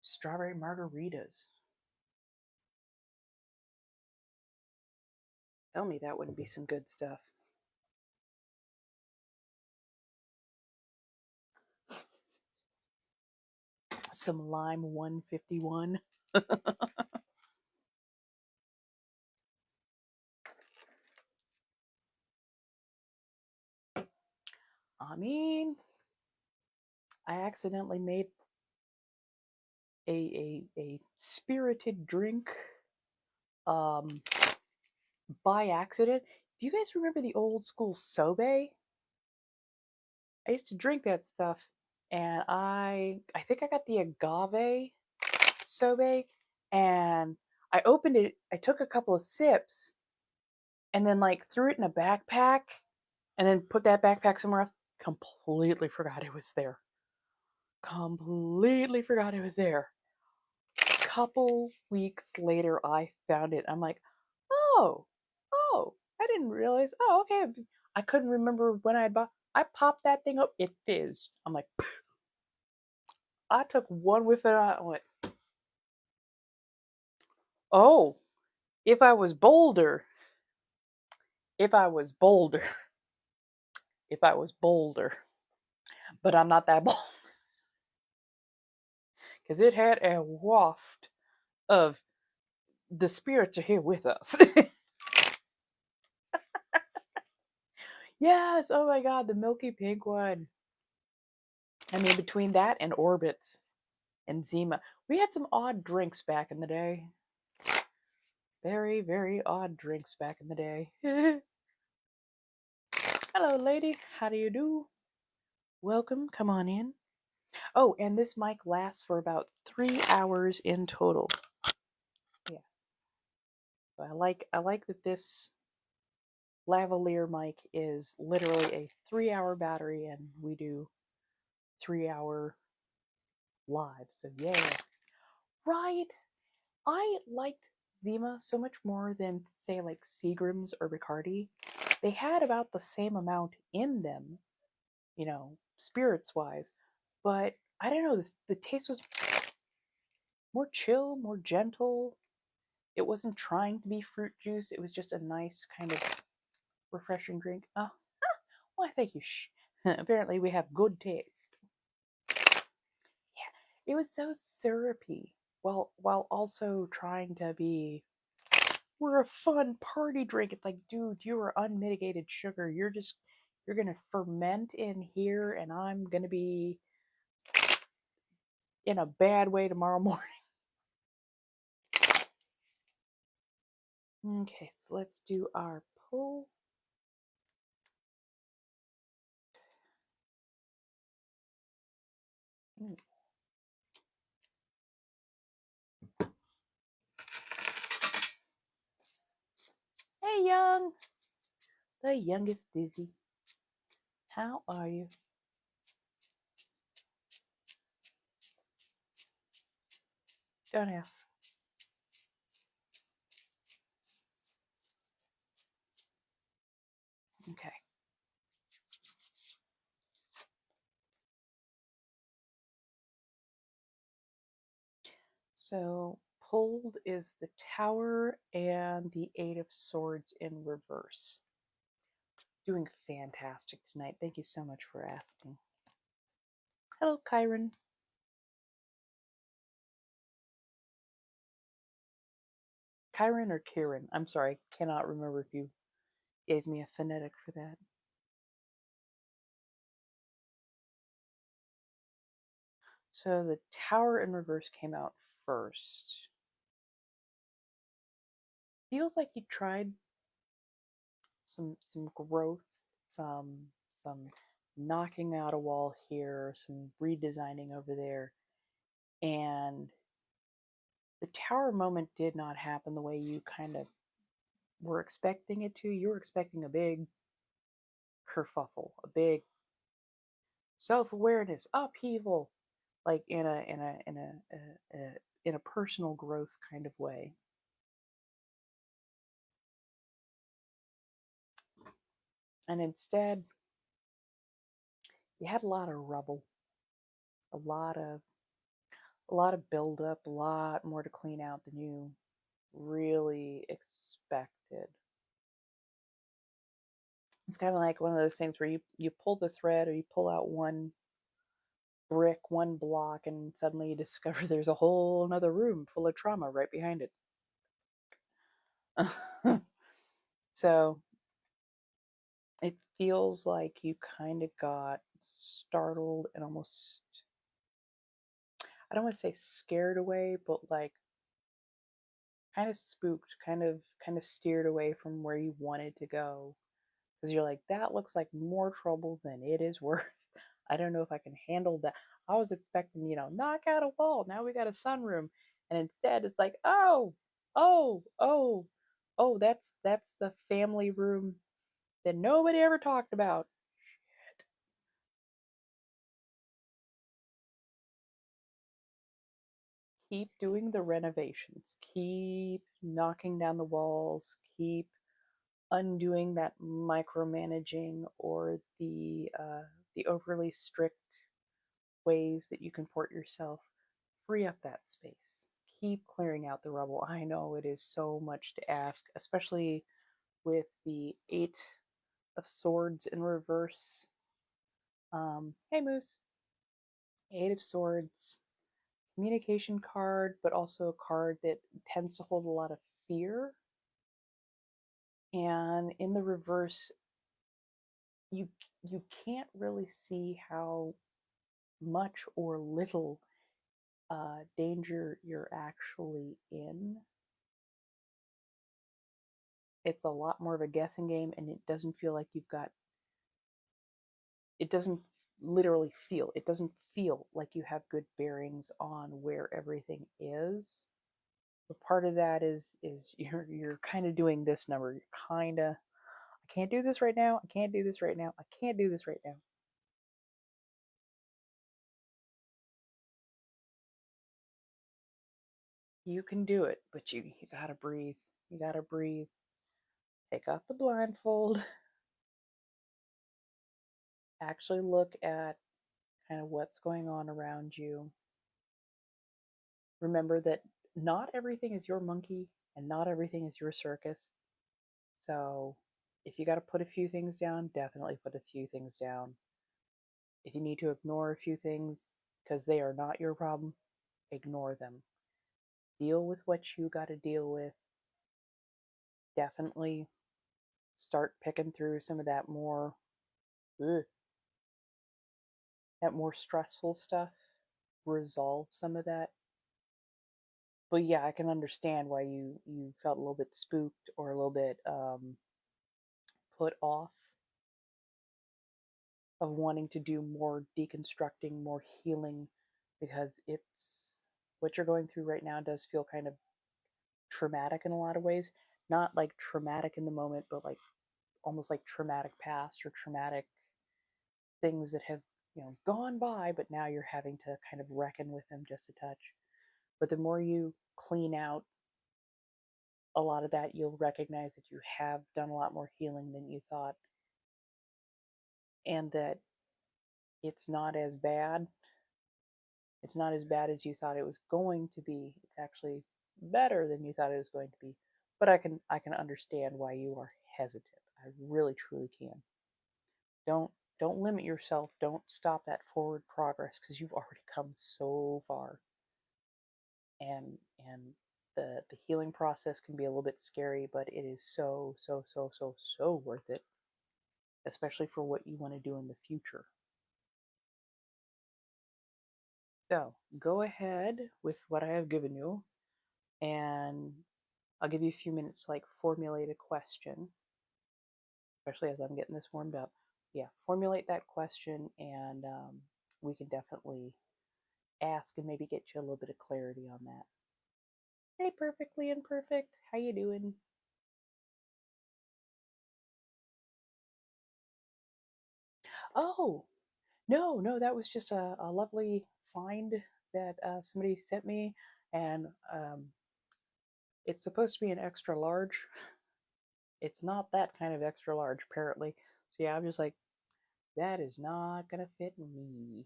Strawberry margaritas. Tell me that wouldn't be some good stuff. some lime 151. I mean, I accidentally made a spirited drink by accident. Do you guys remember the old school sobe? I used to drink that stuff, and I think I got the agave sobe, and I opened it. I took a couple of sips, and then like threw it in a backpack, and then put that backpack somewhere else. Completely forgot it was there. Completely forgot it was there. Couple weeks later, I found it. I'm like, oh, I didn't realize. Oh, okay. I couldn't remember when I had bought. I popped that thing up. It fizzed. I'm like, I took one whiff of it. I went, oh, if I was bolder, if I was bolder, if I was bolder, but I'm not that bold because it had a waft of the spirits are here with us. Yes, oh my god, the milky pink one. I mean, between that and Orbits and Zima, we had some odd drinks back in the day. Very, very odd drinks back in the day. Hello, lady. How do you do? Welcome. Come on in. Oh, and this mic lasts for about 3 hours in total. Yeah. So I like that this lavalier mic is literally a 3-hour battery, and we do 3-hour live. So yeah. Right. I liked Zima so much more than, say, like Seagram's or Riccardi. They had about the same amount in them, you know, spirits wise, but I don't know, the taste was more chill, more gentle. It wasn't trying to be fruit juice, it was just a nice kind of refreshing drink. Oh, why, thank you. Apparently, we have good taste. Yeah, it was so syrupy while also trying to be, we're a fun party drink. It's like, dude, you are unmitigated sugar. You're gonna ferment in here, and I'm gonna be in a bad way tomorrow morning. Okay, so let's do our pull. Hey, young. The youngest Dizzy. How are you? Don't ask. Okay. So, pulled is the Tower and the Eight of Swords in reverse. Doing fantastic tonight. Thank you so much for asking. Hello, Kyron. Kyron or Kieran? I'm sorry, cannot remember if you gave me a phonetic for that. So the Tower in reverse came out first. Feels like you tried some growth, some knocking out a wall here, some redesigning over there, and the Tower moment did not happen the way you kind of were expecting it to. You were expecting a big kerfuffle, a big self-awareness, upheaval, like in a personal growth kind of way. And instead, you had a lot of rubble, a lot of buildup, a lot more to clean out than you really expected. It's kind of like one of those things where you pull the thread, or you pull out one brick one block, and suddenly you discover there's a whole another room full of trauma right behind it. So it feels like you kind of got startled and almost, I don't want to say scared away, but like kind of spooked, kind of steered away from where you wanted to go, because you're like, that looks like more trouble than it is worth. I don't know if I can handle that. I was expecting, knock out a wall. Now we got a sunroom, and instead it's like, oh, that's the family room that nobody ever talked about. Keep doing the renovations. Keep knocking down the walls. Keep undoing that micromanaging or the overly strict ways that you comport yourself. Free up that space. Keep clearing out the rubble. I know it is so much to ask, especially with the Eight of Swords in reverse. Hey, Moose. Eight of Swords, communication card, but also a card that tends to hold a lot of fear. And in the reverse, you you can't really see how much or little danger you're actually in. It's a lot more of a guessing game, and it doesn't feel like you've got. It doesn't literally feel. It doesn't feel like you have good bearings on where everything is. But part of that is you're kind of doing this number. You're kind of, I can't do this right now. I can't do this right now. I can't do this right now. You can do it, but you gotta breathe. You gotta breathe. Take off the blindfold. Actually look at kind of what's going on around you. Remember that not everything is your monkey and not everything is your circus. So if you got to put a few things down, definitely put a few things down. If you need to ignore a few things because they are not your problem, ignore them. Deal with what you got to deal with. Definitely start picking through some of that ugh, that more stressful stuff. Resolve some of that. But yeah, I can understand why you felt a little bit spooked or a little bit put off of wanting to do more deconstructing, more healing, because it's what you're going through right now does feel kind of traumatic in a lot of ways. Not like traumatic in the moment, but like almost like traumatic past or traumatic things that have, gone by, but now you're having to kind of reckon with them just a touch. But the more you clean out a lot of that, you'll recognize that you have done a lot more healing than you thought, and that it's not as bad. It's not as bad as you thought it was going to be. It's actually better than you thought it was going to be. But I can understand why you are hesitant. I really truly can. Don't don't limit yourself. Don't stop that forward progress because you've already come so far. And the healing process can be a little bit scary, but it is so so so so so worth it, especially for what you want to do in the future. So go ahead with what I have given you, and I'll give you a few minutes to like formulate a question, especially as I'm getting this warmed up. Yeah, formulate that question, and we can definitely ask and maybe get you a little bit of clarity on that. Hey, perfectly imperfect. How you doing? Oh, no, no, that was just a lovely find that somebody sent me, and it's supposed to be an extra large. It's not that kind of extra large, apparently. So yeah, I'm just like, that is not gonna fit me.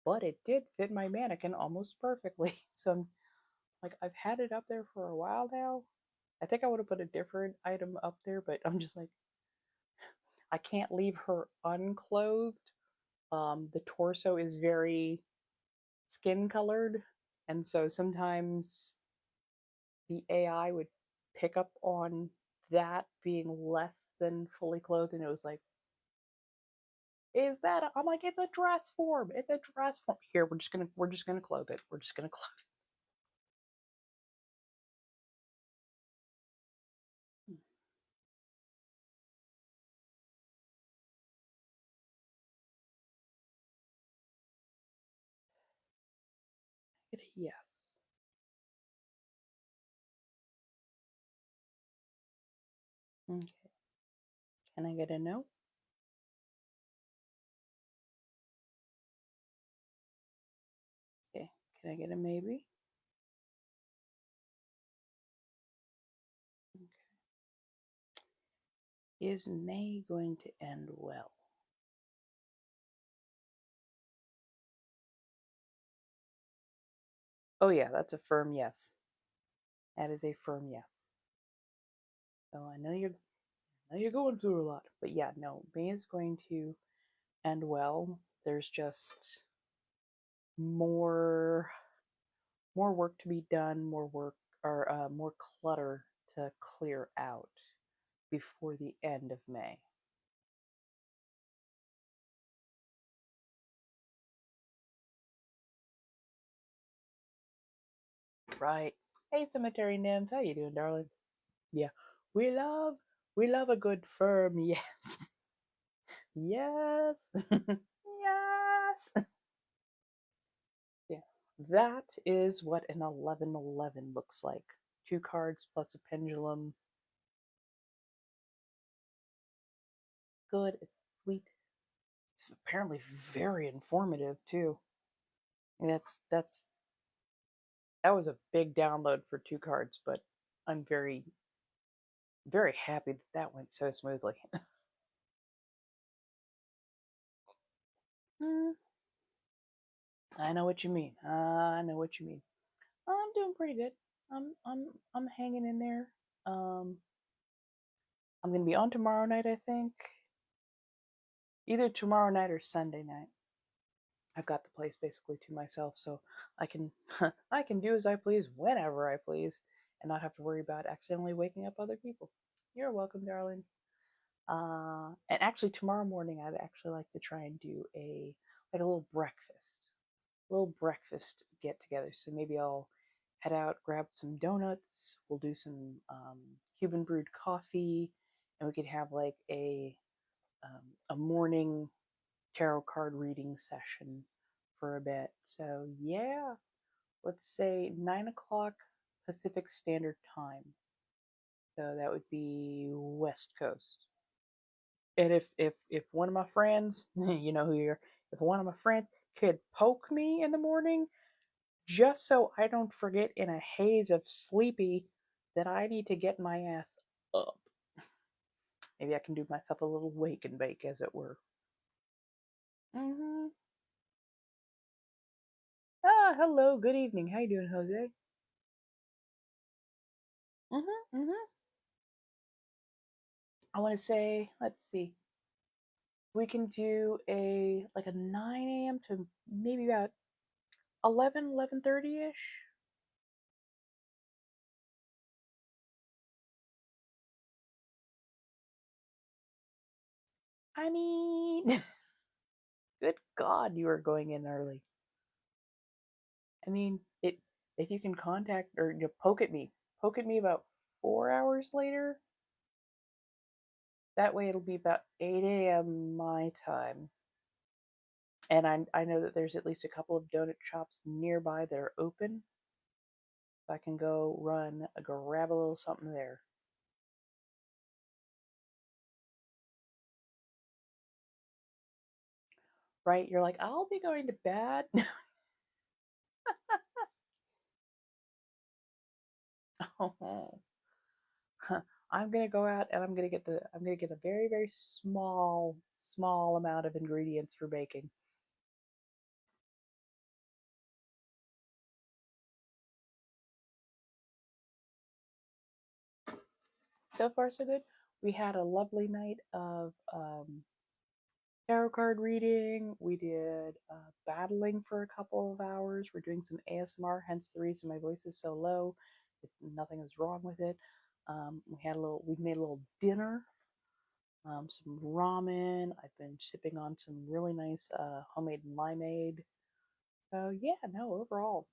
But it did fit my mannequin almost perfectly. So I'm like, I've had it up there for a while now. I think I would have put a different item up there, but I'm just like, I can't leave her unclothed The torso is very skin colored, and so sometimes the AI would pick up on that being less than fully clothed, and it was like, is that I'm like, it's a dress form, it's a dress form. Here, we're just gonna clothe it, we're just gonna clothe it. Yes. Okay, can I get a no? Okay, can I get a maybe? Okay. Is May going to end well? Oh yeah, that's a firm yes. That is a firm yes. So I know you're going through a lot, but yeah, no, May is going to end well. There's just more work to be done, more work or more clutter to clear out before the end of May. Right. Hey, cemetery nymph, how you doing, darling? Yeah, we love a good firm yes. Yes. Yes. Yeah, that is what an 1111 looks like. 2 cards plus a pendulum. Good. It's sweet. It's apparently very informative too. That's that was a big download for 2 cards, but I'm very happy that that went so smoothly. Mm, I know what you mean. I know what you mean. I'm doing pretty good. I'm hanging in there. Um, I'm gonna be on tomorrow night, I think. Either tomorrow night or Sunday night. I've got the place basically to myself, so I can I can do as I please whenever I please, and not have to worry about accidentally waking up other people. You're welcome, darling. And actually, tomorrow morning, I'd actually like to try and do a little breakfast get together. So maybe I'll head out, grab some donuts. We'll do some Cuban brewed coffee, and we could have like a morning tarot card reading session for a bit. So yeah, let's say 9 o'clock Pacific Standard Time. So that would be West Coast. And if one of my friends, you know who you're, if one of my friends could poke me in the morning, just so I don't forget in a haze of sleepy that I need to get my ass up. Maybe I can do myself a little wake and bake, as it were. Mm-hmm. Ah, hello, good evening. How you doing, Jose? Mm-hmm. Mm-hmm. I want to say, let's see, we can do a like a 9 a.m. to maybe about 11:30 ish. I mean, good God, you are going in early. I mean, it if you can contact or poke at me about 4 hours later. That way, it'll be about 8 a.m. my time, and I know that there's at least a couple of donut shops nearby that are open, so I can go grab a little something there. Right? You're like, I'll be going to bed. Oh. I'm gonna go out and I'm gonna get a very small amount of ingredients for baking. So far so good. We had a lovely night of tarot card reading. We did battling for a couple of hours. We're doing some ASMR, hence the reason my voice is so low. Nothing is wrong with it. We made a little dinner, some ramen. I've been sipping on some really nice homemade limeade. So yeah, no, overall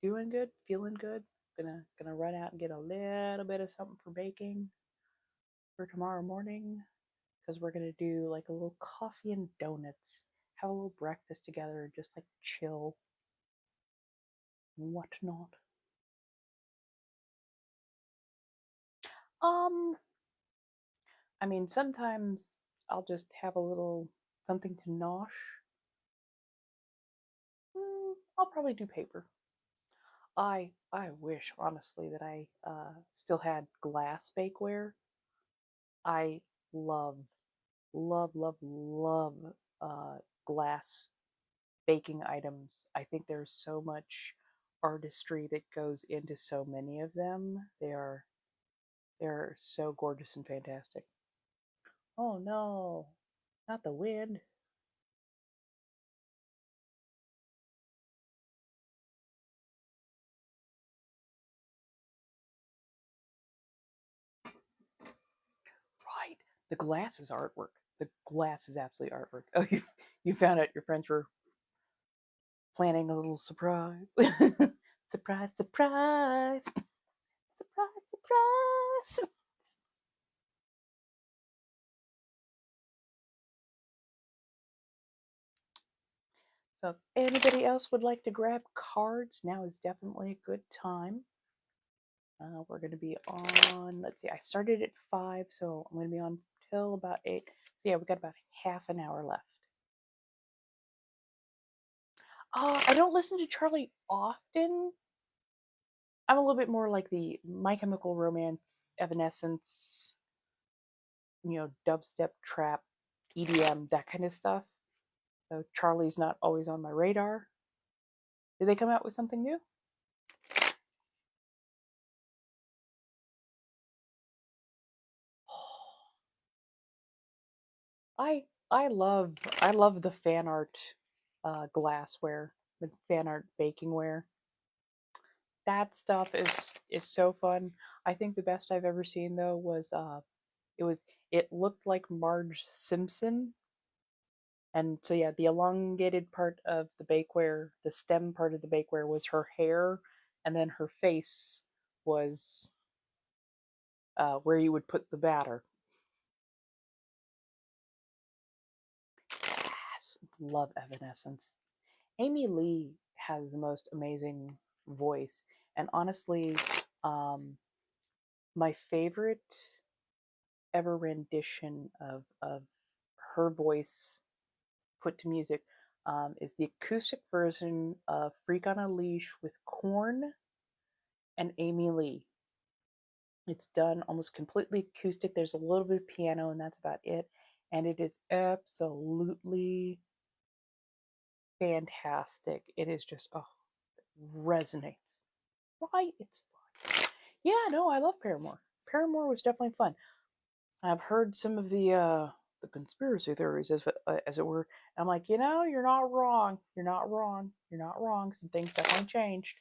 doing good, feeling good. Gonna run out and get a little bit of something for baking for tomorrow morning, because we're gonna do like a little coffee and donuts, have a little breakfast together, and just like chill and whatnot. Um, I mean, sometimes I'll just have a little something to nosh. I'll probably do paper. I wish honestly that I still had glass bakeware. I love love uh, glass baking items. I think there's so much artistry that goes into so many of them. They're so gorgeous and fantastic. Oh no, not the wind. Right. The glass is artwork. The glass is absolutely artwork. Oh, you found out your friends were planning a little surprise. Surprise, surprise. Surprise, surprise. So if anybody else would like to grab cards, now is definitely a good time. We're going to be on, let's see, I started at 5, so I'm going to be on till about 8. So yeah, we've got about half an hour left. I don't listen to Charlie often. I'm a little bit more like the My Chemical Romance, Evanescence, dubstep, trap, EDM, that kind of stuff. So Charlie's not always on my radar. Did they come out with something new? I love the fan art glassware, the fan art bakingware. That stuff is so fun. I think the best I've ever seen though was it looked like Marge Simpson. And so yeah, the elongated part of the bakeware, the stem part of the bakeware was her hair, and then her face was where you would put the batter. Yes, love Evanescence. Amy Lee has the most amazing voice, and honestly, my favorite ever rendition of her voice put to music is the acoustic version of Freak on a Leash with Korn and Amy Lee. It's done almost completely acoustic. There's a little bit of piano, and that's about it. And it is absolutely fantastic. It is just, resonates. Right? It's fun. Yeah, no, I love Paramore. Paramore was definitely fun. I've heard some of the conspiracy theories, as it were. I'm like, you're not wrong. You're not wrong. You're not wrong. Some things definitely changed.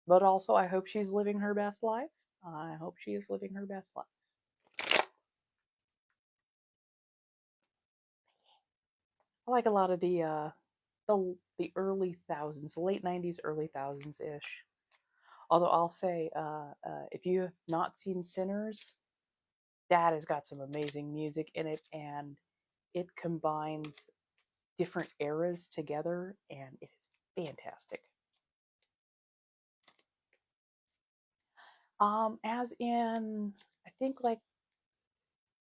But also, I hope she's living her best life. I hope she is living her best life. I like a lot of the early thousands, the late '90s, early thousands ish. Although I'll say, if you have not seen Sinners, that has got some amazing music in it, and it combines different eras together, and it is fantastic. As in, I think like,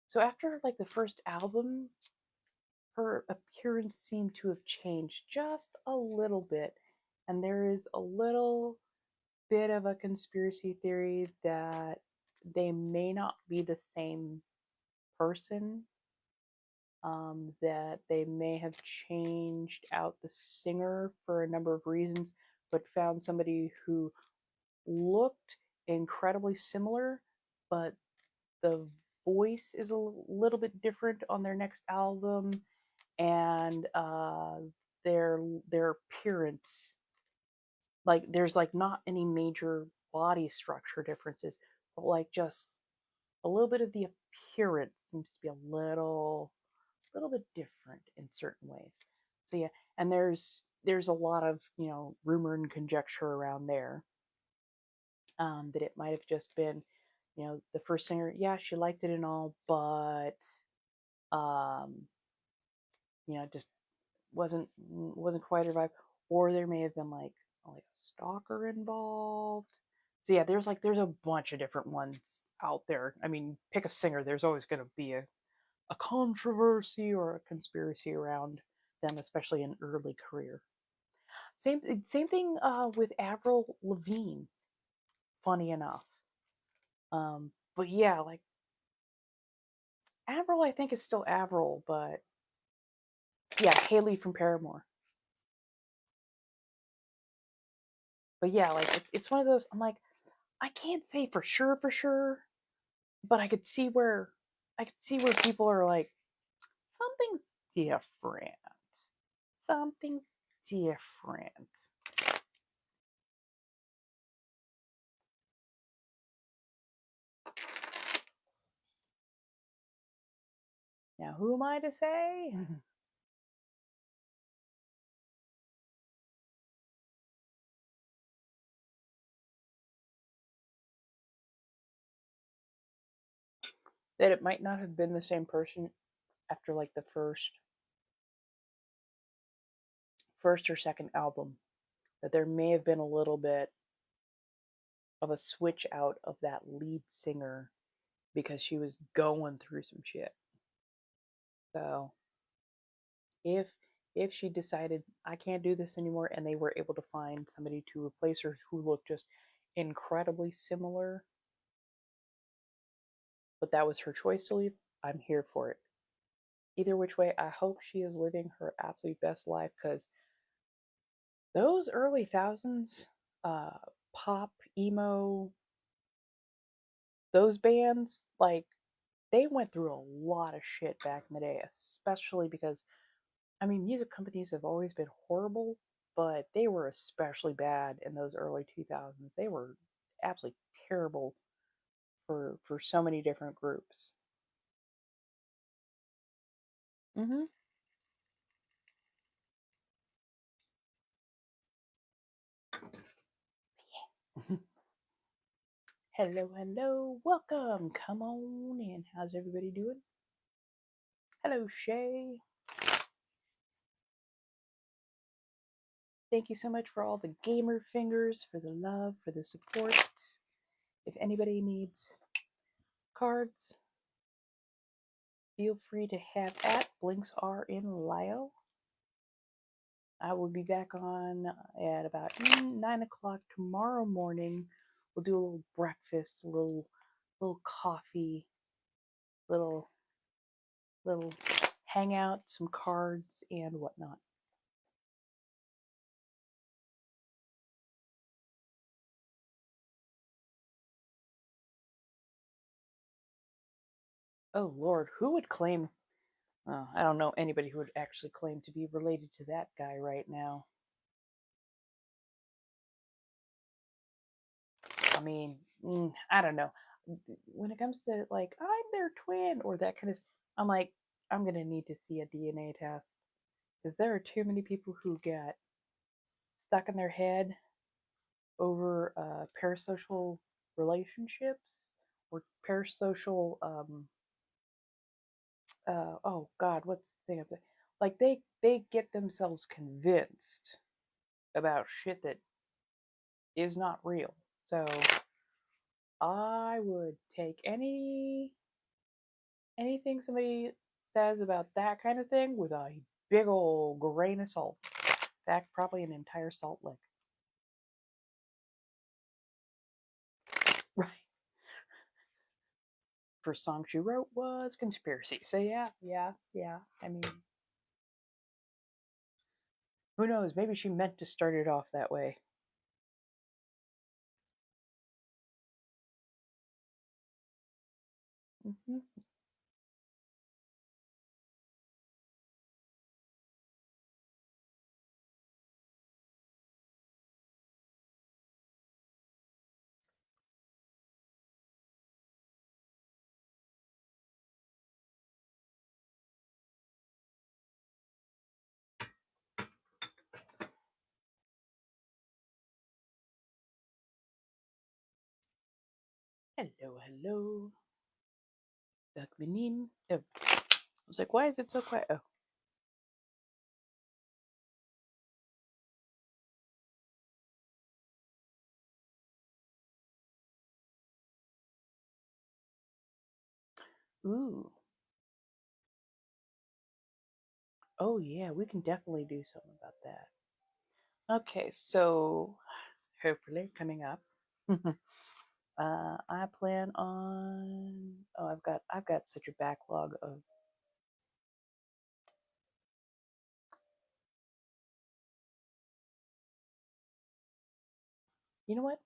so after like the first album, her appearance seemed to have changed just a little bit, and there is a little bit of a conspiracy theory that they may not be the same person, that they may have changed out the singer for a number of reasons, but found somebody who looked incredibly similar, but the voice is a little bit different on their next album, and their appearance, like there's like not any major body structure differences, but like just a little bit of the appearance seems to be a little bit different in certain ways. So yeah, and there's a lot of, you know, rumor and conjecture around there, that it might have just been, you know, the first singer, yeah, she liked it and all, but um, you know, just wasn't quite her vibe, or there may have been like a stalker involved. So yeah, there's a bunch of different ones out there. I mean, pick a singer, there's always going to be a controversy or a conspiracy around them, especially in early career. Same thing with Avril Lavigne. Funny enough, but yeah, like Avril, I think is still Avril, but yeah, Haley from Paramore. But yeah, like it's one of those. I'm like, I can't say for sure, but I could see where people are like, something's different. Something's different. Now, who am I to say? That it might not have been the same person after like the first or second album. That there may have been a little bit of a switch out of that lead singer because she was going through some shit. So if she decided I can't do this anymore and they were able to find somebody to replace her who looked just incredibly similar, but that was her choice to leave, I'm here for it. Either which way, I hope she is living her absolute best life, because those early thousands, uh, pop, emo, those bands, like, they went through a lot of shit back in the day, especially because, I mean, music companies have always been horrible, but they were especially bad in those early 2000s. They were absolutely terrible for so many different groups. Mm-hmm. Hello, hello, welcome. Come on in. How's everybody doing? Hello, Shay. Thank you so much for all the gamer fingers, for the love, for the support. If anybody needs cards, feel free to have at. Blinks are in Lio. I will be back on at about 9 o'clock tomorrow morning. We'll do a little breakfast, a little coffee, little hangout, some cards and whatnot. Oh Lord, who would claim? I don't know anybody who would actually claim to be related to that guy right now. I mean, I don't know. When it comes to like, I'm their twin or that kind of, I'm like, I'm gonna need to see a DNA test, because there are too many people who get stuck in their head over parasocial relationships or parasocial oh god, what's the thing of it, like they get themselves convinced about shit that is not real. So I would take anything somebody says about that kind of thing with a big old grain of salt. In fact, probably an entire salt lick. Right. First song she wrote was Conspiracy. So yeah. I mean, who knows? Maybe she meant to start it off that way. Hello, hello. Dag menin. Oh, I was like, why is it so quiet? Oh. Ooh. Oh, yeah, we can definitely do something about that. Okay, so hopefully coming up. I plan on. Oh, I've got such a backlog of. You know what?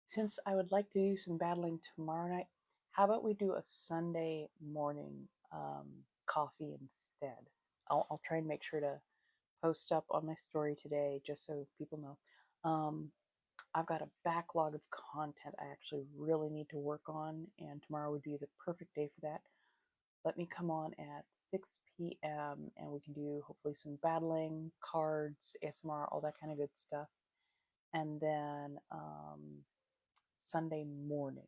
Since I would like to do some battling tomorrow night, how about we do a Sunday morning coffee instead? I'll try and make sure to post up on my story today just so people know. I've got a backlog of content I actually really need to work on, and tomorrow would be the perfect day for that. Let me come on at 6 p.m. and we can do hopefully some battling, cards, ASMR, all that kind of good stuff. And then Sunday morning.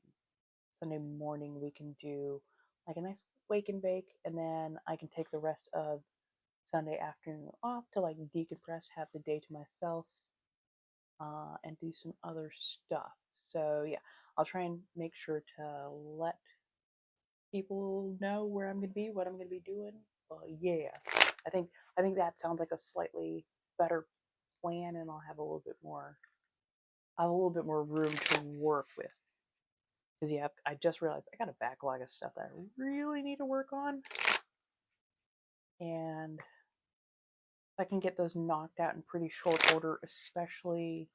Sunday morning we can do like a nice wake and bake, and then I can take the rest of Sunday afternoon off to like decompress, have the day to myself, and do some other stuff. So yeah, I'll try and make sure to let people know where I'm gonna be, what I'm gonna be doing. Yeah, I think I think that sounds like a slightly better plan, and I'll have a little bit more. I have a little bit more room to work with. Because yeah, I just realized I got a backlog of stuff that I really need to work on, and if I can get those knocked out in pretty short order, especially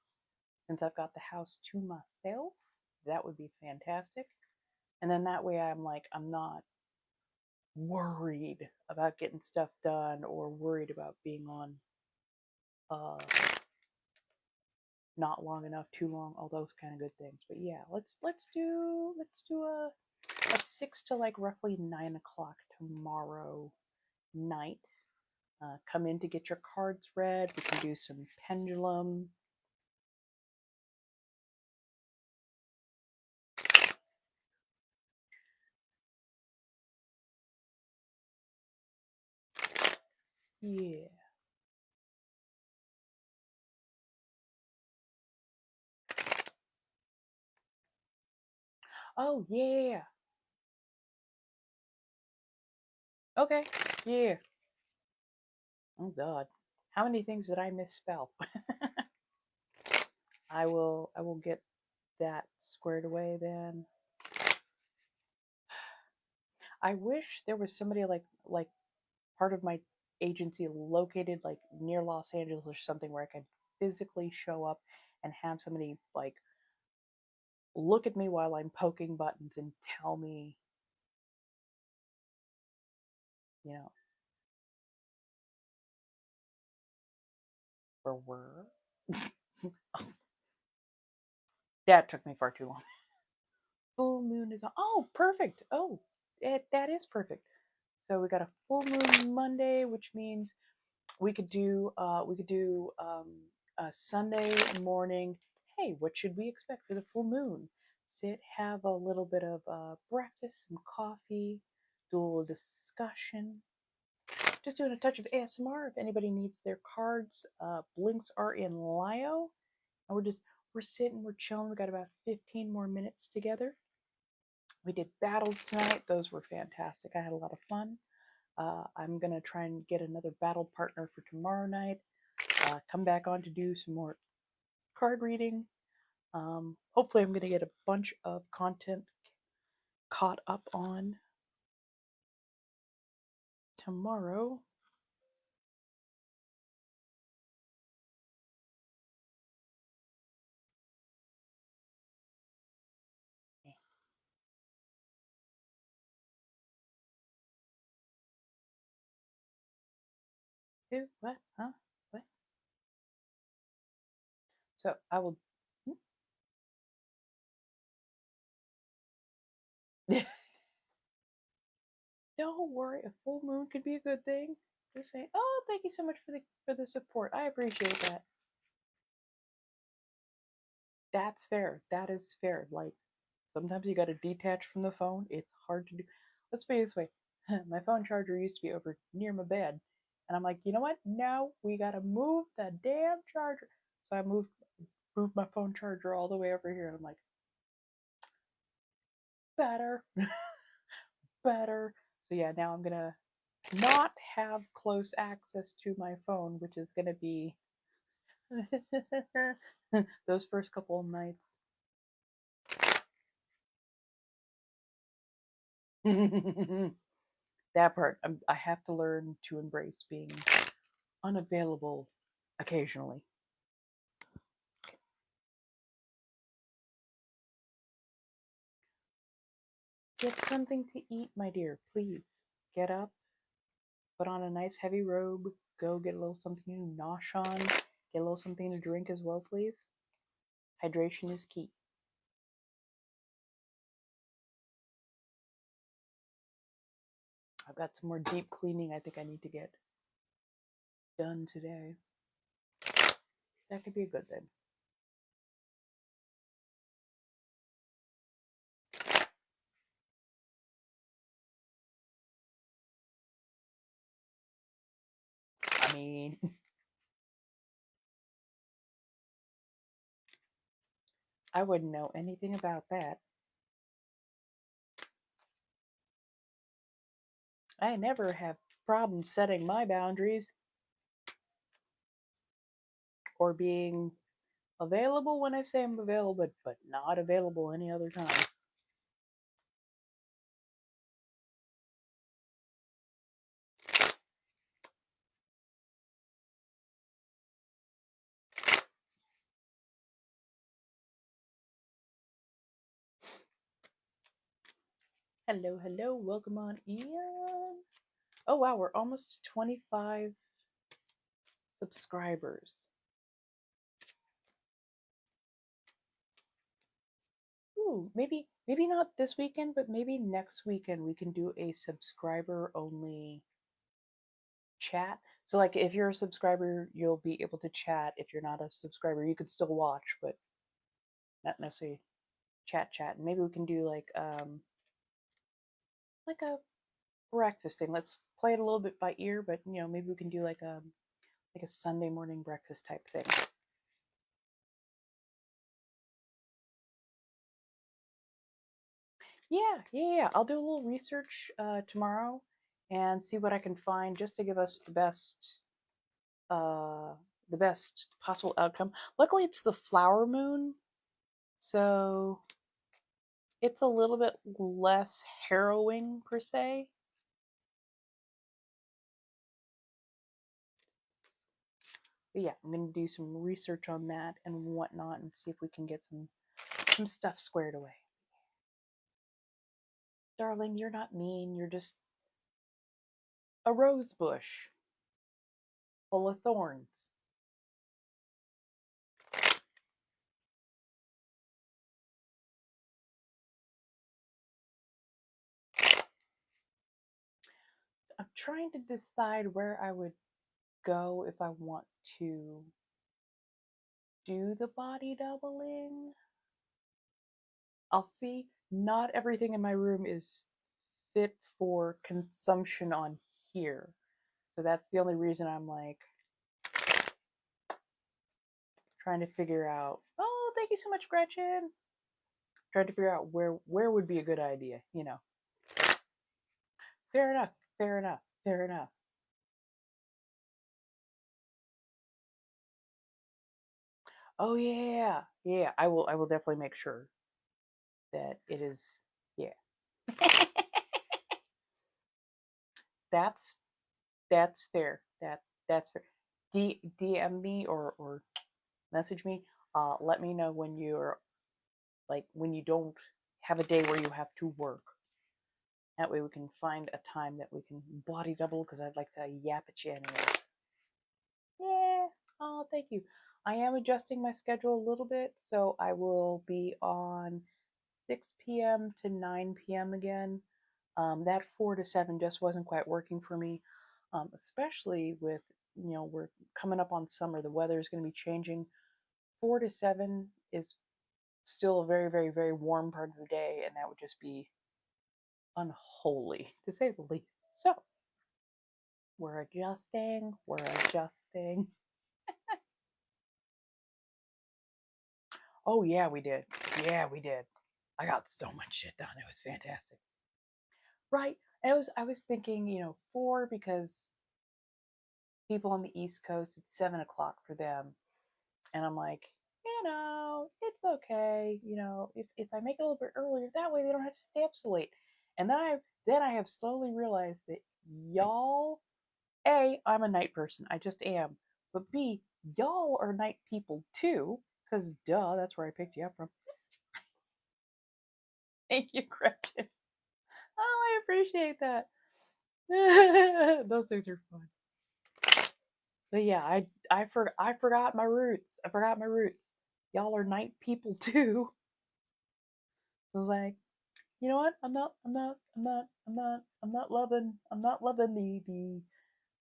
since I've got the house to myself, that would be fantastic. And then that way I'm not worried about getting stuff done or worried about being on uh not long enough, too long, all those kind of good things. But yeah, let's do a 6 to like roughly 9 o'clock tomorrow night. Come in to get your cards read. We can do some pendulum. Yeah. Oh yeah. Okay. Yeah. Oh God. How many things did I misspell? I will get that squared away then. I wish there was somebody like part of my agency located like near Los Angeles or something where I could physically show up and have somebody like look at me while I'm poking buttons and tell me, you know, where we're. That took me far too long. Full moon is on. Oh, perfect. Oh, that is perfect. So we got a full moon Monday, which means we could do a Sunday morning. Hey, what should we expect for the full moon? Sit, have a little bit of breakfast, some coffee, do a little discussion. Just doing a touch of ASMR. If anybody needs their cards, links are in Lio. And we're sitting, we're chilling. We got about 15 more minutes together. We did battles tonight. Those were fantastic. I had a lot of fun. I'm going to try and get another battle partner for tomorrow night. Come back on to do some more card reading. Hopefully, I'm going to get a bunch of content caught up on tomorrow. Who? What? Huh? What? So I will. Don't worry, a full moon could be a good thing. Just say, "Oh, thank you so much for the support. I appreciate that." That's fair. That is fair. Like Sometimes you got to detach from the phone. It's hard to do. Let's put it this way. My phone charger used to be over near my bed. And I'm like, you know what? Now we got to move the damn charger. So I moved my phone charger all the way over here. And I'm like, better, better. So yeah, now I'm going to not have close access to my phone, which is going to be those first couple of nights. That part, I have to learn to embrace being unavailable occasionally. Get something to eat, my dear, please. Get up, put on a nice heavy robe, go get a little something to nosh on, get a little something to drink as well, please. Hydration is key. I've got some more deep cleaning I think I need to get done today. That could be a good thing. I mean, I wouldn't know anything about that. I never have problems setting my boundaries or being available when I say I'm available, but not available any other time. Hello, hello, welcome on in. Oh wow, we're almost 25 subscribers. Ooh, maybe not this weekend, but maybe next weekend we can do a subscriber only chat. So like if you're a subscriber, you'll be able to chat. If you're not a subscriber, you can still watch, but not necessarily chat. And maybe we can do like a breakfast thing. Let's play it a little bit by ear, but you know, maybe we can do like a Sunday morning breakfast type thing. Yeah. I'll do a little research tomorrow and see what I can find just to give us the best possible outcome. Luckily, it's the flower moon, so it's a little bit less harrowing per se. But yeah, I'm gonna do some research on that and whatnot and see if we can get some stuff squared away. Darling, you're not mean. You're just a rose bush full of thorns. I'm trying to decide where I would go if I want to do the body doubling. I'll see. Not everything in my room is fit for consumption on here. So that's the only reason I'm like trying to figure out. Oh, thank you so much, Gretchen. Trying to figure out where would be a good idea, you know. Fair enough. Oh yeah. I will definitely make sure that it is. Yeah. that's fair. That's fair. DM me or message me. Let me know when you're like when you don't have a day where you have to work. That way we can find a time that we can body double because I'd like to yap at you anyway. Yeah. Oh, thank you. I am adjusting my schedule a little bit, so I will be on 6 p.m. to 9 p.m. again. That 4 to 7 just wasn't quite working for me, especially with, you know, we're coming up on summer. The weather is going to be changing. 4 to 7 is still a very, very, very warm part of the day, and that would just be unholy, to say the least. So, we're adjusting, we're adjusting. Oh, yeah, we did. Yeah, we did. I got so much shit done. It was fantastic. Right. And I was thinking, 4 because people on the East Coast, it's 7 o'clock for them. And I'm like, it's okay. If I make it a little bit earlier, that way they don't have to stay up so late. And then I have slowly realized that y'all, A, I'm a night person. I just am. But B, y'all are night people too. Because duh, that's where I picked you up from. Thank you, Gretchen. Oh, I appreciate that. Those things are fun. But yeah, I forgot my roots. I forgot my roots. Y'all are night people too. I was like, you know what? I'm not loving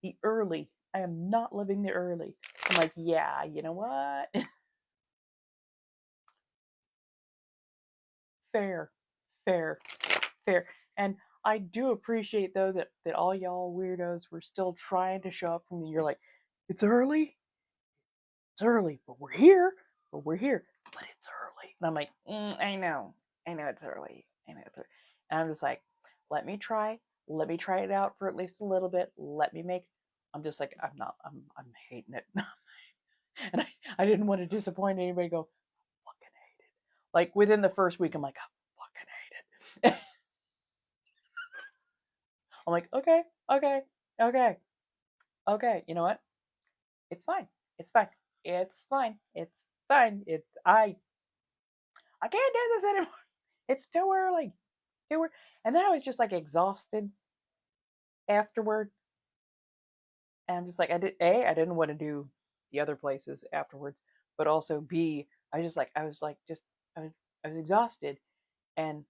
the early. I am not loving the early. I'm like, yeah, you know what? Fair, fair, fair. And I do appreciate though that all y'all weirdos were still trying to show up for me. You're like, it's early, but we're here, but it's early. And I'm like, I know it's early, And I'm just like, let me try it out for at least a little bit. I'm just like, I'm hating it. And I didn't want to disappoint anybody. Go, fucking hate it. Like within the first week, I'm like, I fucking hate it. I'm like, okay. You know what? It's fine. It's fine. It's fine. It's fine. I can't do this anymore. It's too early. Too early. And then I was just like exhausted afterwards. And I'm just like, I didn't want to do the other places afterwards, but also B, I was exhausted, and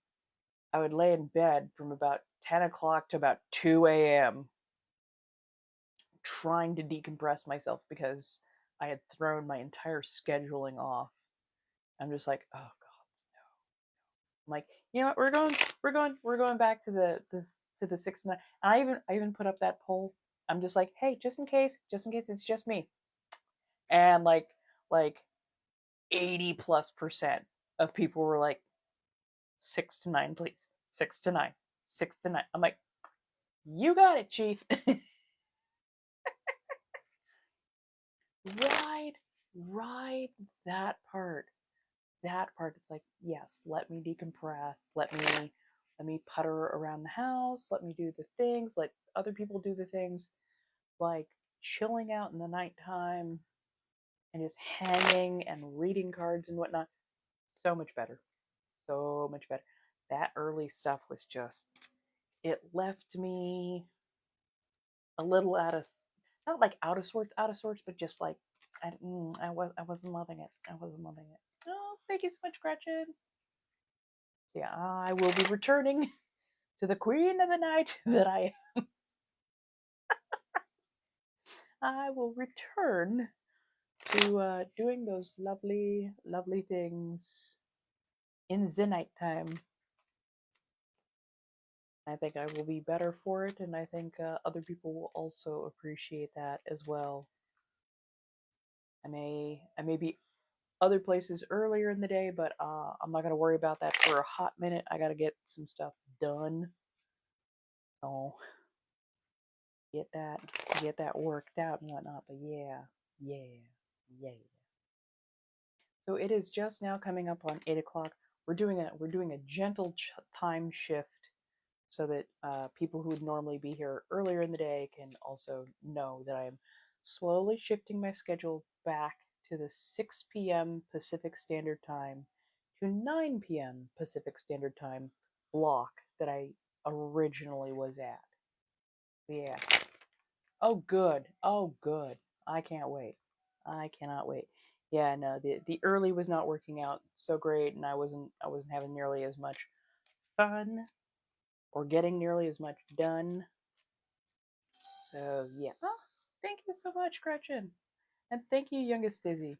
I would lay in bed from about 10 o'clock to about 2 a.m. trying to decompress myself because I had thrown my entire scheduling off. I'm just like, oh God, no. I'm like, you know what? We're going back to the 6 9. And I even put up that poll. I'm just like, hey, just in case it's just me. And like 80+% of people were like 6 to 9, please. 6 to 9. 6 to 9. I'm like, you got it, Chief. Ride that part. That part, it's like, yes, let me decompress. Let me putter around the house. Let me do the things. Let other people do the things. Like chilling out in the nighttime and just hanging and reading cards and whatnot. So much better. So much better. That early stuff was just, it left me a little not like out of sorts, but just like, I wasn't loving it. I wasn't loving it. Oh, thank you so much, Gretchen. So yeah, I will be returning to the queen of the night that I am. I will return to doing those lovely, lovely things in the nighttime. I think I will be better for it, and I think other people will also appreciate that as well. I may be other places earlier in the day, but I'm not gonna worry about that for a hot minute. I gotta get some stuff done. So get that worked out and whatnot. But yeah. So it is just now coming up on 8 o'clock. We're doing a gentle time shift so that people who would normally be here earlier in the day can also know that I am slowly shifting my schedule back to the 6 p.m. Pacific Standard Time to 9 p.m. Pacific Standard Time block that I originally was at. Yeah. Oh, good. Oh, good. I can't wait. I cannot wait. Yeah, no, the early was not working out so great, and I wasn't having nearly as much fun or getting nearly as much done. So yeah. Oh, thank you so much, Gretchen, and thank you, youngest Dizzy.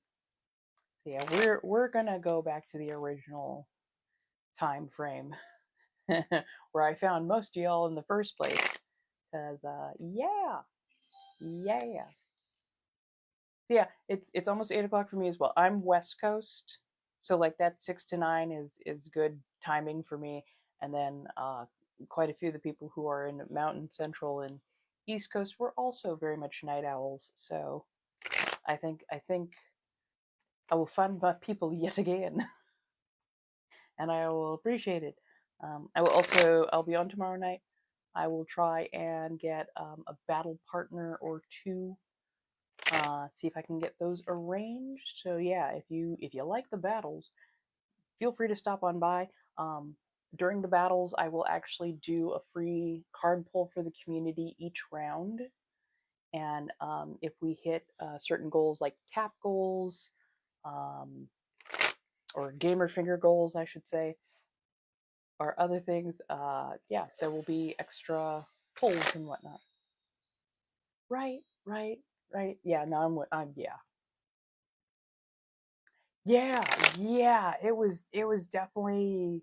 So yeah, we're gonna go back to the original time frame where I found most of y'all in the first place. Cause yeah. So yeah, it's almost 8 o'clock for me as well. I'm West Coast, so like that 6 to 9 is good timing for me. And then quite a few of the people who are in Mountain Central and East Coast were also very much night owls. So I think I will find my people yet again, and I will appreciate it. I'll be on tomorrow night. I will try and get a battle partner or two. See if I can get those arranged. So yeah, if you like the battles, feel free to stop on by. Um, During the battles, I will actually do a free card pull for the community each round. And if we hit certain goals like tap goals, um, or gamer finger goals, I should say, or other things, yeah, there will be extra pulls and whatnot. Right, right, right. Yeah, no, yeah. Yeah. It was definitely.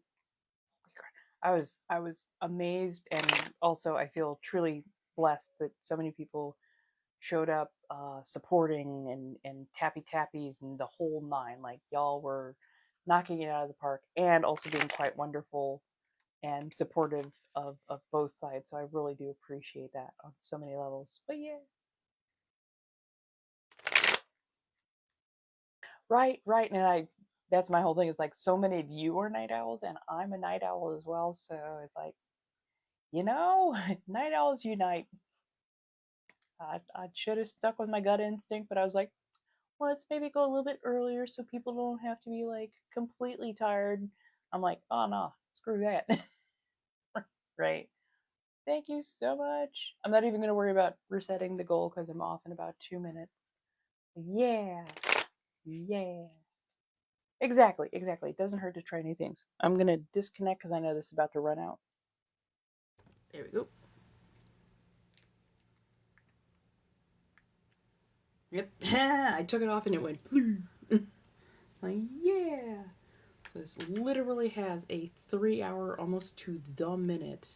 I was amazed, and also I feel truly blessed that so many people showed up, supporting and tappy tappies and the whole nine. Like y'all were knocking it out of the park, and also being quite wonderful and supportive of both sides. So I really do appreciate that on so many levels. But yeah. Right. And that's my whole thing. It's like so many of you are night owls, and I'm a night owl as well. So it's like, night owls unite. I should have stuck with my gut instinct, but I was like, well, let's maybe go a little bit earlier so people don't have to be like completely tired. I'm like, oh no, screw that. Right. Thank you so much. I'm not even going to worry about resetting the goal because I'm off in about 2 minutes. Yeah. Yeah. Exactly. It doesn't hurt to try new things. I'm going to disconnect because I know this is about to run out. There we go. Yep. I took it off and it went. Like, yeah. So this literally has a 3 hour, almost to the minute,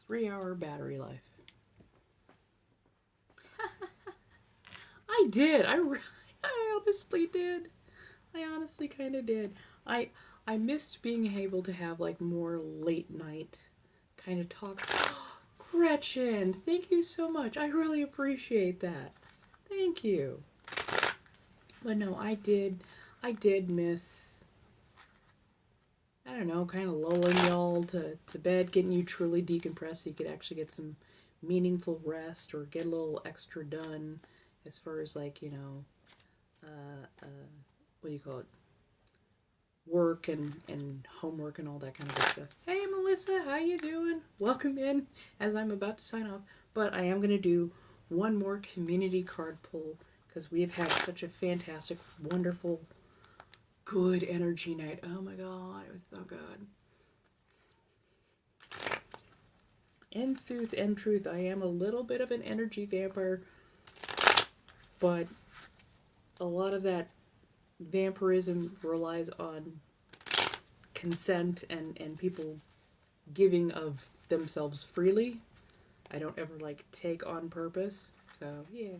3 hour battery life. I did. I honestly did. I honestly kind of did. I missed being able to have like more late night kind of talks. Gretchen, thank you so much. I really appreciate that. Thank you. But no, I did miss, I don't know, kind of lulling y'all to bed, getting you truly decompressed so you could actually get some meaningful rest or get a little extra done as far as like, what do you call it? Work and homework and all that kind of good stuff. Hey Melissa, how you doing? Welcome in as I'm about to sign off. But I am going to do one more community card pull because we have had such a fantastic, wonderful, good energy night. Oh my god, it was so good. In sooth and truth, I am a little bit of an energy vampire, but a lot of that vampirism relies on consent and people giving of themselves freely. I don't ever like take on purpose. So yeah.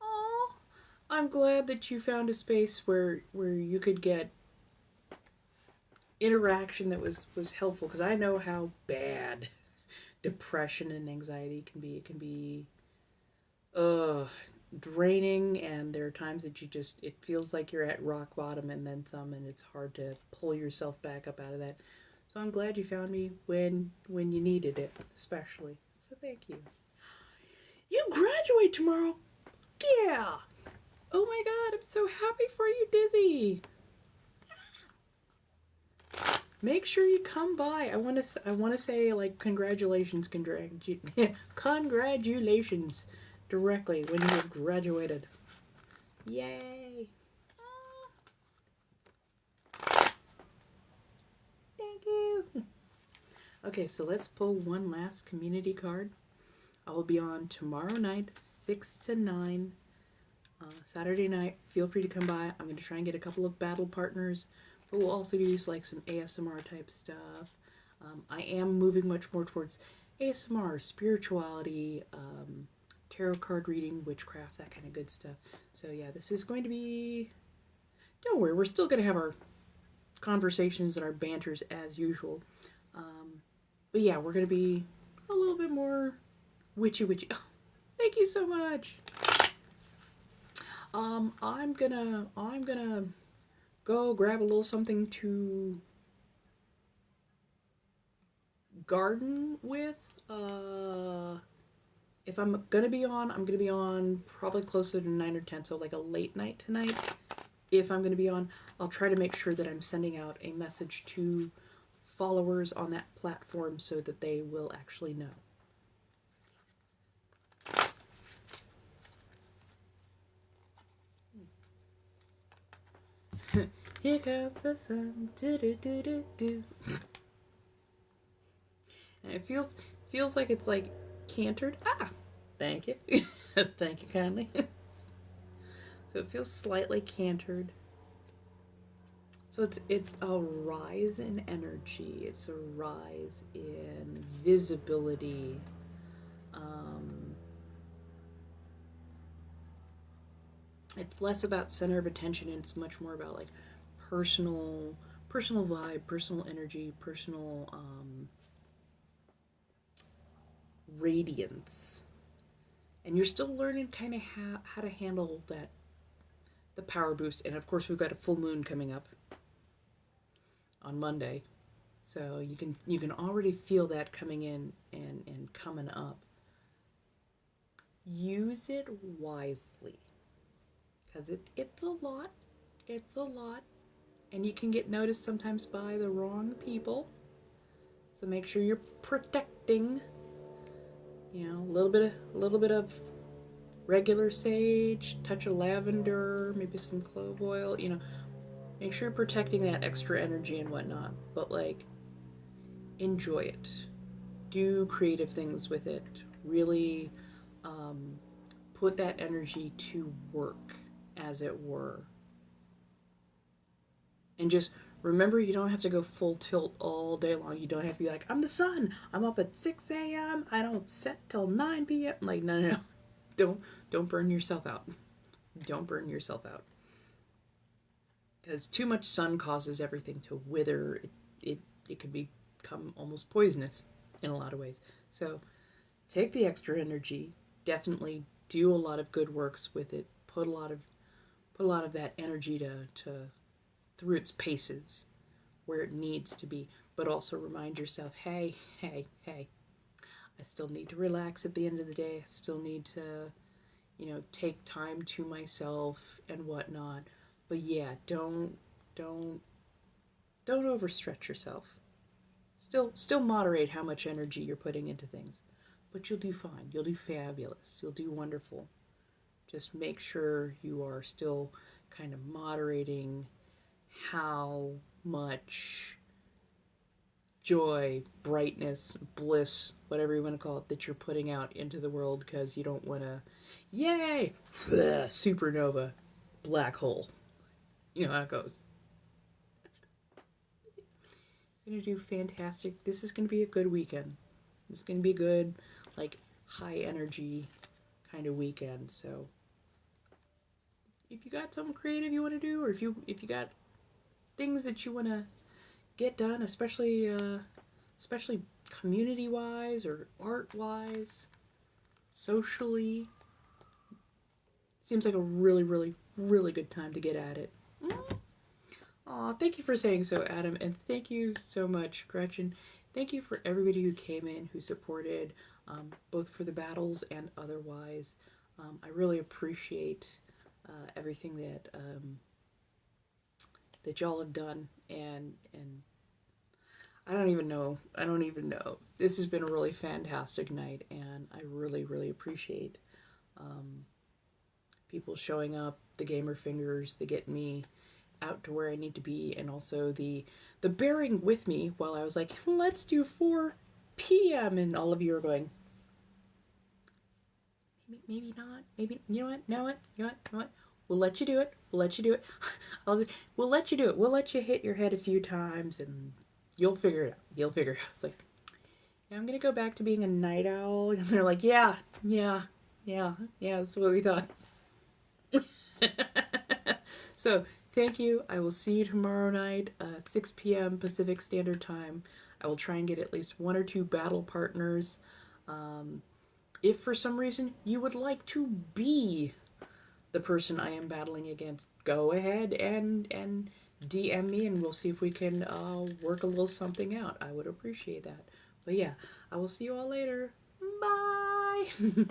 Oh, I'm glad that you found a space where you could get interaction that was helpful, because I know how bad depression and anxiety can be. It can be draining, and there are times that it feels like you're at rock bottom and then some, and it's hard to pull yourself back up out of that. So I'm glad you found me when you needed it, especially. So thank you. You graduate tomorrow. Yeah. Oh my god, I'm so happy for you, Dizzy. Make sure you come by. I want to say like congratulations congratulations directly when you have graduated. Yay. Thank you. Okay, so let's pull one last community card. I will be on tomorrow night, 6 to 9, Saturday night. Feel free to come by. I'm going to try and get a couple of battle partners, but we'll also use like some ASMR type stuff. I am moving much more towards ASMR, spirituality, tarot card reading, witchcraft, that kind of good stuff. So yeah, this is going to be, don't worry, we're still going to have our conversations and our banters as usual. But yeah, we're going to be a little bit more witchy. Oh, thank you so much. I'm gonna go grab a little something to garden with. If I'm gonna be on, I'm gonna be on probably closer to 9 or 10, so like a late night tonight. If I'm gonna be on, I'll try to make sure that I'm sending out a message to followers on that platform so that they will actually know. Here comes the sun, do do do do do. And it feels like it's like cantered. Ah, thank you, thank you kindly. So it feels slightly cantered. So it's a rise in energy. It's a rise in visibility. It's less about center of attention, and it's much more about like personal vibe, personal energy, personal radiance. And you're still learning kind of how to handle that, the power boost. And of course we've got a full moon coming up on Monday, so you can already feel that coming in and coming up. Use it wisely, because it's a lot. It's a lot, and you can get noticed sometimes by the wrong people. So make sure you're protecting. You know, a little bit of regular sage, touch of lavender, maybe some clove oil. You know, make sure you're protecting that extra energy and whatnot. But like, enjoy it. Do creative things with it. Really put that energy to work, as it were. And just remember, you don't have to go full tilt all day long. You don't have to be like, I'm the sun. I'm up at 6 a.m. I don't set till 9 p.m. Like, no. Don't burn yourself out. Don't burn yourself out. Because too much sun causes everything to wither. It can become almost poisonous in a lot of ways. So take the extra energy. Definitely do a lot of good works with it. Put a lot of that energy to through its paces where it needs to be. But also remind yourself, hey, I still need to relax at the end of the day. I still need to, take time to myself and whatnot. But yeah, don't overstretch yourself. Still moderate how much energy you're putting into things. But you'll do fine. You'll do fabulous. You'll do wonderful. Just make sure you are still kind of moderating how much joy, brightness, bliss, whatever you want to call it, that you're putting out into the world, because you don't want to, yay, supernova, black hole. You know how it goes. You're going to do fantastic. This is going to be a good weekend. This is going to be a good, like, high energy kind of weekend. So if you got something creative you want to do, or if you got things that you want to get done, especially community wise or art wise, socially, seems like a really, really, really good time to get at it. Aw, thank you for saying so, Adam, and thank you so much, Gretchen. Thank you for everybody who came in, who supported, both for the battles and otherwise. I really appreciate everything that y'all have done, and I don't even know. This has been a really fantastic night, and I really, really appreciate people showing up, the gamer fingers, the get me out to where I need to be, and also the bearing with me while I was like, let's do 4 p.m. and all of you are going, maybe not. Maybe, you know what? You know what? You know what? You know what? We'll let you do it. We'll let you do it. We'll let you do it. We'll let you hit your head a few times and you'll figure it out. You'll figure it out. It's like, yeah, I'm going to go back to being a night owl. And they're like, yeah, that's what we thought. So, thank you. I will see you tomorrow night, 6 p.m. Pacific Standard Time. I will try and get at least 1 or 2 battle partners. If for some reason you would like to be the person I am battling against, go ahead and DM me and we'll see if we can work a little something out. I would appreciate that. But yeah, I will see you all later. Bye!